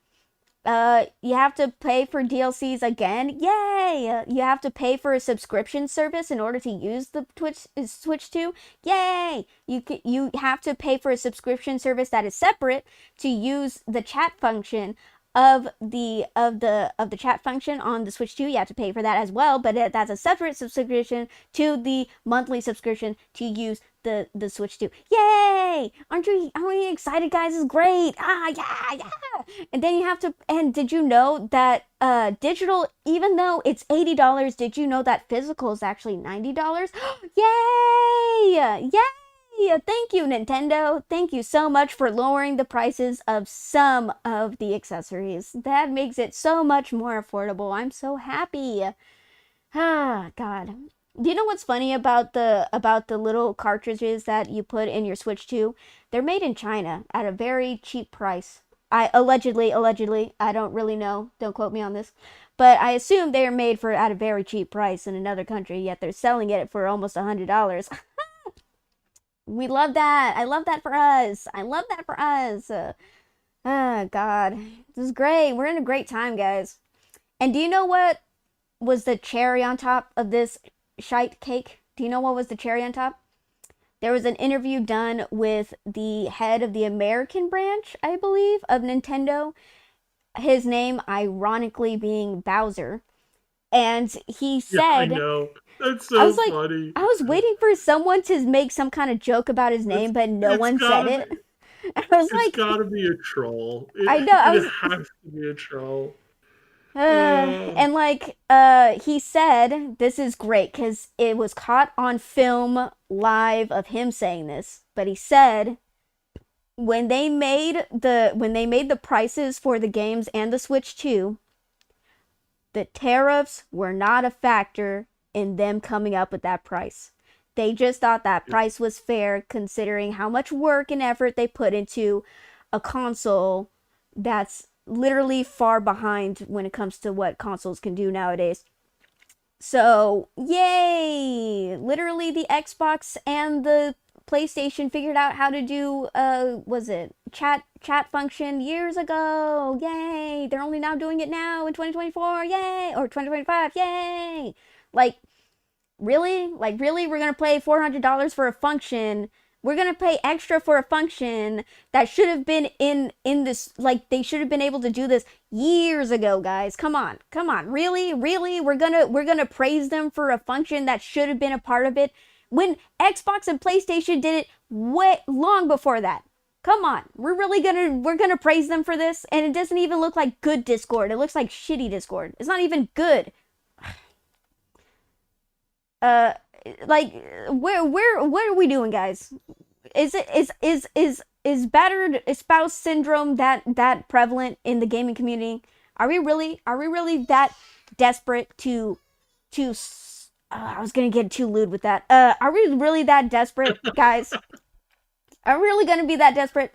S1: You have to pay for DLCs again. Yay! You have to pay for a subscription service in order to use the Switch 2. Yay! You have to pay for a subscription service that is separate to use the chat function of the chat function on the Switch 2. You have to pay for that as well, but that's a separate subscription to the monthly subscription to use the Switch 2. Yay! Aren't you excited, guys? It's great. Yeah. And then did you know that digital, even though it's $80, did you know that physical is actually $90? Yay! Yay! Thank you, Nintendo. Thank you so much for lowering the prices of some of the accessories. That makes it so much more affordable. I'm so happy. Ah, God. Do you know what's funny about the little cartridges that you put in your Switch 2? They're made in China at a very cheap price. I allegedly, I don't really know. Don't quote me on this. But I assume they are made at a very cheap price in another country, yet they're selling it for almost $100. We love that. I love that for us. I love that for us. Oh, God. This is great. We're in a great time, guys. And do you know what was the cherry on top of this shite cake? Do you know what was the cherry on top? There was an interview done with the head of the American branch, I believe, of Nintendo. His name, ironically, being Bowser. And he
S2: Yeah, I
S1: said,
S2: know. That's
S1: I
S2: so
S1: was like,
S2: funny.
S1: I was waiting for someone to make some kind of joke about his
S2: It's
S1: name, but no
S2: it's
S1: one said
S2: gotta be
S1: it. I was
S2: it's
S1: like,
S2: gotta be a troll.
S1: I know, I
S2: It
S1: was,
S2: has to be a troll. Uh,
S1: and like, he said, this is great because it was caught on film live of him saying this, but he said, when they made the prices for the games and the Switch 2, the tariffs were not a factor in them coming up with that price. They just thought that
S2: yeah,
S1: price was fair considering how much work and effort they put into a console that's literally far behind when it comes to what consoles can do nowadays. So, yay! Literally, the Xbox and the PlayStation figured out how to do was it chat function years ago. Yay! They're only now doing it now in 2024. Yay! Or 2025. Yay! Like really? Like really we're going to pay $400 for a function. We're going to pay extra for a function that should have been in this, like they should have been able to do this years ago, guys. Come on. Come on. Really? Really? We're going to praise them for a function that should have been a part of it when Xbox and PlayStation did it way long before that. Come on. We're going to praise them for this, and it doesn't even look like good Discord. It looks like shitty Discord. It's not even good. uh like where what are we doing, guys? Is battered spouse syndrome that prevalent in the gaming community? Are we really that desperate to I was gonna get too lewd with that. Are we really that desperate, guys? Are we really gonna be that desperate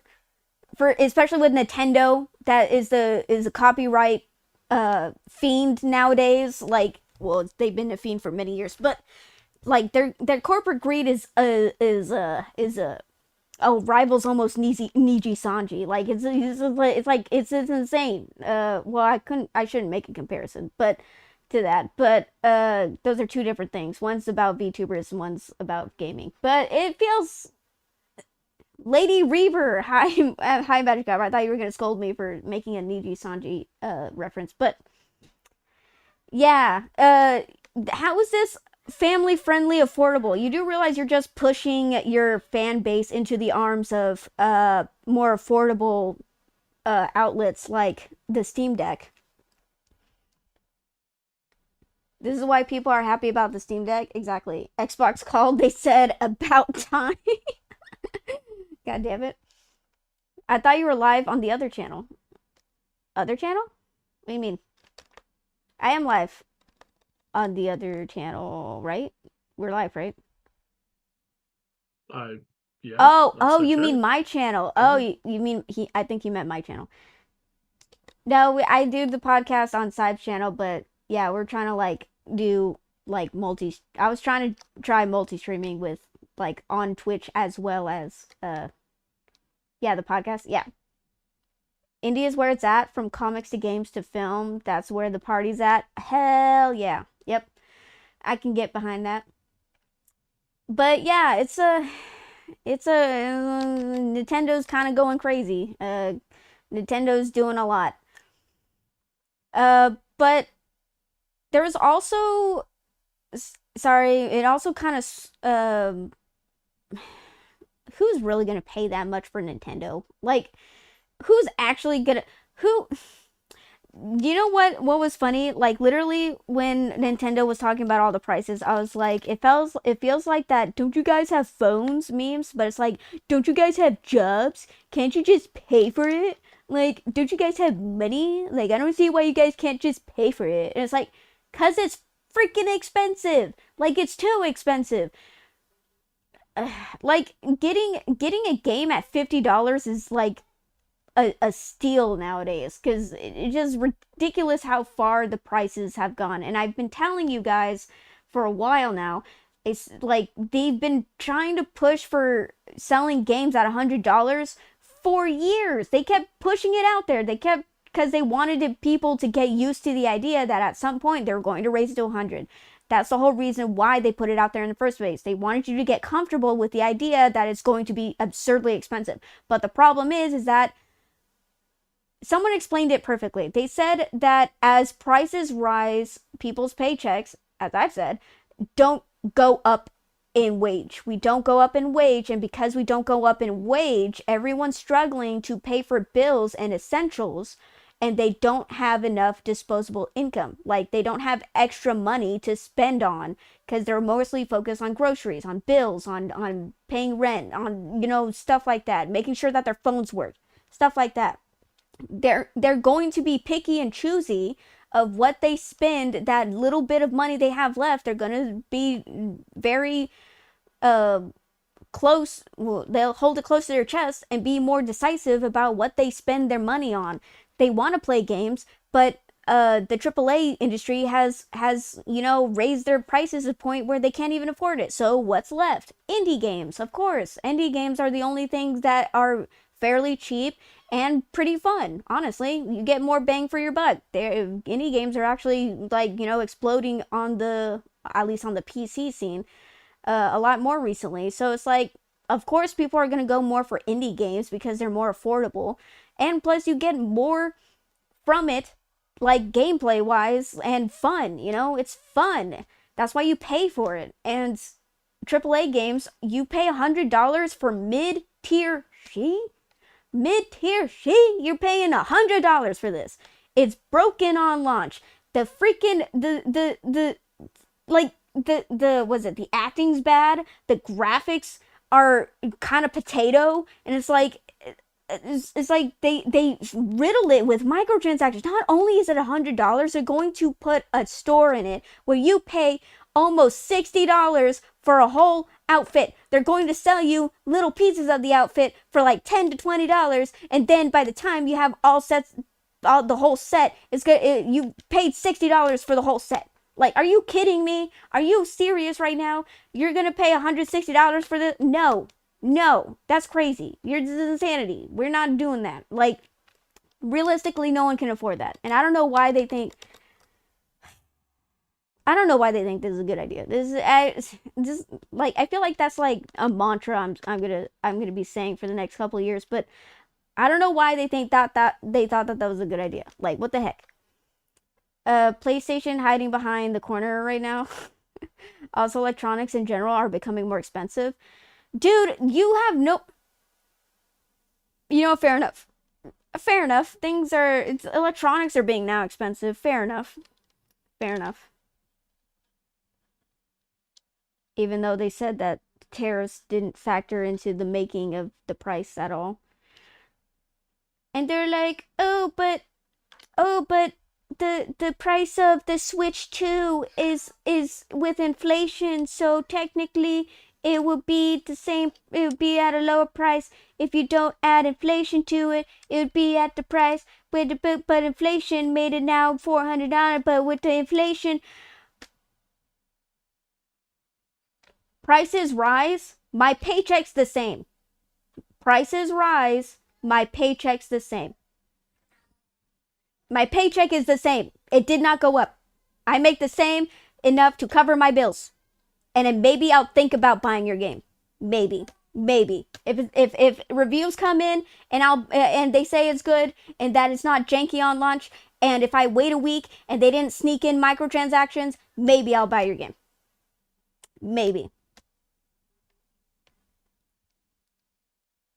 S1: for, especially with Nintendo, that is a copyright fiend nowadays? Like, well, they've been a fiend for many years, but like their corporate greed is oh, rivals almost Niji Sanji. Like it's insane. Well, I shouldn't make a comparison, but to that. But those are two different things. One's about VTubers and one's about gaming. But it feels, Lady Reaver, hi Magic Guy. I thought you were gonna scold me for making a Niji Sanji reference, but yeah. How is this family friendly, affordable? You do realize you're just pushing your fan base into the arms of more affordable outlets like the Steam Deck. This is why people are happy about the Steam Deck. Exactly. Xbox called. They said about time. God damn it. I thought you were live on the other channel. Other channel? What do you mean? I am live on the other channel, right? We're live, right?
S2: I yeah,
S1: Oh,
S2: that's
S1: you mean
S2: right.
S1: my channel. Oh,
S2: Yeah.
S1: you mean I think you meant my channel. No, I do the podcast on side channel, but yeah, we're trying to like do like I was trying to try multi-streaming with like on Twitch as well as yeah, the podcast. Yeah. India's where it's at, from comics to games to film. That's where the party's at. Hell yeah. Yep. I can get behind that. But yeah, Nintendo's kind of going crazy. Nintendo's doing a lot. But there was also, sorry, it also kind of who's really gonna pay that much for Nintendo? Like, who's actually gonna who? You know what was funny? Like literally when Nintendo was talking about all the prices, I was like, it feels like that don't you guys have phones memes, but it's like, don't you guys have jobs? Can't you just pay for it? Like, don't you guys have money? Like, I don't see why you guys can't just pay for it. And it's like, cuz it's freaking expensive. Like, it's too expensive. Like getting a game at $50 is like a steal nowadays, because it's just ridiculous how far the prices have gone. And I've been telling you guys for a while now, It's like they've been trying to push for selling games at $100 for years. They kept pushing it out there. They kept, because they wanted people to get used to the idea that at some point they were going to raise it to 100. That's the whole reason why they put it out there in the first place. They wanted you to get comfortable with the idea that it's going to be absurdly expensive. But the problem is that someone explained it perfectly. They said that as prices rise, people's paychecks, as I've said, don't go up in wage. We don't go up in wage, and because we don't go up in wage, everyone's struggling to pay for bills and essentials, and they don't have enough disposable income. Like, they don't have extra money to spend on because they're mostly focused on groceries, on bills, on paying rent, on, you know, stuff like that, making sure that their phones work, stuff like that. They're going to be picky and choosy of what they spend. That little bit of money they have left, they're going to be very close. Well, they'll hold it close to their chest and be more decisive about what they spend their money on. They want to play games, but the AAA industry has you know, raised their prices to a point where they can't even afford it. So what's left? Indie games, of course. Indie games are the only things that are fairly cheap and pretty fun. Honestly, you get more bang for your buck. Indie games are actually, like, you know, exploding on the, at least on the PC scene, a lot more recently. So it's like, of course people are going to go more for indie games because they're more affordable, and plus you get more from it, like gameplay wise and fun. You know, it's fun. That's why you pay for it. And AAA games, you pay $100 for mid-tier you're paying $100 for this. It's broken on launch. The freaking was it, the acting's bad, the graphics are kind of potato, and it's like they riddle it with microtransactions. Not only is it $100, they're going to put a store in it where you pay almost $60 for a whole outfit. They're going to sell you little pieces of the outfit for like $10 to $20, and then by the time you have the whole set, you paid $60 for the whole set. Like, are you kidding me? Are you serious right now? You're gonna pay $160 for this? No, that's crazy. This is insanity. We're not doing that. Like, realistically, no one can afford that, and I don't know why they think this is a good idea. Like, I feel like that's like a mantra I'm gonna be saying for the next couple of years, but I don't know why they think that they thought that was a good idea. Like, what the heck? PlayStation hiding behind the corner right now. Also, electronics in general are becoming more expensive. Dude, you have no... You know, fair enough. Electronics are being now expensive. Fair enough. Even though they said that tariffs didn't factor into the making of the price at all. And they're like, oh, but the price of the Switch 2 is with inflation, so technically it would be the same, it would be at a lower price. If you don't add inflation to it, it would be at the price, but inflation made it now $400, but with the inflation, prices rise, my paycheck's the same. Prices rise, my paycheck's the same. My paycheck is the same. It did not go up. I make the same enough to cover my bills. And then maybe I'll think about buying your game. Maybe. If reviews come in and they say it's good and that it's not janky on launch, and if I wait a week and they didn't sneak in microtransactions, maybe I'll buy your game. Maybe.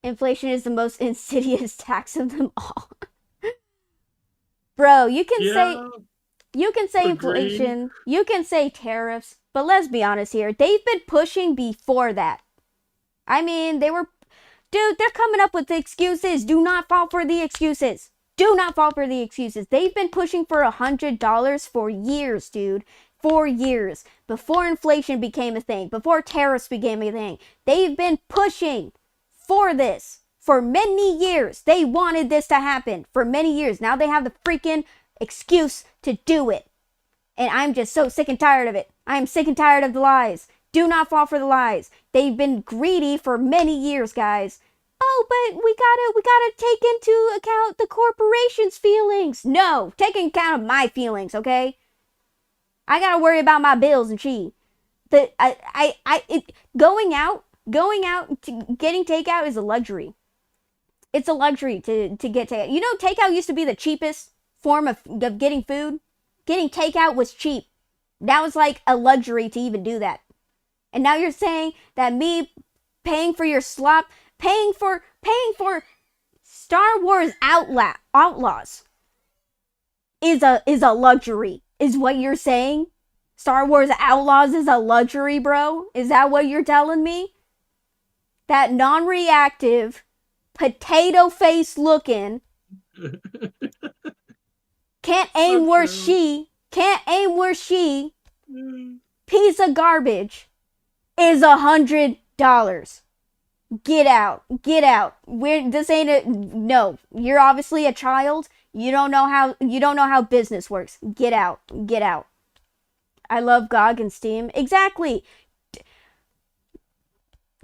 S1: Inflation is the most insidious tax of them all. Bro, you can say inflation, you can say tariffs, but let's be honest here. They've been pushing before that. I mean, they're coming up with the excuses. Do not fall for the excuses. They've been pushing for $100 for years, dude. For years. Before inflation became a thing. Before tariffs became a thing. They've been pushing for this. For many years, they wanted this to happen. For many years. Now they have the freaking excuse to do it. And I'm just so sick and tired of it. I am sick and tired of the lies. Do not fall for the lies. They've been greedy for many years, guys. Oh, but we gotta take into account the corporation's feelings. No, take into account of my feelings, okay? I gotta worry about my bills and she. Going out, getting takeout is a luxury. It's a luxury to get takeout. You know, takeout used to be the cheapest form of getting food. Getting takeout was cheap. That was like a luxury to even do that. And now you're saying that me paying for your slop, paying for Star Wars Outlaws is a luxury. Is what you're saying? Star Wars Outlaws is a luxury, bro? Is that what you're telling me? That non-reactive, potato face looking, can't aim where she, piece of garbage is $100. Get out. This ain't a, no, you're obviously a child. You don't know how business works. Get out. I love GOG and Steam. Exactly.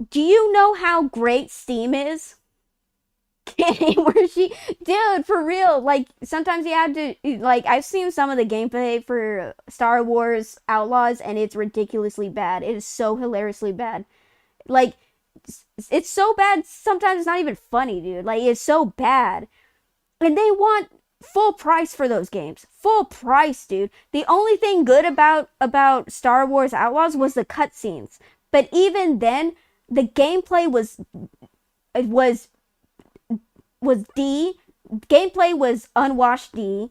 S1: Do you know how great Steam is? Where she, dude, for real. Like, sometimes you have to, like, I've seen some of the gameplay for Star Wars Outlaws, and it's ridiculously bad. It is so hilariously bad. Like, it's so bad, sometimes it's not even funny, dude. Like, it's so bad. And they want full price for those games. Full price, dude. The only thing good about Star Wars Outlaws was the cutscenes. But even then, the gameplay was D. Gameplay was unwashed D.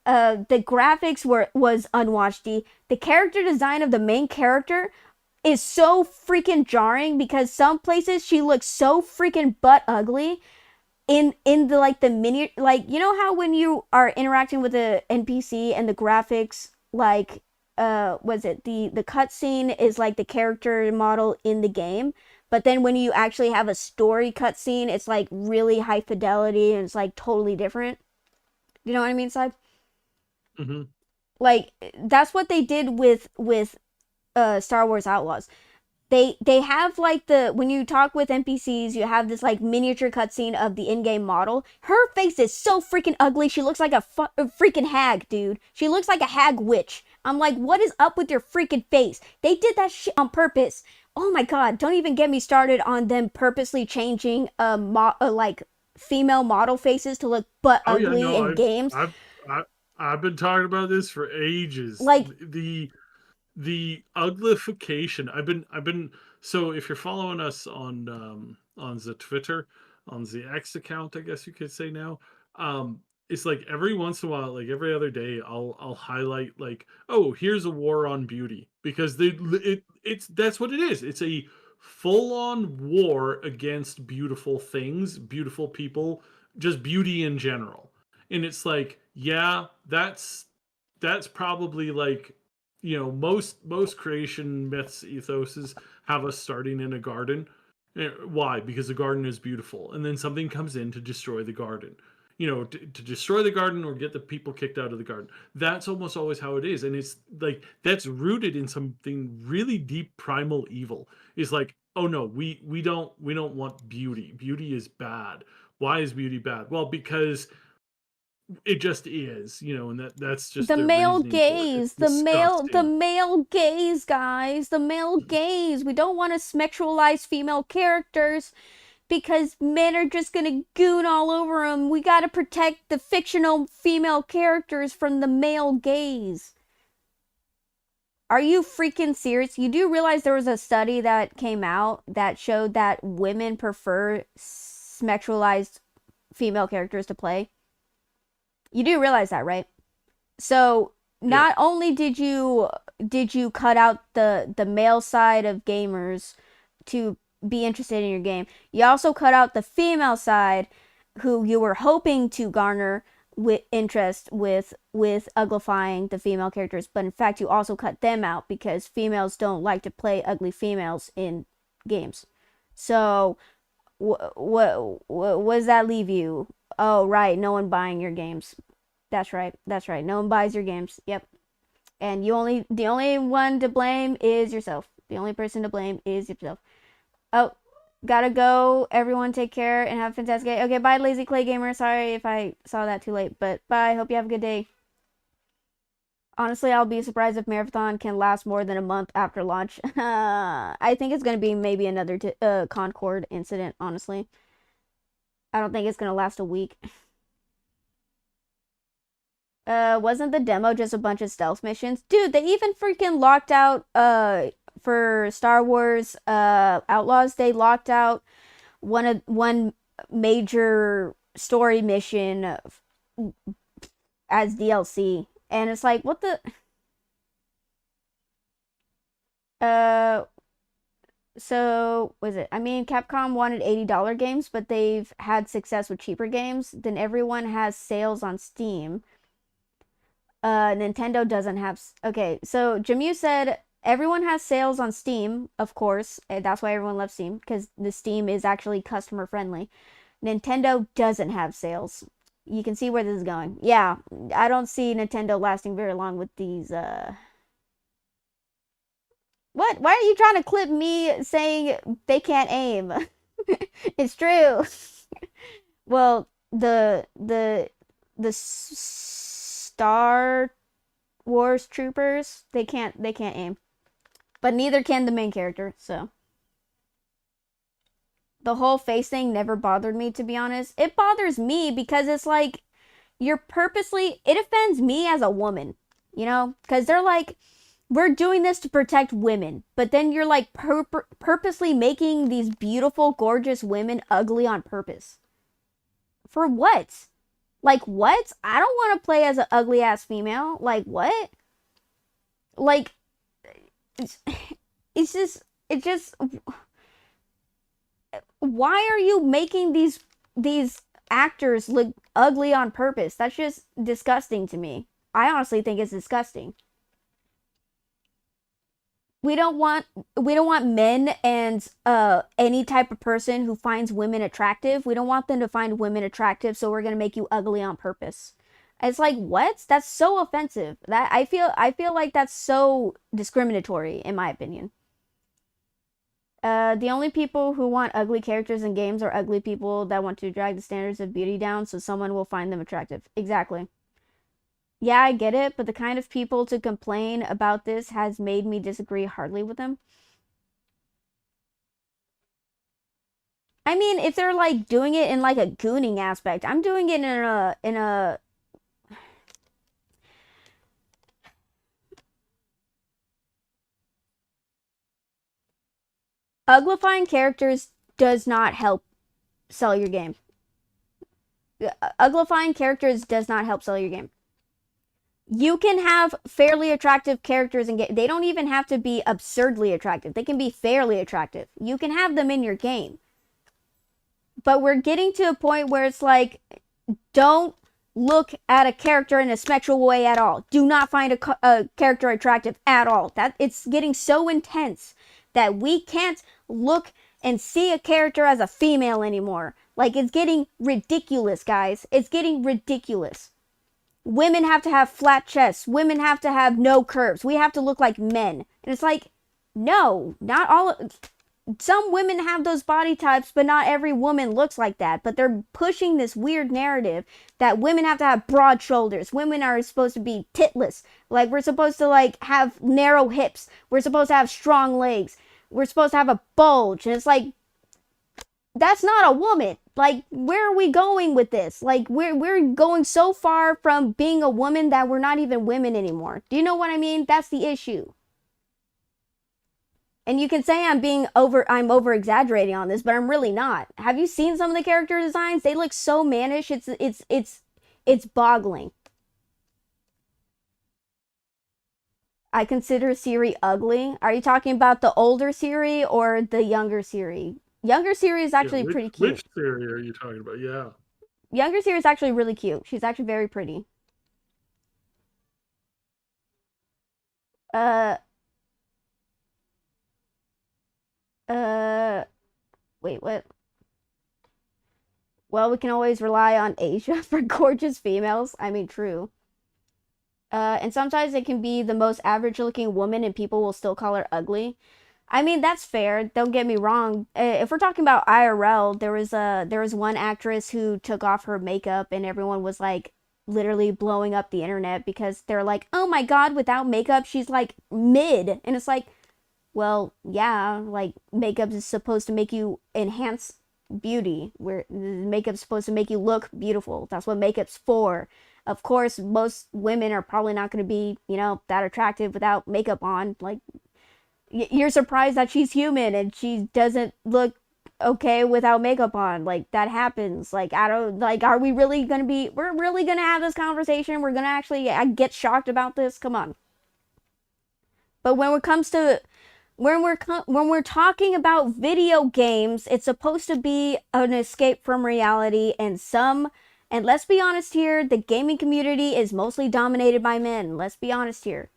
S1: The graphics was unwashed D. The character design of the main character is so freaking jarring because some places she looks so freaking butt ugly in the like the mini, like, you know how when you are interacting with a NPC and the graphics, like, was it the cutscene is like the character model in the game, but then when you actually have a story cutscene, it's like really high fidelity and it's like totally different. You know what I mean, Side?
S2: Mm-hmm.
S1: Like, that's what they did with Star Wars Outlaws. They have like when you talk with NPCs, you have this like miniature cutscene of the in-game model. Her face is so freaking ugly. She looks like a freaking hag, dude. She looks like a hag witch. I'm like, what is up with your freaking face? They did that shit on purpose. Oh my god, don't even get me started on them purposely changing like female model faces to look butt
S2: Oh yeah,
S1: ugly
S2: no,
S1: in games.
S2: I've been talking about this for ages.
S1: Like,
S2: The uglification. I've been so if you're following us on the Twitter, on the X account, I guess you could say now, it's like every once in a while, like every other day, I'll highlight like, oh, here's a war on beauty, because it's that's what it is. It's a full on war against beautiful things, beautiful people, just beauty in general. And it's like, yeah, that's probably like, most creation myths ethoses have us starting in a garden. Why? Because the garden is beautiful, and then something comes in to destroy the garden, to destroy the garden or get the people kicked out of the garden. That's almost always how it is, and it's like that's rooted in something really deep primal evil. It's like, oh no, we don't want beauty. Beauty is bad. Why is beauty bad? Well, because it just is, and that's just
S1: the
S2: their
S1: male
S2: reasoning for it. It's
S1: gaze, the
S2: disgusting.
S1: male gaze, guys, the male gaze. We don't want to sexualize female characters because men are just gonna goon all over them. We gotta protect the fictional female characters from the male gaze. Are you freaking serious? You do realize there was a study that came out that showed that women prefer sexualized female characters to play? You do realize that, right? So
S2: Yeah.
S1: not only did you cut out the male side of gamers to be interested in your game, you also cut out the female side, who you were hoping to garner with interest with uglifying the female characters, but in fact you also cut them out because females don't like to play ugly females in games. So what does that leave you? Oh, right, no one buying your games. That's right. That's right. No one buys your games. Yep. And the only one to blame is yourself. The only person to blame is yourself. Oh, gotta go. Everyone take care and have a fantastic day. Okay, bye, Lazy Clay Gamer. Sorry if I saw that too late, but bye. Hope you have a good day. Honestly, I'll be surprised if Marathon can last more than a month after launch. I think it's gonna be maybe another Concord incident, honestly. I don't think it's gonna last a week. Wasn't the demo just a bunch of stealth missions? Dude, they even freaking locked out, for Star Wars, Outlaws, they locked out one major story mission as DLC. And it's like, what the... So, was it? I mean, Capcom wanted $80 games, but they've had success with cheaper games. Then everyone has sales on Steam. Nintendo doesn't have... Okay, so Jamu said everyone has sales on Steam, of course. That's why everyone loves Steam, because the Steam is actually customer friendly. Nintendo doesn't have sales. You can see where this is going. Yeah, I don't see Nintendo lasting very long with these, What? Why are you trying to clip me saying they can't aim? It's true. Well, the Star Wars troopers, they can't aim. But neither can the main character, so. The whole face thing never bothered me, to be honest. It bothers me because it's like you're purposely, it offends me as a woman, you know? Because they're like, we're doing this to protect women, but then you're like purposely making these beautiful, gorgeous women ugly on purpose. For what? Like, what? I don't want to play as an ugly ass female. Like, what? Like, it just, why are you making these actors look ugly on purpose? That's just disgusting to me. I honestly think it's disgusting. We don't want men and any type of person who finds women attractive. We don't want them to find women attractive, so we're gonna make you ugly on purpose. It's like, what? That's so offensive. That I feel like that's so discriminatory, in my opinion. The only people who want ugly characters in games are ugly people that want to drag the standards of beauty down so someone will find them attractive. Exactly. Yeah, I get it, but the kind of people to complain about this has made me disagree hardly with them. I mean, if they're like doing it in like a gooning aspect, I'm doing it in a uglifying characters does not help sell your game. Uglifying characters does not help sell your game. You can have fairly attractive characters and they don't even have to be absurdly attractive. They can be fairly attractive. You can have them in your game. But we're getting to a point where it's like, don't look at a character in a sexual way at all. Do not find a character attractive at all. That it's getting so intense that we can't look and see a character as a female anymore. Like, it's getting ridiculous, guys. It's getting ridiculous. Women have to have flat chests. Women have to have no curves. We have to look like men. And it's like, no, not all. Some women have those body types, but not every woman looks like that. But they're pushing this weird narrative that women have to have broad shoulders. Women are supposed to be titless. Like, we're supposed to like have narrow hips. We're supposed to have strong legs. We're supposed to have a bulge. And it's like, that's not a woman. Like, where are we going with this? Like, we're going so far from being a woman that we're not even women anymore. Do you know what I mean? That's the issue. And you can say I'm over exaggerating on this, but I'm really not. Have you seen some of the character designs? They look so mannish. It's boggling. I consider Siri ugly. Are you talking about the older Siri or the younger Siri? Younger Siri is actually pretty cute.
S2: Which Siri are you talking about? Yeah.
S1: Younger Siri is actually really cute. She's actually very pretty. Uh, wait, what? Well, we can always rely on Asia for gorgeous females. I mean, true. And sometimes it can be the most average looking woman and people will still call her ugly. I mean, that's fair. Don't get me wrong. If we're talking about IRL, there was one actress who took off her makeup and everyone was like literally blowing up the internet because they're like, "Oh my god, without makeup, she's like mid." And it's like, well, yeah, like makeup is supposed to make you enhance beauty, where makeup's supposed to make you look beautiful. That's what makeup's for. Of course, most women are probably not going to be, that attractive without makeup on. Like, you're surprised that she's human and she doesn't look okay without makeup on. Like, that happens. Like, I don't, like, are we really gonna be, we're really gonna have this conversation? We're gonna actually get shocked about this? Come on. But when it comes to, when we're talking about video games, it's supposed to be an escape from reality, and let's be honest here, the gaming community is mostly dominated by men. Let's be honest here.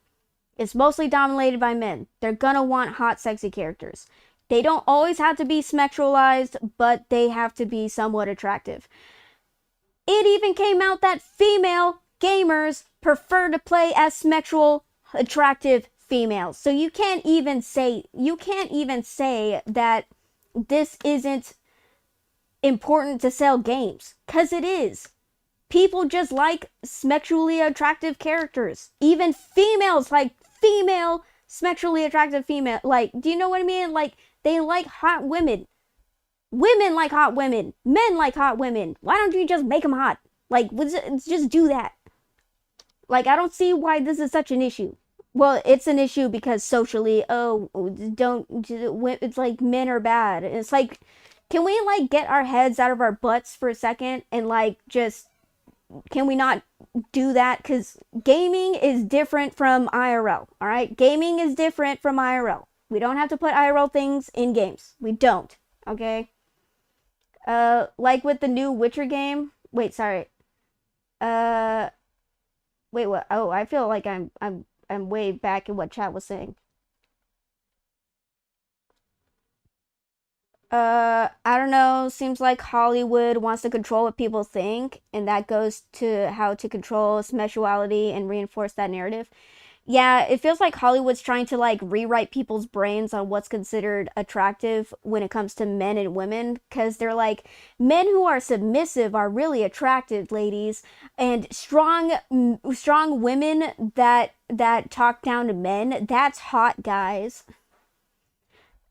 S1: It's mostly dominated by men. They're gonna want hot, sexy characters. They don't always have to be sexualized, but they have to be somewhat attractive. It even came out that female gamers prefer to play as sexual, attractive females. So you can't even say that this isn't important to sell games, cuz it is. People just like sexually attractive characters. Even females like female sexually attractive female. Like, do you know what I mean? Like, they like hot women. Women like hot women. Men like hot women. Why don't you just make them hot? Like, just do that. Like, I don't see why this is such an issue. Well, it's an issue because socially, it's like men are bad. It's like, can we like get our heads out of our butts for a second and like just, can we not do that? Because gaming is different from IRL, all right? Gaming is different from IRL. We don't have to put IRL things in games. We don't, okay? Like with the new Witcher game. Wait, sorry. Wait, what? Oh, I feel like I'm way back in what chat was saying. I don't know. Seems like Hollywood wants to control what people think, and that goes to how to control sexuality and reinforce that narrative. Yeah, it feels like Hollywood's trying to like rewrite people's brains on what's considered attractive when it comes to men and women, because they're like, men who are submissive are really attractive, ladies, and strong women that talk down to men, that's hot, guys.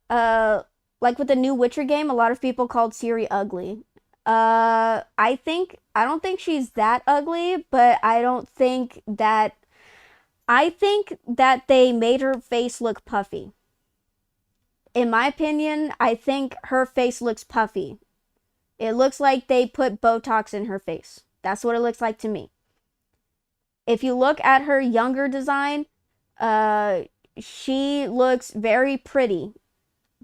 S1: Uh, like with the new Witcher game, a lot of people called Ciri ugly. I don't think she's that ugly, but I think that they made her face look puffy. In my opinion, I think her face looks puffy. It looks like they put Botox in her face. That's what it looks like to me. If you look at her younger design, she looks very pretty.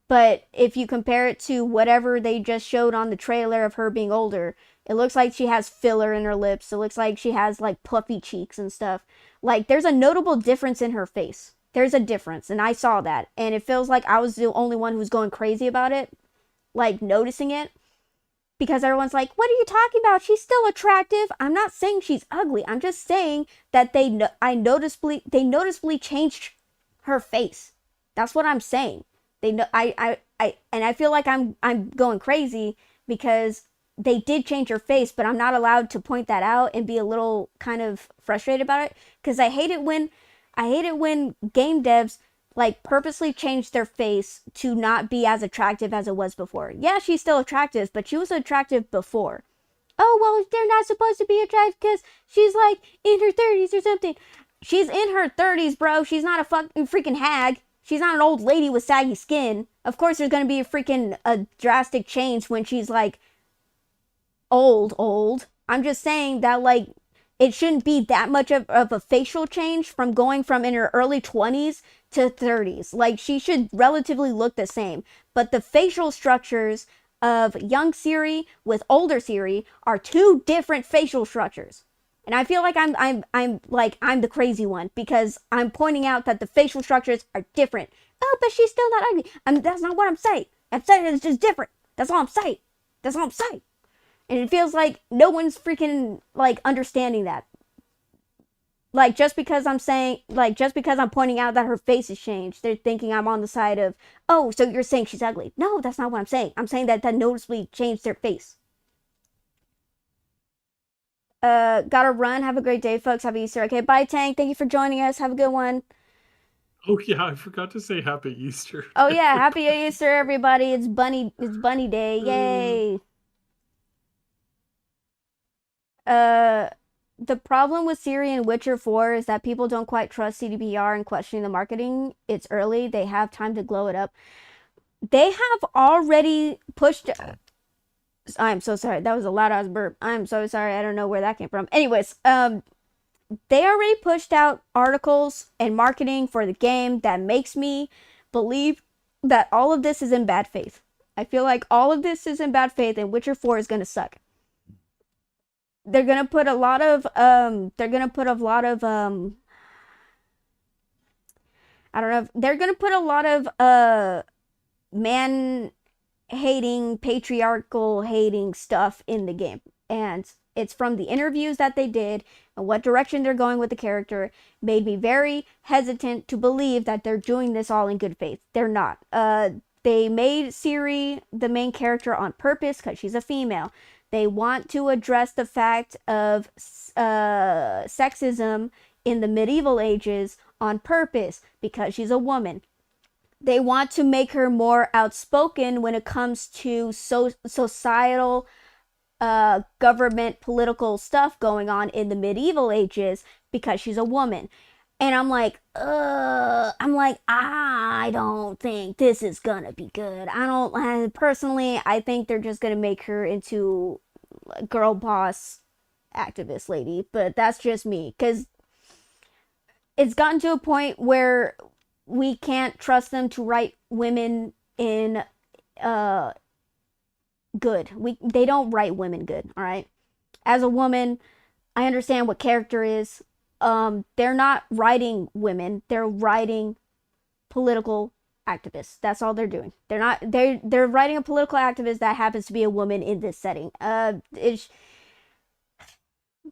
S1: But if you compare it to whatever they just showed on the trailer of her being older, it looks like she has filler in her lips. It looks like she has like puffy cheeks and stuff. Like, there's a notable difference in her face. There's a difference, and I saw that. And it feels like I was the only one who was going crazy about it, like noticing it. Because everyone's like, what are you talking about? She's still attractive. I'm not saying she's ugly. I'm just saying that they noticeably changed her face. That's what I'm saying. They know and I feel like I'm going crazy because they did change her face, but I'm not allowed to point that out and be a little kind of frustrated about it, because I hate it when game devs like purposely change their face to not be as attractive as it was before. Yeah, she's still attractive, but she was attractive before. Oh, well, they're not supposed to be attractive because she's like in her 30s or something. She's in her 30s, bro. She's not a fucking freaking hag. She's not an old lady with saggy skin. Of course, there's gonna be a drastic change when she's like old. I'm just saying that like it shouldn't be that much of a facial change from going from in her early 20s to 30s. Like, she should relatively look the same. But the facial structures of young Ciri with older Ciri are two different facial structures. And I feel like I'm the crazy one because I'm pointing out that the facial structures are different. Oh, but she's still not ugly. That's not what I'm saying. I'm saying it's just different. That's all I'm saying. That's all I'm saying. And it feels like no one's freaking like understanding that. Like just because I'm saying, like just because I'm pointing out that her face has changed, they're thinking I'm on the side of, oh, so you're saying she's ugly. No, that's not what I'm saying. I'm saying that noticeably changed their face. Gotta run. Have a great day, folks. Happy Easter. Okay, bye, Tank. Thank you for joining us. Have a good one.
S2: Oh yeah, I forgot to say Happy Easter
S1: Oh
S2: to
S1: yeah, happy
S2: everybody.
S1: Easter, everybody. It's bunny day. Yay. Uh the problem with Siri and Witcher 4 is that people don't quite trust CDPR and questioning the marketing. It's early. They have time to glow it up. They have already pushed. I'm so sorry. That was a loud ass burp. I'm so sorry. I don't know where that came from. Anyways, they already pushed out articles and marketing for the game that makes me believe that all of this is in bad faith. I feel like all of this is in bad faith and Witcher 4 is going to suck. They're going to put a lot of I don't know. They're going to put a lot of man hating, patriarchal hating stuff in the game. And it's from the interviews that they did and what direction they're going with the character made me very hesitant to believe that they're doing this all in good faith. They're not. They made Ciri the main character on purpose because she's a female. They want to address the fact of sexism in the medieval ages on purpose because she's a woman. They want to make her more outspoken when it comes to societal government political stuff going on in the medieval ages because she's a woman. And I don't think this is gonna be good. Personally, I think they're just gonna make her into a girl boss activist lady, but that's just me. Because it's gotten to a point where we can't trust them to write women in uh good. They don't write women good, all right? As a woman, I understand what character is. They're not writing women. They're writing political activists. That's all they're doing. They're writing a political activist that happens to be a woman in this setting. They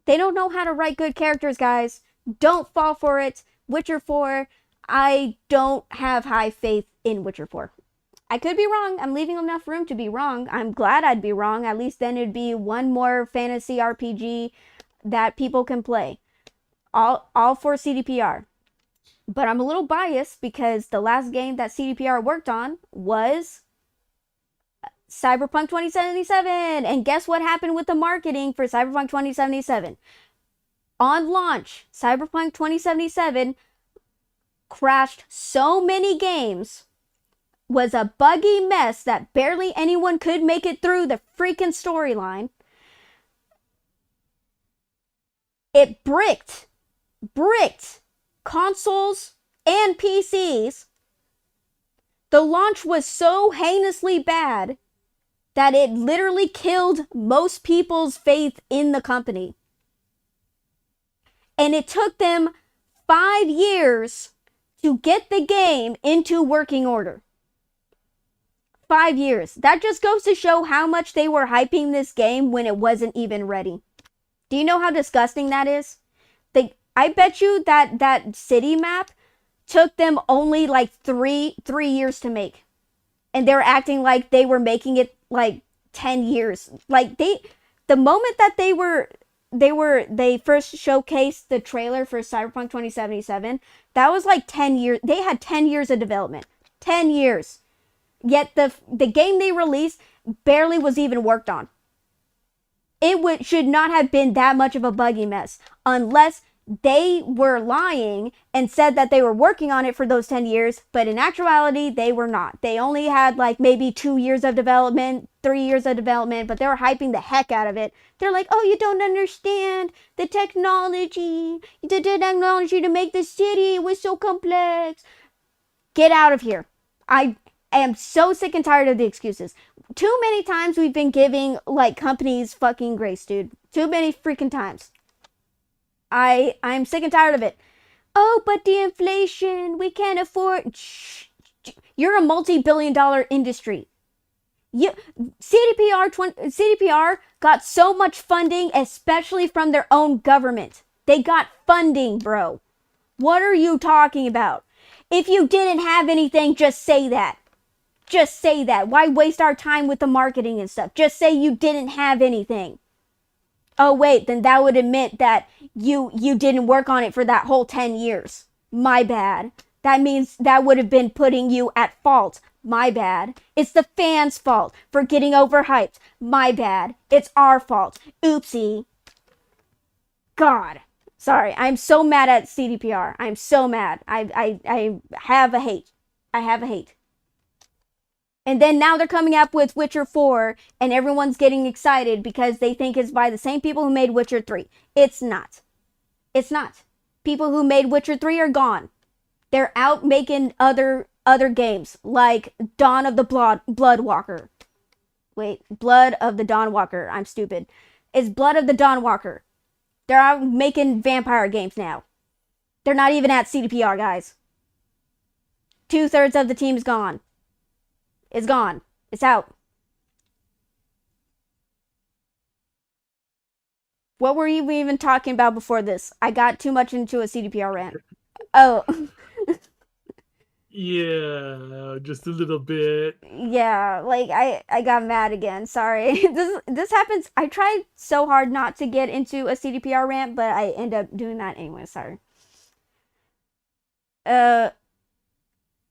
S1: don't know how to write good characters, guys. Don't fall for it. Witcher 4, I don't have high faith in Witcher 4. I could be wrong. I'm leaving enough room to be wrong. I'm glad I'd be wrong. At least then it'd be one more fantasy RPG that people can play. All for CDPR. But I'm a little biased because the last game that CDPR worked on was Cyberpunk 2077. And guess what happened with the marketing for Cyberpunk 2077? On launch, Cyberpunk 2077 crashed so many games, was a buggy mess that barely anyone could make it through the freaking storyline. It bricked consoles and PCs. The launch was so heinously bad that it literally killed most people's faith in the company. And it took them 5 years to get the game into working order. 5 years. That just goes to show how much they were hyping this game when it wasn't even ready. Do you know how disgusting that is? I bet you that city map took them only like three years to make. And they're acting like they were making it like 10 years. Like the moment that they first showcased the trailer for Cyberpunk 2077, that was like 10 years. They had 10 years of development. 10 years. Yet the game they released barely was even worked on. It should not have been that much of a buggy mess unless they were lying and said that they were working on it for those 10 years, but in actuality, they were not. They only had like maybe 2 years of development, 3 years of development, but they were hyping the heck out of it. They're like, oh, you don't understand the technology to make the city was so complex. Get out of here. I am so sick and tired of the excuses. Too many times we've been giving like companies fucking grace, dude. Too many freaking times. I'm sick and tired of it. Oh, but the inflation, we can't afford. Shh. You're a multi-billion-dollar industry. CDPR got so much funding, especially from their own government. They got funding, bro. What are you talking about? If you didn't have anything, just say that. Just say that. Why waste our time with the marketing and stuff? Just say you didn't have anything. Oh wait, then that would admit that you didn't work on it for that whole 10 years. My bad. That means that would have been putting you at fault. My bad. It's the fans' fault for getting overhyped. My bad. It's our fault. Oopsie. God. Sorry, I'm so mad at CDPR. I'm so mad. I have a hate. I have a hate. And then now they're coming up with Witcher 4, and everyone's getting excited because they think it's by the same people who made Witcher 3. It's not. It's not. People who made Witcher 3 are gone. They're out making other games, like Dawn of the Bloodwalker. Wait, Blood of the Dawnwalker. I'm stupid. It's Blood of the Dawnwalker. They're out making vampire games now. They're not even at CDPR, guys. 2/3 of the team's gone. It's gone. It's out. What were you even talking about before this? I got too much into a CDPR rant. Oh.
S2: Yeah, just a little bit.
S1: Yeah, like I got mad again. Sorry. This happens. I tried so hard not to get into a CDPR rant, but I end up doing that anyway. Sorry. Yen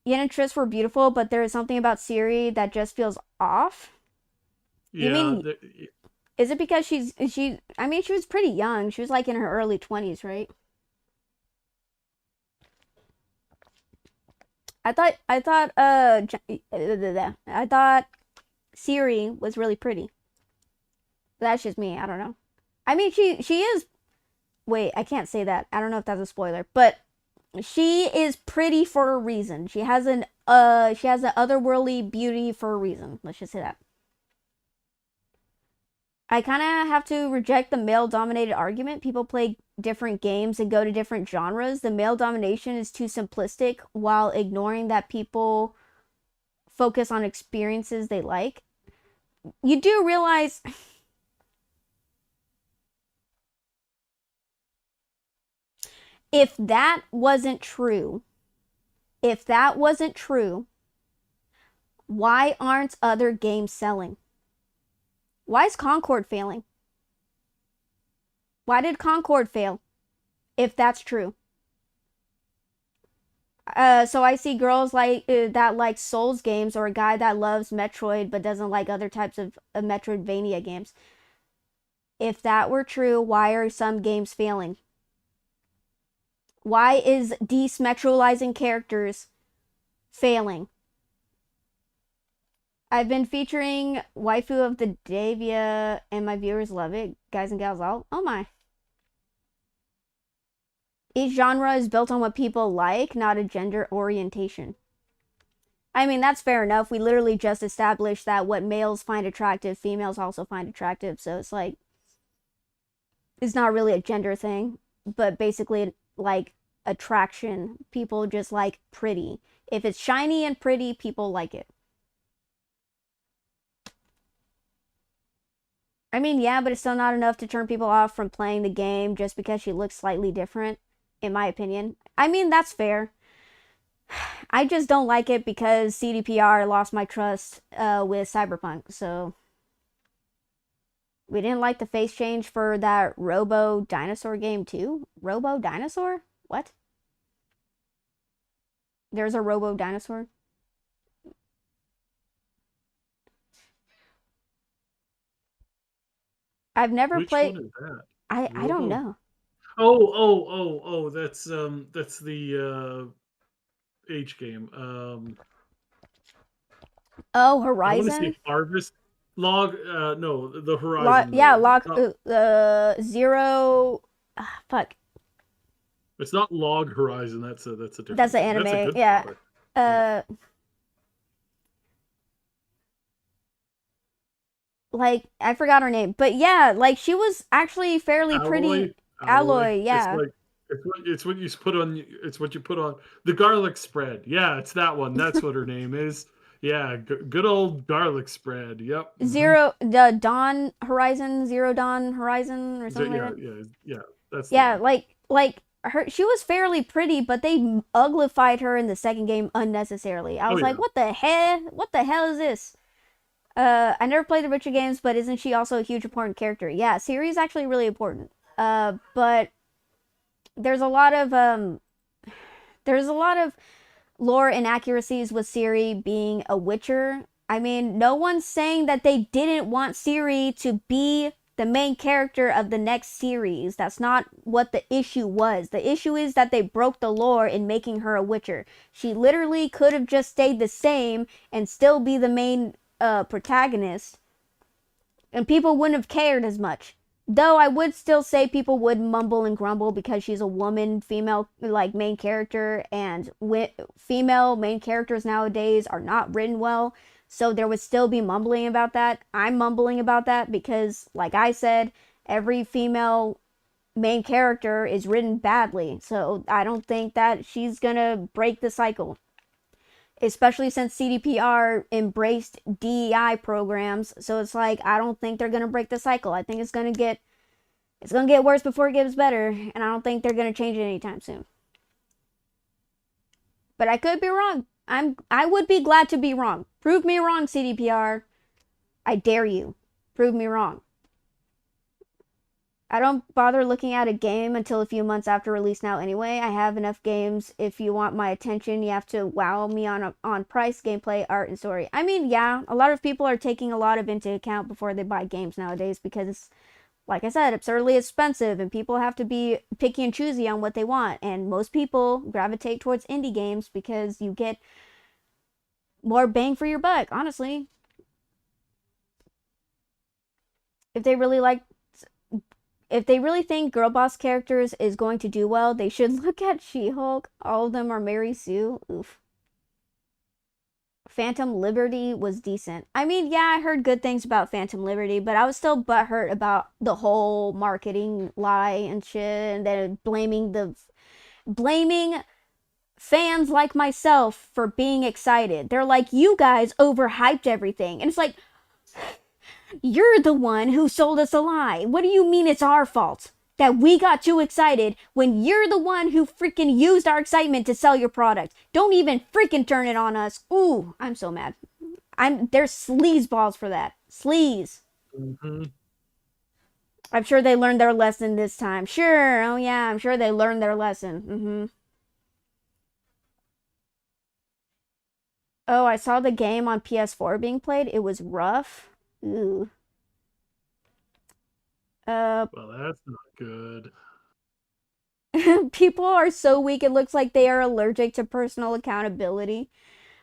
S1: and Triss were beautiful, but there is something about Ciri that just feels off. You mean is it because she I mean she was pretty young. She was like in her early 20s, right? I thought I thought Ciri was really pretty. That's just me. I don't know. I mean she is. Wait, I can't say that. I don't know if that's a spoiler, but she is pretty for a reason. She has an otherworldly beauty for a reason. Let's just say that. I kind of have to reject the male dominated argument. People play different games and go to different genres. The male domination is too simplistic while ignoring that people focus on experiences they like. You do realize if that wasn't true, why aren't other games selling? Why is Concord failing? Why did Concord fail? If that's true. So I see girls like that like Souls games, or a guy that loves Metroid but doesn't like other types of Metroidvania games. If that were true, why are some games failing? Why is desexualizing characters failing? I've been featuring Waifu of the Davia, and my viewers love it. Guys and gals all. Oh my. Each genre is built on what people like, not a gender orientation. I mean, that's fair enough. We literally just established that what males find attractive, females also find attractive. So it's like, it's not really a gender thing, but basically like attraction. People just like pretty. If it's shiny and pretty, people like it. I mean, yeah, but it's still not enough to turn people off from playing the game just because she looks slightly different, in my opinion. I mean, that's fair. I just don't like it because CDPR lost my trust with Cyberpunk, so... We didn't like the face change for that Robo Dinosaur game too? Robo Dinosaur? What? There's a Robo Dinosaur? I've never
S2: Which
S1: played...
S2: one is that?
S1: I don't know.
S2: Oh, that's the Age game.
S1: Oh,
S2: I want to
S1: Horizon?
S2: say Harvest Log. No, the Horizon.
S1: Yeah, Zero... fuck.
S2: It's not Log Horizon. That's a different.
S1: That's an
S2: game.
S1: anime,
S2: That's a good
S1: yeah.
S2: product.
S1: Like, I forgot her name, but yeah, like she was actually fairly pretty.
S2: Alloy.
S1: Alloy, yeah.
S2: It's what you put on. It's what you put on the garlic spread. Yeah, it's that one. That's what her name is. Yeah, good old garlic spread. Yep.
S1: The Dawn Horizon, Zero Dawn Horizon, or something like
S2: Yeah,
S1: that.
S2: yeah. That's the
S1: Yeah,
S2: one.
S1: like her she was fairly pretty, but they uglified her in the second game unnecessarily. I
S2: Oh
S1: was like,
S2: yeah.
S1: what the hell? What the hell is this? I never played the Witcher games, but isn't she also a huge important character? Yeah, Ciri is actually really important. But there's a lot of there's a lot of lore inaccuracies with Ciri being a Witcher. I mean, no one's saying that they didn't want Ciri to be the main character of the next series. That's not what the issue was. The issue is that they broke the lore in making her a Witcher. She literally could have just stayed the same and still be the main protagonist, and people wouldn't have cared as much. Though I would still say people would mumble and grumble because she's a woman, female, like main character, and female main characters nowadays are not written well. So there would still be mumbling about that. I'm mumbling about that because, like I said, every female main character is written badly. So I don't think that she's gonna break the cycle, especially since CDPR embraced DEI programs. So it's like I don't think they're gonna break the cycle. I think it's gonna get worse before it gets better, and I don't think they're gonna change it anytime soon. But I could be wrong. I would be glad to be wrong. Prove me wrong, CDPR. I dare you. Prove me wrong. I don't bother looking at a game until a few months after release now anyway. I have enough games. If you want my attention, you have to wow me on price, gameplay, art, and story. I mean, yeah, a lot of people are taking a lot of into account before they buy games nowadays because it's, like I said, absurdly expensive and people have to be picky and choosy on what they want. And most people gravitate towards indie games because you get more bang for your buck, honestly. If they really like if they really think girl boss characters is going to do well, they should look at She-Hulk. All of them are Mary Sue. Oof. Phantom Liberty was decent. I mean, yeah, I heard good things about Phantom Liberty, but I was still butthurt about the whole marketing lie and shit, and then blaming fans like myself for being excited. They're like, you guys overhyped everything, and it's like, you're the one who sold us a lie. What do you mean it's our fault? That we got too excited when you're the one who freaking used our excitement to sell your product. Don't even freaking turn it on us. Ooh, I'm so mad. There's sleaze balls for that. Sleaze.
S2: Hmm.
S1: I'm sure they learned their lesson this time. Sure. Oh yeah, I'm sure they learned their lesson. Oh, I saw the game on PS4 being played. It was rough. Ooh. Uh
S2: Well, that's not good.
S1: People are so weak it looks like they are allergic to personal accountability.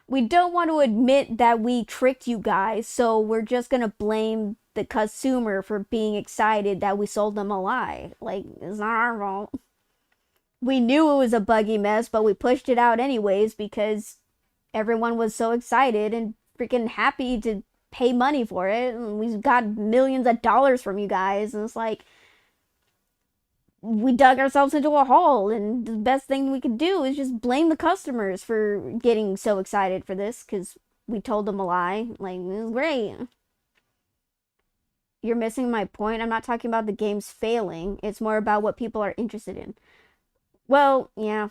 S1: We don't want to admit that we tricked you guys, so we're just gonna blame the consumer for being excited that we sold them a lie. Like, it's not our fault. We knew it was a buggy mess, but we pushed it out anyways because everyone was so excited and freaking happy to pay money for it. And we got millions of dollars from you guys, and it's like, we dug ourselves into a hole, and the best thing we could do is just blame the customers for getting so excited for this because we told them a lie. Like, it was great. You're missing my point. I'm not talking about the games failing. It's more about what people are interested in. Well, yeah.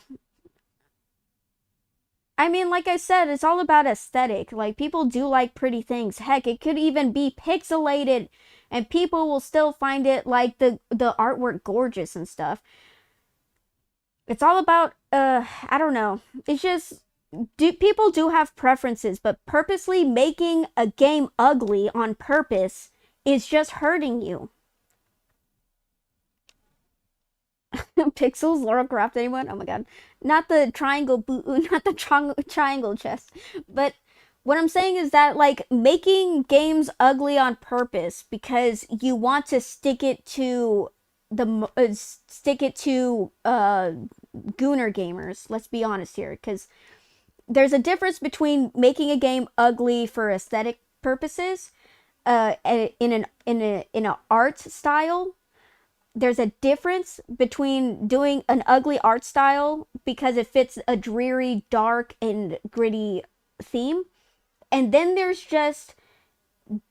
S1: I mean, like I said, it's all about aesthetic. Like, people do like pretty things. Heck, it could even be pixelated and people will still find it like the artwork gorgeous and stuff. It's all about I don't know. It's just people do have preferences, but purposely making a game ugly on purpose is just hurting you. Pixels, Laura Croft, anyone? Oh my god. Not the triangle boot, not the triangle chest. But what I'm saying is that, like, making games ugly on purpose because you want to stick it to gooner gamers. Let's be honest here, because there's a difference between making a game ugly for aesthetic purposes, in an art style. There's a difference between doing an ugly art style because it fits a dreary, dark, and gritty theme, and then there's just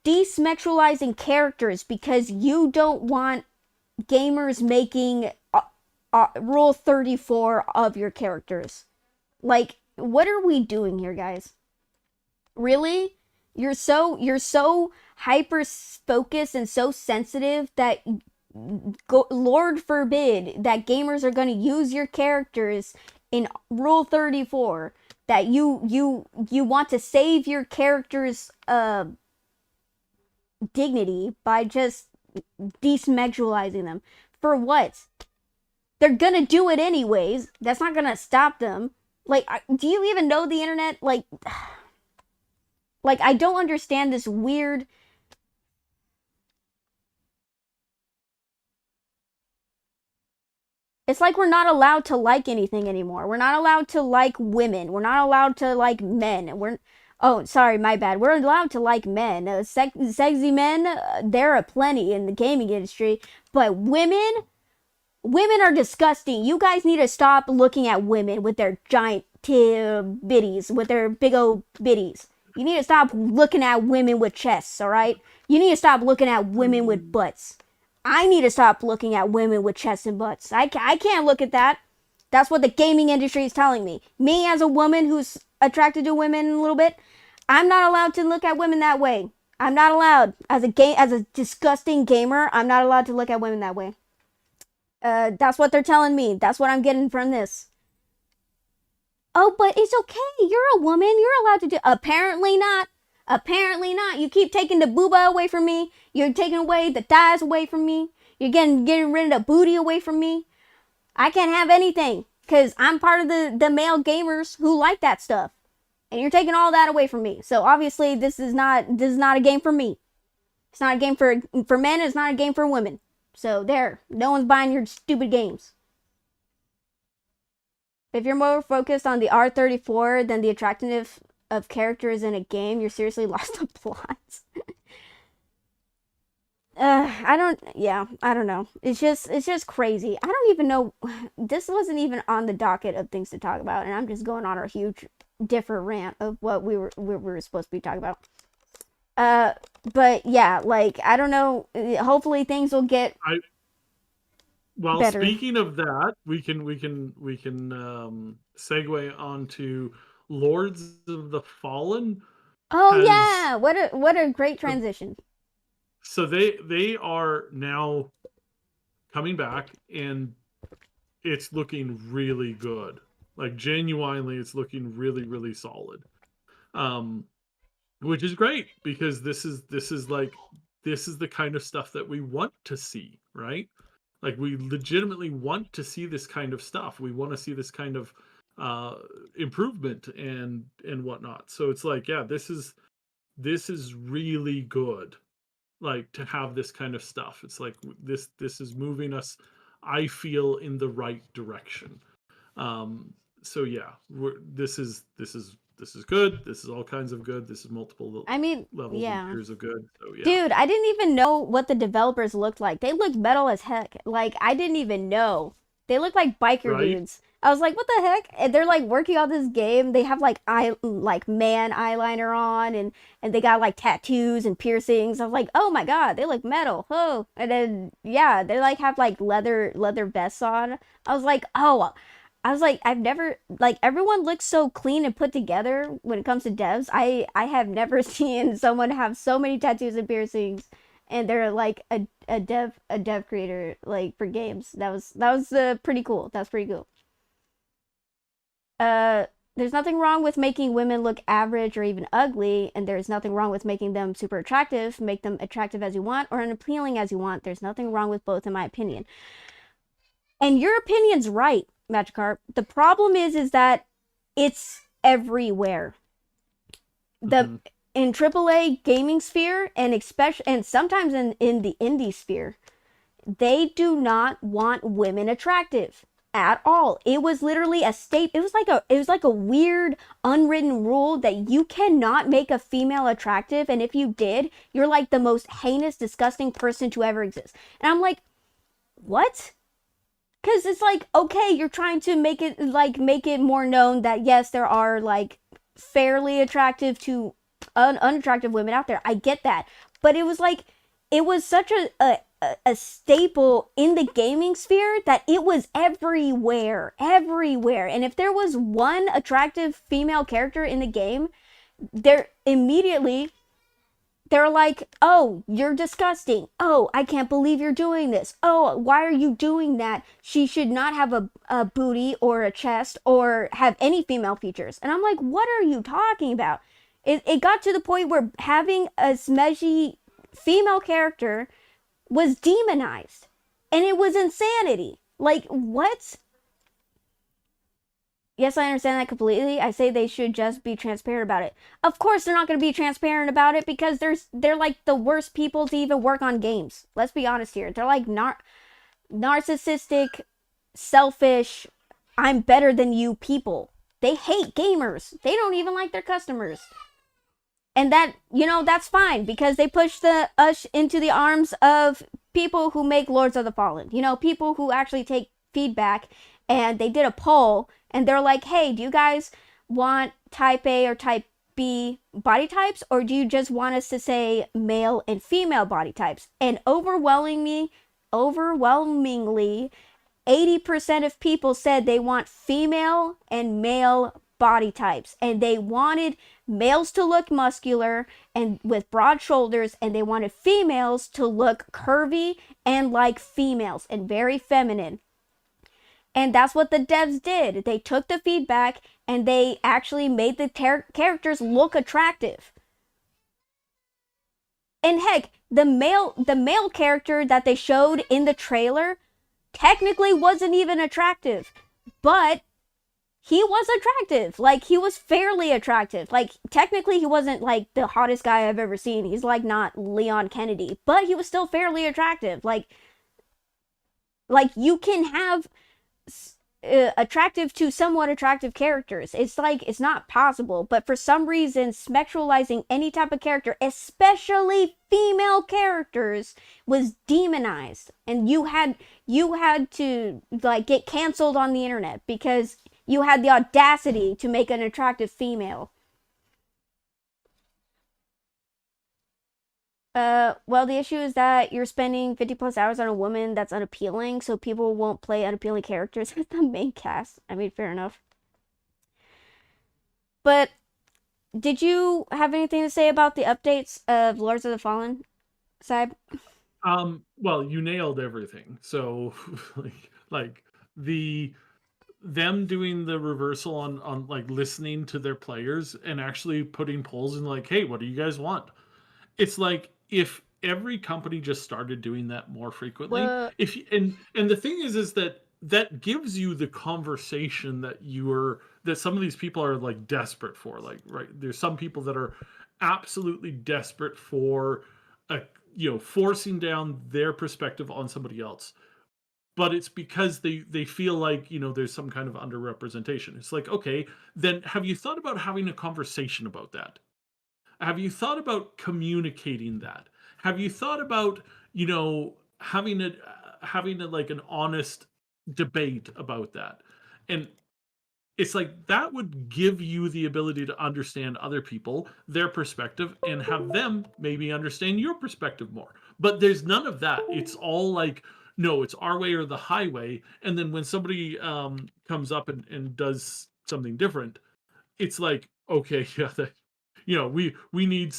S1: desexualizing characters because you don't want gamers making rule 34 of your characters. Like, what are we doing here, guys? Really? You're so hyper focused and so sensitive that Lord forbid that gamers are going to use your characters in Rule 34, that you want to save your character's dignity by just desexualizing them. For what? They're gonna do it anyways. That's not gonna stop them. Like, do you even know the internet? Like I don't understand this weird. It's like we're not allowed to like anything anymore. We're not allowed to like women. We're not allowed to like men. Oh, sorry, my bad. We're allowed to like men. Sexy men, there are plenty in the gaming industry. But women are disgusting. You guys need to stop looking at women with their giant bitties, with their big old bitties. You need to stop looking at women with chests, alright? You need to stop looking at women with butts. I need to stop looking at women with chests and butts. I can't look at that. That's what the gaming industry is telling me. Me, as a woman who's attracted to women a little bit, I'm not allowed to look at women that way. I'm not allowed. As a disgusting gamer, I'm not allowed to look at women that way. That's what they're telling me. That's what I'm getting from this. Oh, but it's okay. You're a woman. You're allowed to do. Apparently not. Apparently not. You keep taking the booba away from me. You're taking away the thighs away from me. You're getting rid of the booty away from me. I can't have anything because I'm part of the male gamers who like that stuff. And you're taking all that away from me. So obviously this is not a game for me. It's not a game for men. It's not a game for women. So there. No one's buying your stupid games. If you're more focused on the R34 than the attractiveness of characters in a game, you're seriously lost the plot. I don't know. It's just crazy. I don't even know. This wasn't even on the docket of things to talk about, and I'm just going on a huge different rant of what we were supposed to be talking about. But yeah, like, I don't know. Hopefully things will get
S2: Well,
S1: better.
S2: speaking of that, we can segue onto Lords of the Fallen.
S1: Oh yeah, what a great transition.
S2: So they are now coming back, and it's looking really good. Like, genuinely, it's looking really, really solid. Which is great, because this is the kind of stuff that we want to see, right? Like, we legitimately want to see this kind of stuff. We want to see this kind of improvement and whatnot. So it's like, yeah, this is really good. Like, to have this kind of stuff. It's like this is moving us, I feel, in the right direction. So yeah, this is good. This is all kinds of good. This is multiple levels and tiers of good. So yeah.
S1: Dude, I didn't even know what the developers looked like. They looked metal as heck. Like, I didn't even know. They look like biker dudes. I was like, what the heck? And they're like working on this game. They have like man eyeliner on, and they got like tattoos and piercings. I was like, oh my god, they look metal. Oh, and then yeah, they like have like leather vests on. I was like, oh, I've never, like, everyone looks so clean and put together when it comes to devs. I have never seen someone have so many tattoos and piercings, and they're like a dev creator, like, for games. That was pretty cool. That's pretty cool. There's nothing wrong with making women look average or even ugly, and there's nothing wrong with making them super attractive. Make them attractive as you want or unappealing as you want. There's nothing wrong with both, in my opinion. And your opinion's right, Magikarp. The problem is that it's everywhere. In AAA gaming sphere, and especially, and sometimes in the indie sphere, they do not want women attractive at all. It was literally it was like a weird unwritten rule that you cannot make a female attractive, and if you did, you're like the most heinous, disgusting person to ever exist. And I'm like, what? Because it's like, okay, you're trying to make it more known that yes, there are like fairly attractive to unattractive women out there. I get that, but it was like, it was such a a staple in the gaming sphere that it was everywhere, everywhere. And if there was one attractive female character in the game, they're immediately they're like, oh, you're disgusting. Oh, I can't believe you're doing this. Oh, why are you doing that? She should not have a booty or a chest or have any female features. And I'm like, what are you talking about? It got to the point where having a smedgy female character was demonized. And it was insanity. Like, what? Yes, I understand that completely. I say they should just be transparent about it. Of course, they're not going to be transparent about it because they're like the worst people to even work on games. Let's be honest here. They're like narcissistic, selfish, I'm better than you people. They hate gamers. They don't even like their customers. And that, that's fine because they push us into the arms of people who make Lords of the Fallen. People who actually take feedback, and they did a poll and they're like, hey, do you guys want type A or type B body types, or do you just want us to say male and female body types? And overwhelmingly 80% of people said they want female and male body types, and they wanted males to look muscular and with broad shoulders, and they wanted females to look curvy and like females and very feminine. And that's what the devs did. They took the feedback and they actually made the characters look attractive. And heck, the male character that they showed in the trailer technically wasn't even attractive, but he was attractive. Like, he was fairly attractive. Like, technically he wasn't like the hottest guy I've ever seen. He's like not Leon Kennedy, but he was still fairly attractive. Like you can have attractive to somewhat attractive characters. It's like, it's not possible, but for some reason sexualizing any type of character, especially female characters, was demonized, and you had to like get canceled on the internet because you had the audacity to make an attractive female. Well, the issue is that you're spending 50 plus hours on a woman that's unappealing, so people won't play unappealing characters as the main cast. I mean, fair enough. But did you have anything to say about the updates of Lords of the Fallen, Saib?
S2: Well, you nailed everything. So, like them doing the reversal on like listening to their players and actually putting polls in like, hey, what do you guys want? It's like if every company just started doing that more frequently.
S1: Well,
S2: If and the thing is that gives you the conversation that some of these people are like desperate for. Like, right, there's some people that are absolutely desperate for a forcing down their perspective on somebody else, but it's because they feel like there's some kind of underrepresentation. It's like, okay, then have you thought about having a conversation about that? Have you thought about communicating that? Have you thought about having a like an honest debate about that? And it's like that would give you the ability to understand other people, their perspective, and have them maybe understand your perspective more. But there's none of that. It's all like, no, it's our way or the highway. And then when somebody comes up and does something different, it's like, okay, yeah, we need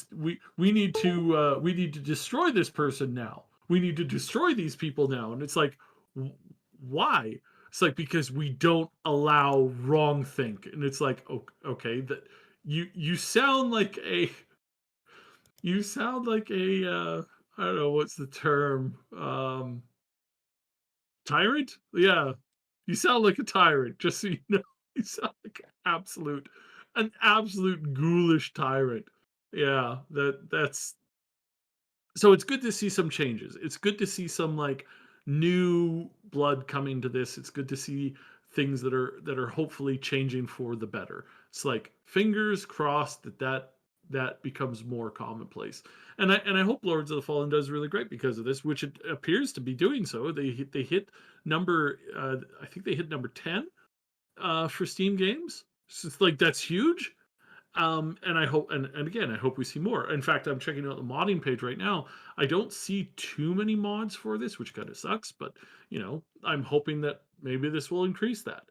S2: to destroy this person now. We need to destroy these people now. And it's like, why? It's like, because we don't allow wrong think. And it's like, okay, that you sound like a I don't know what's the term, tyrant. Yeah, you sound like a tyrant, just so you know. You sound like an absolute ghoulish tyrant. Yeah, that's so it's good to see some changes. It's good to see some like new blood coming to this. It's good to see things that are hopefully changing for the better. It's like fingers crossed that becomes more commonplace. And I hope Lords of the Fallen does really great because of this, which it appears to be doing so. They hit number I think they hit number 10 for Steam games. So it's like that's huge. And I hope, and again, I hope we see more. In fact, I'm checking out the modding page right now. I don't see too many mods for this, which kind of sucks, but I'm hoping that maybe this will increase that,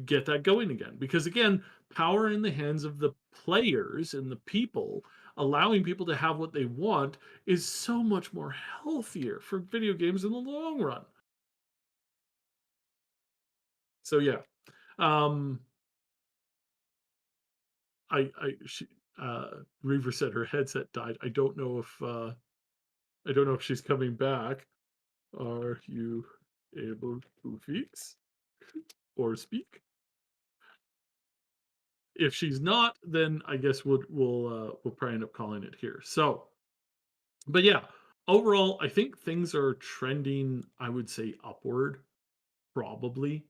S2: get that going again. Because again, power in the hands of the players and the people, allowing people to have what they want is so much more healthier for video games in the long run. So yeah. Um she Reaver said her headset died. I don't know if she's coming back. Are you able to fix or speak? If she's not, then I guess we'll probably end up calling it here. So, but yeah, overall, I think things are trending. I would say upward, probably.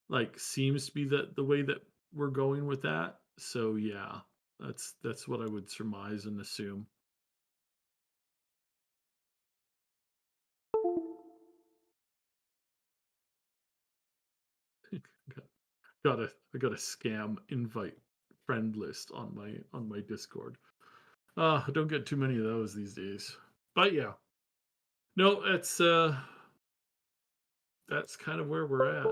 S2: Like seems to be the way that we're going with that. So yeah, that's what I would surmise and assume. I got a scam invite friend list on my Discord. I don't get too many of those these days. But yeah. No, that's kind of where we're at.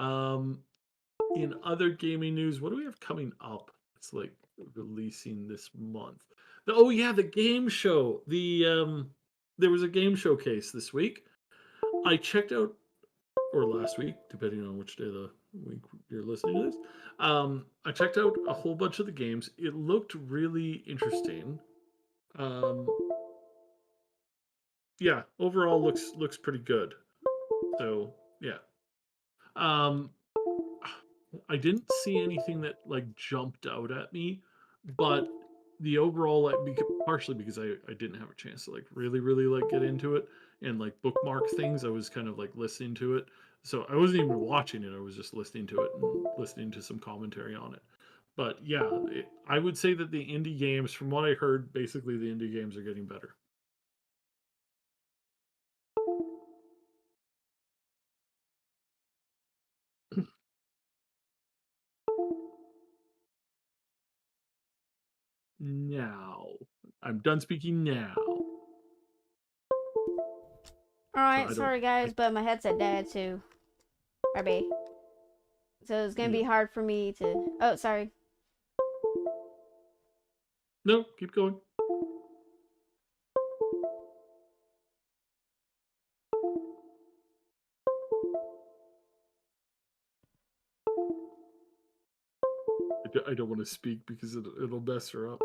S2: Um in other gaming news, what do we have coming up? It's like releasing this month. Oh yeah, the game show. There was a game showcase this week. I checked out, or last week, depending on which day of the week you're listening to this. I checked out a whole bunch of the games. It looked really interesting. Um, yeah, overall looks pretty good. So yeah, um, I didn't see anything that like jumped out at me, but the overall like partially because I didn't have a chance to like really like get into it and like bookmark things. I was kind of like listening to it, so I wasn't even watching it. I was just listening to it and listening to some commentary on it. But yeah, I would say that the indie games, from what I heard, basically the indie games are getting better. Now, I'm done speaking now. So
S1: Alright,
S2: I don't.
S1: sorry guys, but my headset died too. RB. So it's gonna be
S2: Yeah.
S1: hard for me to. Oh, sorry.
S2: No, keep going. I don't want to speak because it'll mess her up.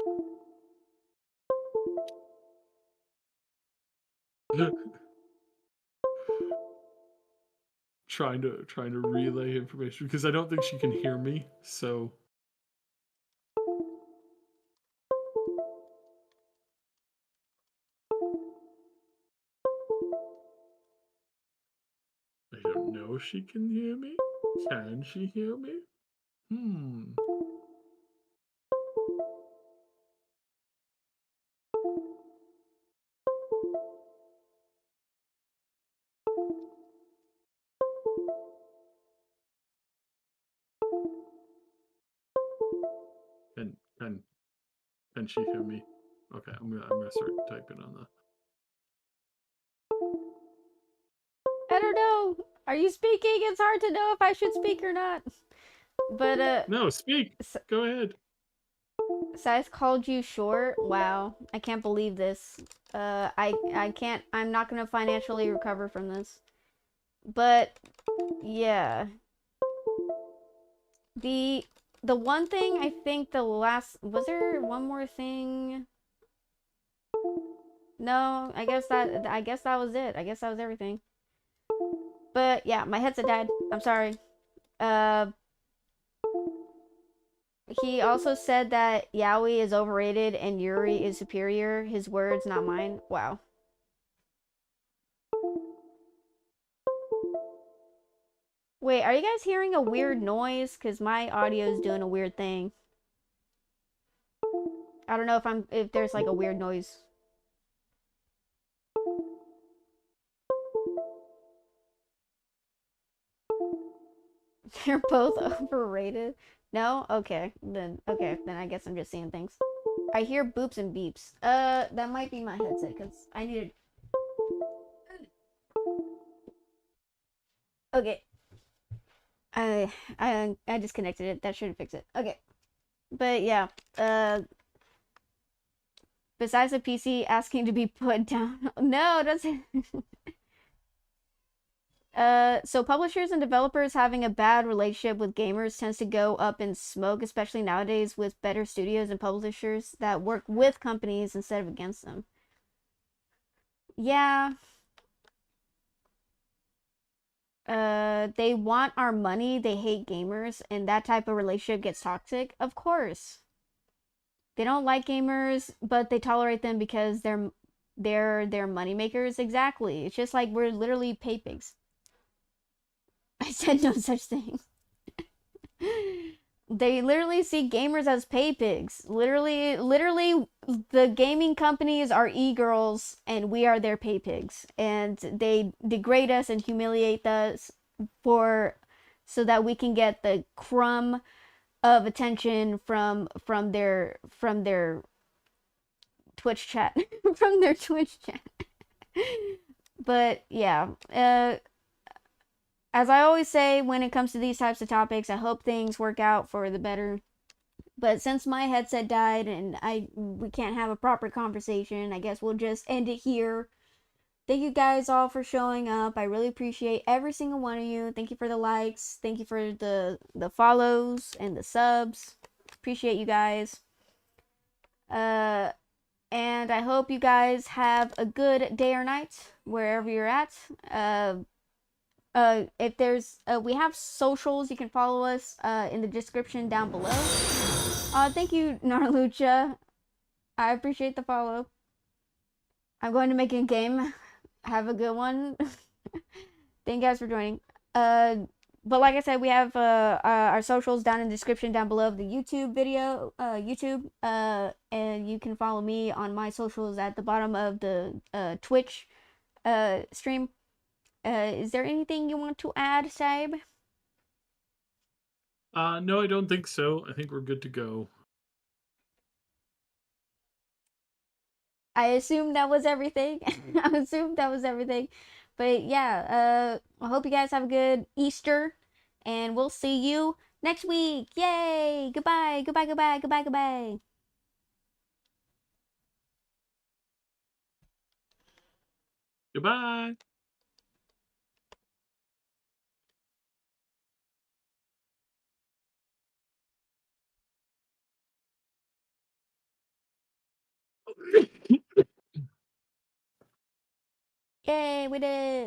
S2: Trying to relay information because I don't think she can hear me. So I don't know if she can hear me. Can she hear me? Hmm. Can can can she hear me? Okay, I'm gonna start typing on the.
S1: I don't know. Are you speaking? It's hard to know if I should speak or not. But
S2: No, speak. Go ahead.
S1: Size called you short. Wow, I can't believe this. I can't. I'm not gonna financially recover from this. But yeah, the the one thing I think the last was there one more thing. No, I guess that was it. I guess that was everything. But yeah, my headset died. I'm sorry. Uh, he also said that Yaoi is overrated and Yuri is superior. His words, not mine. Wow. Wait, are you guys hearing a weird noise? Cause my audio is doing a weird thing. I don't know if there's like a weird noise. They're both overrated. No? Okay, then I guess I'm just seeing things. I hear boops and beeps. That might be my headset because I needed. Okay, I disconnected it. That should fix it. Okay, but yeah. Besides the PC asking to be put down. No, that's. So publishers and developers having a bad relationship with gamers tends to go up in smoke, especially nowadays with better studios and publishers that work with companies instead of against them. Yeah, they want our money, they hate gamers, and that type of relationship gets toxic. Of course. They don't like gamers, but they tolerate them because they're money makers. Exactly. It's just like we're literally pay pigs. I said no such thing. They literally see gamers as pay pigs. Literally, the gaming companies are e-girls and we are their pay pigs. And they degrade us and humiliate us for so that we can get the crumb of attention from their Twitch chat. From their Twitch chat. But yeah, as I always say when it comes to these types of topics, I hope things work out for the better. But since my headset died and we can't have a proper conversation, I guess we'll just end it here. Thank you guys all for showing up. I really appreciate every single one of you. Thank you for the likes. Thank you for the follows and the subs. Appreciate you guys. Uh and I hope you guys have a good day or night wherever you're at. If there's we have socials, you can follow us in the description down below. Thank you, Narlucha. I appreciate the follow. I'm going to make a game. Have a good one. Thank you guys for joining. But like I said, we have our socials down in the description down below of the YouTube video, and you can follow me on my socials at the bottom of the Twitch stream. Is there anything you want to add, Saib?
S2: No, I don't think so. I think we're good to go.
S1: I assumed that was everything. I assumed that was everything. But yeah, I hope you guys have a good Easter, and we'll see you next week. Yay! Goodbye, goodbye, goodbye, goodbye, goodbye.
S2: Goodbye.
S1: Yay, we did it.